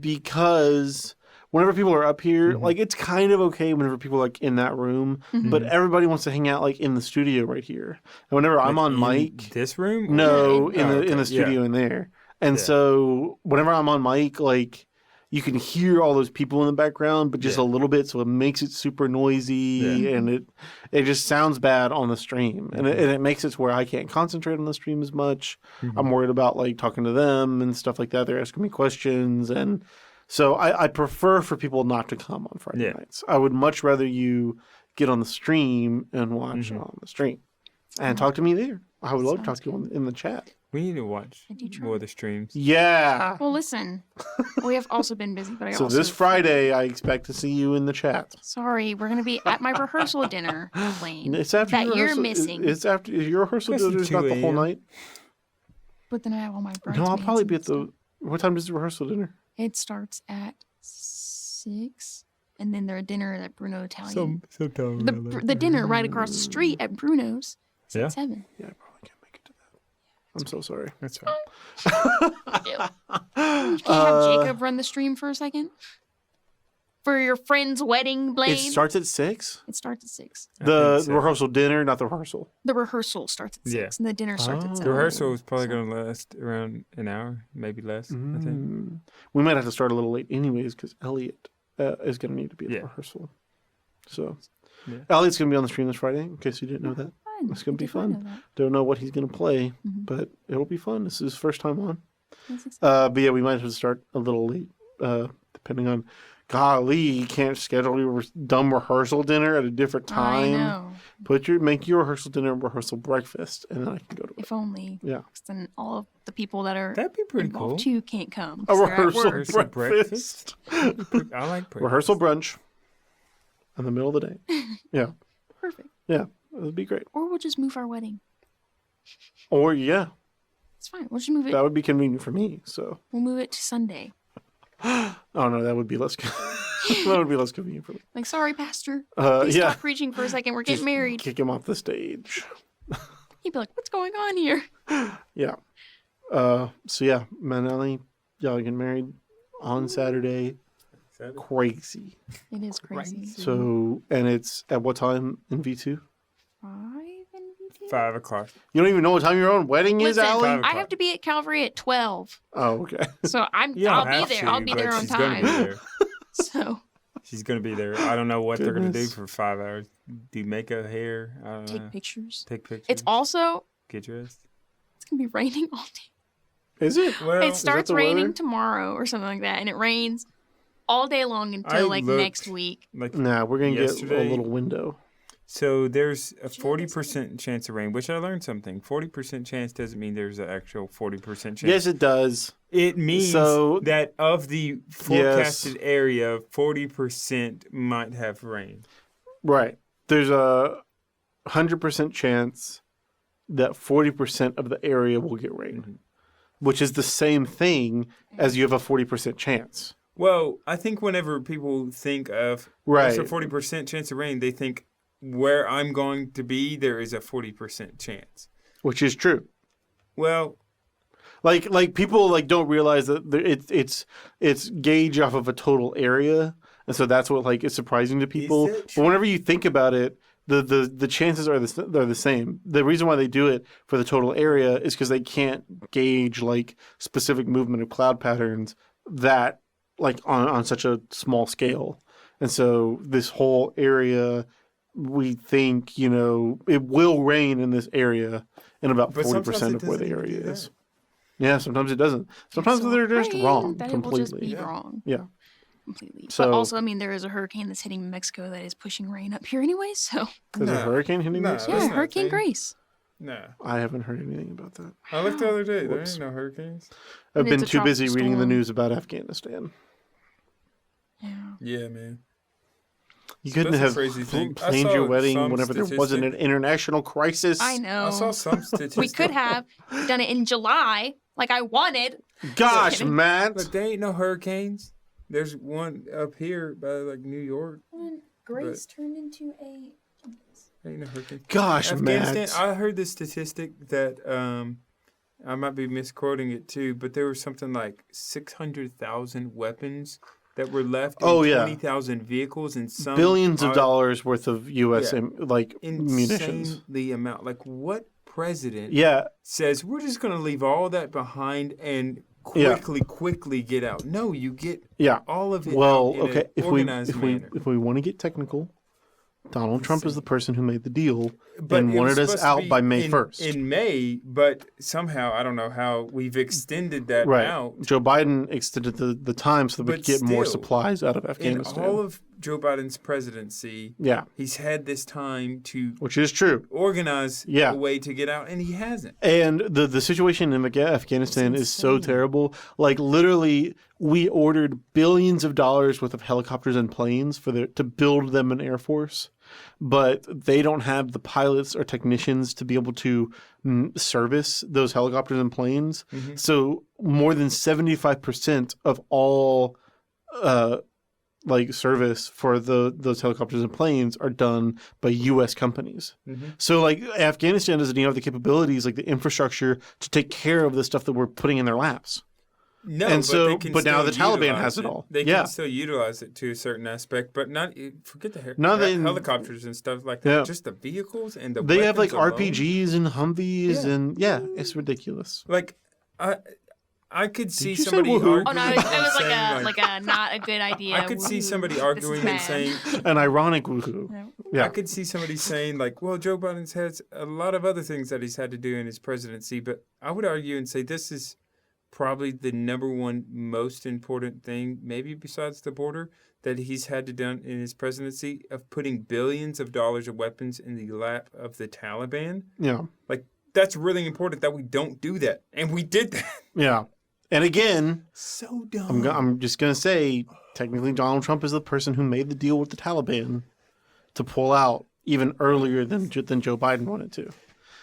Speaker 1: because whenever people are up here, like it's kind of okay whenever people are like in that room, but everybody wants to hang out like in the studio right here. And whenever I'm on
Speaker 2: In
Speaker 1: mic,
Speaker 2: this room?
Speaker 1: no,
Speaker 2: Yeah,
Speaker 1: in
Speaker 2: okay,
Speaker 1: the studio
Speaker 2: yeah.
Speaker 1: in there. And
Speaker 2: Yeah.
Speaker 1: so whenever I'm on mic, like you can hear all those people in the background, but just
Speaker 2: Yeah.
Speaker 1: a little bit, so it makes it super noisy,
Speaker 2: Yeah.
Speaker 1: and it just sounds bad on the stream, and it makes it to where I can't concentrate on the stream as much. I'm worried about like talking to them and stuff like that. They're asking me questions, and so I prefer for people not to come on Friday
Speaker 2: Yeah.
Speaker 1: nights. I would much rather you get on the stream and watch on the stream and talk to me there. I would love to talk to you in the chat.
Speaker 2: We need to watch
Speaker 3: I do try.
Speaker 2: more of the streams.
Speaker 1: Yeah.
Speaker 3: Well, listen, we have also been busy, but I
Speaker 1: So
Speaker 3: also
Speaker 1: this Friday, I expect to see you in the chat.
Speaker 3: Sorry, we're gonna be at my rehersal dinner playing.
Speaker 1: It's after
Speaker 3: that
Speaker 1: your
Speaker 3: you're
Speaker 1: rehearsal.
Speaker 3: missing.
Speaker 1: It's after your rehearsal
Speaker 2: It's
Speaker 1: dinner is not
Speaker 2: 2
Speaker 1: the whole
Speaker 2: a.m.
Speaker 1: night.
Speaker 3: But then I have all my
Speaker 1: No,
Speaker 3: bridesmaids.
Speaker 1: I'll probably be
Speaker 3: and
Speaker 1: at the. What time does the rehearsal dinner?
Speaker 3: It starts at 6, and then their dinner at Bruno Italian.
Speaker 2: Sometimes
Speaker 3: the dinner right across the street at Bruno's is
Speaker 2: Yeah?
Speaker 3: at 7.
Speaker 1: Yeah, I probably can't make it to that. I'm so sorry.
Speaker 2: That's right.
Speaker 3: Can you have Jacob run the stream for a second? For your friend's wedding, Blaine?
Speaker 1: It starts at 6.
Speaker 3: It starts at 6.
Speaker 1: The
Speaker 2: think so.
Speaker 1: rehearsal dinner, not the rehearsal.
Speaker 3: The rehearsal starts at 6,
Speaker 2: Yeah.
Speaker 3: and the dinner starts at
Speaker 1: Oh.
Speaker 3: 7.
Speaker 2: The rehearsal is probably going to last around an hour, maybe less, I think.
Speaker 1: We might have to start a little late, anyways, because Elliot is going to need to be at the
Speaker 2: Yeah.
Speaker 1: rehearsal. So,
Speaker 2: Yeah.
Speaker 1: Elliot's going to be on the stream this Friday. In case you didn't know that,
Speaker 3: Fun.
Speaker 1: it's going to be
Speaker 3: I did not know
Speaker 1: fun.
Speaker 3: that.
Speaker 1: Don't know what he's going to play,
Speaker 3: Mhm.
Speaker 1: but it'll be fun. This is his first time on.
Speaker 3: That's exciting.
Speaker 1: But yeah, we might have to start a little late, depending on. Golly, you can't schedule your dumb rehearsal dinner at a different time.
Speaker 3: I know.
Speaker 1: Make your rehearsal dinner and rehearsal breakfast, and then I can go to it.
Speaker 3: If only.
Speaker 1: Yeah.
Speaker 3: 'Cause then all of the people that are
Speaker 2: That'd be pretty
Speaker 3: involved
Speaker 2: cool.
Speaker 3: too can't come.
Speaker 1: A
Speaker 3: 'cause they're at
Speaker 1: rehearsal
Speaker 3: work.
Speaker 2: Rehearsal
Speaker 1: breakfast.
Speaker 2: I like breakfast.
Speaker 1: Rehearsal brunch in the middle of the day. Yeah,
Speaker 3: Perfect.
Speaker 1: yeah, it would be great.
Speaker 3: Or we'll just move our wedding.
Speaker 1: Or yeah,
Speaker 3: It's fine. We'll just move it.
Speaker 1: that would be convenient for me. So,
Speaker 3: We'll move it to Sunday.
Speaker 1: oh no, that would be less. That would be less convenient for me.
Speaker 3: Like, sorry, Pastor. Please
Speaker 1: Yeah.
Speaker 3: stop preaching for a second. We're getting
Speaker 1: Just
Speaker 3: married.
Speaker 1: Kick him off the stage.
Speaker 3: He'd be like, what's going on here?
Speaker 1: Yeah. So yeah, man, Allie, y'all getting married on Saturday. Crazy.
Speaker 3: It is crazy.
Speaker 1: So, and it's at what time in V2?
Speaker 3: 5 in VT?
Speaker 2: 5 o'clock.
Speaker 1: You don't even know what time your own wedding is,
Speaker 3: Listen,
Speaker 1: Allie?
Speaker 2: 5
Speaker 3: I have to be at Calvary at 12.
Speaker 1: Oh, okay.
Speaker 3: So I'll be there. I'll be there on time. So
Speaker 2: She's gonna be there. I don't know what they're gonna do
Speaker 1: Goodness.
Speaker 2: for 5 hours. Do makeup, hair. I don't know.
Speaker 3: take pictures.
Speaker 2: Take pictures.
Speaker 3: It's also
Speaker 2: Get dressed.
Speaker 3: it's gonna be raining all day.
Speaker 1: Is it?
Speaker 2: Well,
Speaker 3: It starts
Speaker 1: the
Speaker 3: raining
Speaker 1: weather?
Speaker 3: tomorrow or something like that, and it rains all day long
Speaker 2: I
Speaker 3: until like
Speaker 2: looked-
Speaker 3: next week.
Speaker 2: like
Speaker 1: Nah, we're going to get a
Speaker 2: Yesterday-
Speaker 1: little window.
Speaker 2: so. There's a 40% chance of rain, which I learned something. 40% chance doesn't mean there's an actual 40% chance.
Speaker 1: Yes, it does.
Speaker 2: It means
Speaker 1: So-
Speaker 2: that of the forecasted area, 40% might have rain.
Speaker 1: Right. There's a 100% chance that 40% of the area will get rain,
Speaker 2: Mhm.
Speaker 1: which is the same thing as you have a 40% chance.
Speaker 2: Well, I think whenever people think of
Speaker 1: Right.
Speaker 2: there's a 40% chance of rain, they think where I'm going to be, there is a 40% chance.
Speaker 1: Which is true.
Speaker 2: Well,
Speaker 1: Like people like don't realize that it's gauge off of a total area, and so that's what like is surprising to people.
Speaker 2: it
Speaker 1: But
Speaker 2: true?
Speaker 1: whenever you think about it, the chances are the same. The reason why they do it for the total area is because they can't gauge like specific movement of cloud patterns that like on such a small scale, and so this whole area. We think, it will rain in this area in about
Speaker 2: But
Speaker 1: 40%
Speaker 2: sometimes
Speaker 1: of
Speaker 2: it
Speaker 1: where the
Speaker 2: doesn't even
Speaker 1: area
Speaker 2: do
Speaker 1: is. Yeah, sometimes it doesn't. Sometimes
Speaker 3: So
Speaker 1: they're just
Speaker 3: rain,
Speaker 1: wrong
Speaker 3: that it will just
Speaker 1: completely.
Speaker 3: be wrong.
Speaker 1: Yeah.
Speaker 3: Completely.
Speaker 1: So-
Speaker 3: but also, I mean, there is a hurricane that's hitting Mexico that is pushing rain up here anyway. So
Speaker 1: There's a
Speaker 2: No.
Speaker 1: hurricane hitting
Speaker 2: No.
Speaker 1: Mexico?
Speaker 3: yeah,
Speaker 2: That's not a
Speaker 3: Hurricane
Speaker 2: thing.
Speaker 3: Grace.
Speaker 2: no.
Speaker 1: I haven't heard anything about that.
Speaker 2: I looked the other day. There
Speaker 1: Whoops.
Speaker 2: ain't no hurricanes.
Speaker 1: I've
Speaker 3: And
Speaker 1: been
Speaker 3: it's a
Speaker 1: too busy
Speaker 3: tropical
Speaker 1: reading the
Speaker 3: storm.
Speaker 1: news about Afghanistan.
Speaker 3: Yeah.
Speaker 2: Yeah, man.
Speaker 1: You
Speaker 2: So
Speaker 1: couldn't
Speaker 2: that's a
Speaker 1: have
Speaker 2: crazy thing. I
Speaker 1: planned
Speaker 2: saw
Speaker 1: your wedding
Speaker 2: some
Speaker 1: whenever there wasn't an
Speaker 2: statistic.
Speaker 1: international crisis.
Speaker 3: I know.
Speaker 2: I saw some statistics.
Speaker 3: We could have done it in July, like I wanted.
Speaker 1: Gosh,
Speaker 3: kidding.
Speaker 1: Matt.
Speaker 2: But there ain't no hurricanes. There's one up here by like New York.
Speaker 3: Grace turned into a.
Speaker 2: There ain't no hurricane.
Speaker 1: Gosh,
Speaker 2: Afghanistan.
Speaker 1: Matt.
Speaker 2: I heard this statistic that I might be misquoting it too, but there was something like 600,000 weapons that were left in
Speaker 1: Oh, yeah.
Speaker 2: 20,000 vehicles and some
Speaker 1: Billions of
Speaker 2: are
Speaker 1: dollars worth of U.S.
Speaker 2: Yeah.
Speaker 1: munitions.
Speaker 2: insanely amount. Like what president
Speaker 1: Yeah,
Speaker 2: says we're just going to leave all that behind and
Speaker 1: Yeah.
Speaker 2: quickly get out? No, you get
Speaker 1: yeah.
Speaker 2: all of it
Speaker 1: Well,
Speaker 2: out in
Speaker 1: okay.
Speaker 2: an organized manner.
Speaker 1: If we want to get technical, Donald Trump is the person who made the deal
Speaker 2: But
Speaker 1: and
Speaker 2: it was
Speaker 1: wanted us
Speaker 2: supposed to
Speaker 1: out
Speaker 2: be
Speaker 1: by May
Speaker 2: in-
Speaker 1: 1st.
Speaker 2: In May, but somehow, I don't know how we've extended that
Speaker 1: Right.
Speaker 2: out.
Speaker 1: Joe Biden extended the time so that we
Speaker 2: But
Speaker 1: could get more
Speaker 2: still,
Speaker 1: supplies out of
Speaker 2: In
Speaker 1: Afghanistan.
Speaker 2: all of Joe Biden's presidency,
Speaker 1: Yeah,
Speaker 2: he's had this time to
Speaker 1: which is true.
Speaker 2: organize
Speaker 1: Yeah.
Speaker 2: a way to get out, and he hasn't.
Speaker 1: And the situation in Afghanistan is so
Speaker 2: insane.
Speaker 1: terrible. Like literally, we ordered billions of dollars worth of helicopters and planes to build them an air force, but they don't have the pilots or technicians to be able to service those helicopters and planes.
Speaker 2: Mhm.
Speaker 1: So more than 75% of all service for those helicopters and planes are done by U.S. companies.
Speaker 2: Mhm.
Speaker 1: So like Afghanistan doesn't even have the capabilities, like the infrastructure to take care of the stuff that we're putting in their laps.
Speaker 2: No,
Speaker 1: And
Speaker 2: but
Speaker 1: so-
Speaker 2: they can
Speaker 1: but now
Speaker 2: still
Speaker 1: the Taliban
Speaker 2: utilize
Speaker 1: has it all.
Speaker 2: They
Speaker 1: Yeah.
Speaker 2: can still utilize it to a certain aspect, but not forget the
Speaker 1: No, they-
Speaker 2: helicopters and stuff like that.
Speaker 1: Yeah.
Speaker 2: Just the vehicles and the
Speaker 1: They have like
Speaker 2: weapons alone.
Speaker 1: RPGs and Humvees
Speaker 2: Yeah.
Speaker 1: and it's ridiculous.
Speaker 2: Like I could see
Speaker 1: you say
Speaker 2: somebody
Speaker 1: woohoo?
Speaker 2: arguing.
Speaker 3: Oh no, it was
Speaker 2: and
Speaker 3: like
Speaker 2: saying,
Speaker 3: a not a good idea.
Speaker 2: I could see
Speaker 3: Woohoo.
Speaker 2: somebody
Speaker 3: This is
Speaker 2: arguing and
Speaker 3: bad.
Speaker 2: saying,
Speaker 1: An ironic woohoo.
Speaker 3: No.
Speaker 1: Yeah.
Speaker 2: I could see somebody saying like, well, Joe Biden's has a lot of other things that he's had to do in his presidency, but I would argue and say this is probably the number one most important thing, maybe besides the border, that he's had to do in his presidency of putting billions of dollars of weapons in the lap of the Taliban.
Speaker 1: Yeah.
Speaker 2: Like that's really important that we don't do that, and we did that.
Speaker 1: Yeah. And again,
Speaker 2: So dumb.
Speaker 1: I'm just going to say, technically Donald Trump is the person who made the deal with the Taliban to pull out even earlier than Joe Biden wanted to.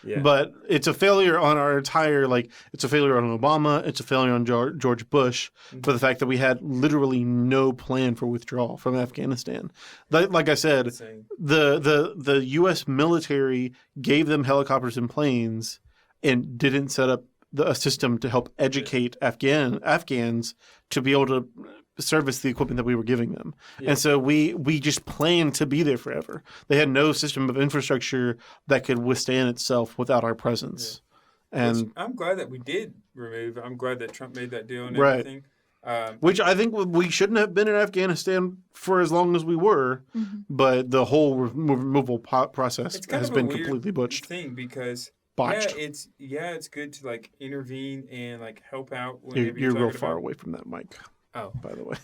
Speaker 2: Yeah.
Speaker 1: But it's a failure on our entire, it's a failure on Obama. It's a failure on George Bush for the fact that we had literally no plan for withdrawal from Afghanistan. Like I said, the U.S. military gave them helicopters and planes and didn't set up a system to help educate Afghans to be able to service the equipment that we were giving them. Yeah. And so we just planned to be there forever. They had no system of infrastructure that could withstand itself without our presence. Yeah. And
Speaker 2: which I'm glad that we did remove. I'm glad that Trump made that deal and
Speaker 1: right.
Speaker 2: everything.
Speaker 1: Which I think we shouldn't have been in Afghanistan for as long as we were, but the whole removal process has been completely butched.
Speaker 2: Thing because
Speaker 1: botched.
Speaker 2: It's good to like intervene and like help out.
Speaker 1: You're real far away from that mic.
Speaker 2: Oh,
Speaker 1: by the way.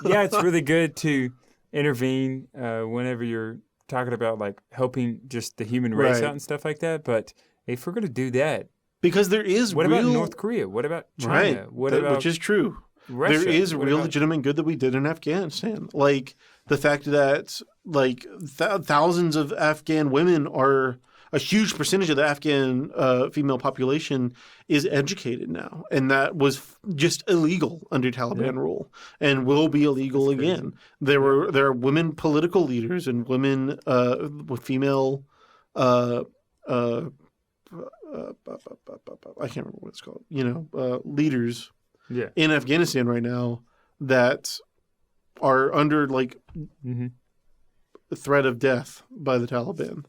Speaker 2: It's really good to intervene whenever you're talking about like helping just the human race out and stuff like that. But if we're going to do that,
Speaker 1: because there is
Speaker 2: what about North Korea? What about China?
Speaker 1: Right. Which is true.
Speaker 2: Russia?
Speaker 1: There is real legitimate good that we did in Afghanistan. Like the fact that like thousands of Afghan women are a huge percentage of the Afghan female population is educated now. And that was just illegal under Taliban rule and will be illegal again. There are women political leaders and women with female I can't remember what it's called, leaders in Afghanistan right now that are under like threat of death by the Taliban.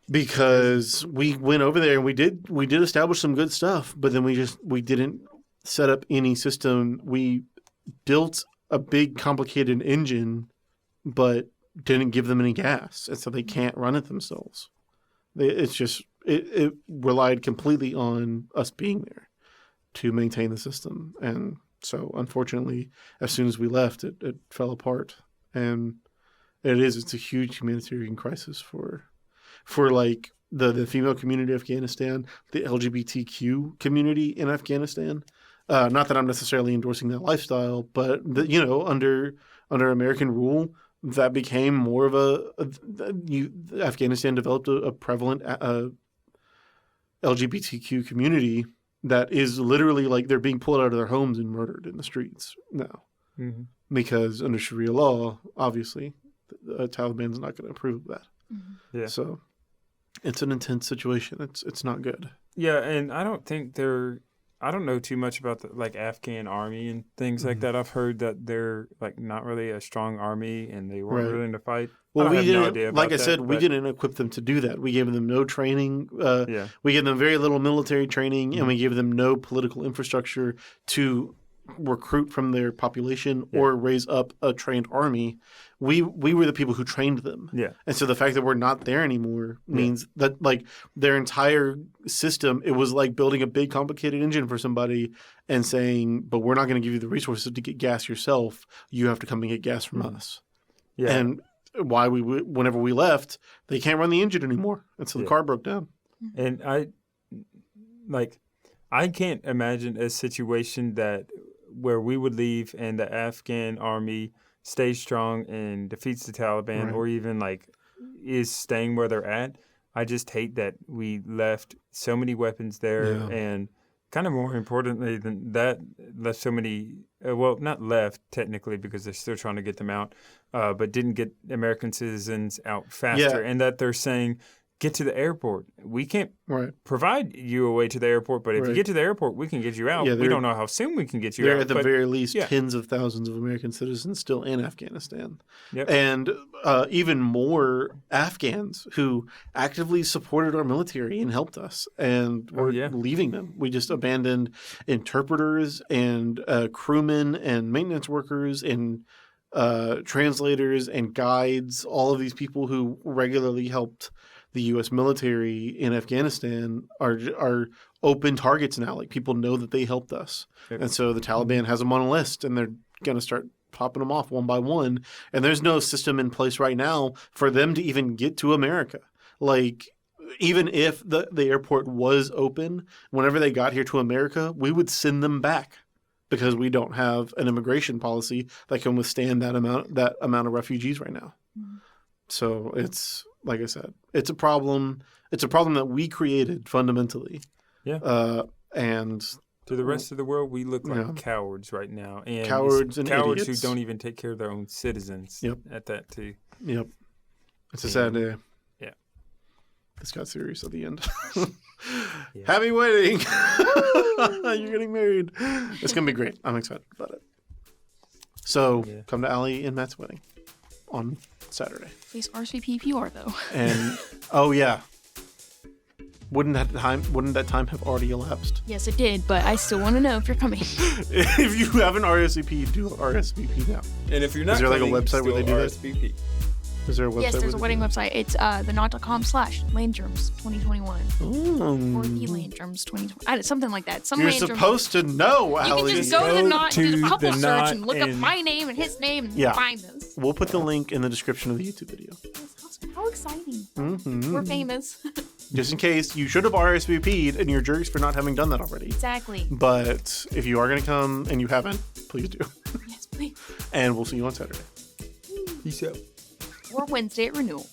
Speaker 1: Because we went over there and we did establish some good stuff, but then we didn't set up any system. We built a big complicated engine, but didn't give them any gas, and so they can't run it themselves. It relied completely on us being there to maintain the system, and so unfortunately, as soon as we left, it fell apart, and it's a huge humanitarian crisis for like the female community of Afghanistan, the LGBTQ community in Afghanistan. Not that I'm necessarily endorsing that lifestyle, but under American rule, that became more of Afghanistan developed a prevalent LGBTQ community that is literally like they're being pulled out of their homes and murdered in the streets now. Mm-hmm. Because under Sharia law, obviously, the Taliban's not going to approve of that. Mm-hmm. Yeah. So it's an intense situation. It's not good.
Speaker 2: Yeah, and I don't know too much about the like Afghan army and things like that. I've heard that they're like not really a strong army and they weren't willing to fight.
Speaker 1: Well, we didn't. Like I said, we didn't equip them to do that. We gave them no training. We gave them very little military training, and we gave them no political infrastructure to recruit from their population or raise up a trained army. We were the people who trained them. Yeah. And so the fact that we're not there anymore means that like their entire system, it was like building a big complicated engine for somebody and saying, but we're not going to give you the resources to get gas yourself. You have to come and get gas from us. Yeah. And whenever we left, they can't run the engine anymore. And so the car broke down.
Speaker 2: And I can't imagine a situation where we would leave and the Afghan army stays strong and defeats the Taliban or even like is staying where they're at. I just hate that we left so many weapons there and kind of more importantly than that, left so many, not left technically because they're still trying to get them out, but didn't get American citizens out faster and that they're saying, get to the airport. We can't provide you a way to the airport, but if you get to the airport, we can get you out. We don't know how soon we can get you out.
Speaker 1: There are at the very least tens of thousands of American citizens still in Afghanistan. Yep. And even more Afghans who actively supported our military and helped us. And we're leaving them. We just abandoned interpreters and crewmen and maintenance workers and translators and guides, all of these people who regularly helped the U.S. military in Afghanistan are open targets now. Like people know that they helped us. And so the Taliban has them on a list and they're going to start popping them off one by one. And there's no system in place right now for them to even get to America. Like even if the airport was open, whenever they got here to America, we would send them back because we don't have an immigration policy that can withstand that amount of refugees right now. Mm-hmm. So like I said, it's a problem. It's a problem that we created fundamentally.
Speaker 2: Yeah.
Speaker 1: And
Speaker 2: to the rest of the world, we look like cowards right now. And
Speaker 1: cowards and
Speaker 2: cowards
Speaker 1: idiots
Speaker 2: who don't even take care of their own citizens.
Speaker 1: Yep.
Speaker 2: At that too.
Speaker 1: Yep. It's a sad day.
Speaker 2: Yeah.
Speaker 1: This got serious at the end.
Speaker 2: Yeah.
Speaker 1: Happy wedding! You're getting married. It's gonna be great. I'm excited about it. So come to Allie and Matt's wedding on Saturday.
Speaker 3: Please RSVP if you are though.
Speaker 1: And wouldn't that time have already elapsed?
Speaker 3: Yes, it did, but I still want to know if you're coming.
Speaker 1: If you haven't RSVP, do RSVP now.
Speaker 2: And if you're not,
Speaker 1: is there like a website where they do
Speaker 2: RSVP?
Speaker 1: that? Is there a website?
Speaker 3: Yes, there's a wedding website. It's theknot.com/Landgerms2021 or the Landgerms 2020, something like that. Some
Speaker 1: You're
Speaker 3: Landgerms.
Speaker 1: supposed to know,
Speaker 3: You
Speaker 1: Allie.
Speaker 3: can just go to the Knot, do the couple
Speaker 2: the
Speaker 3: search,
Speaker 2: Knot
Speaker 3: and look up my name and his name and find those.
Speaker 1: We'll put the link in the description of the YouTube video.
Speaker 3: How exciting!
Speaker 1: Mm-hmm.
Speaker 3: We're famous.
Speaker 1: Just in case you should have RSVP'd and you're jerks for not having done that already.
Speaker 3: Exactly.
Speaker 1: But if you are going to come and you haven't, please do.
Speaker 3: Yes, please.
Speaker 1: And we'll see you on Saturday.
Speaker 2: Peace out.
Speaker 3: Or Wednesday at Renewal.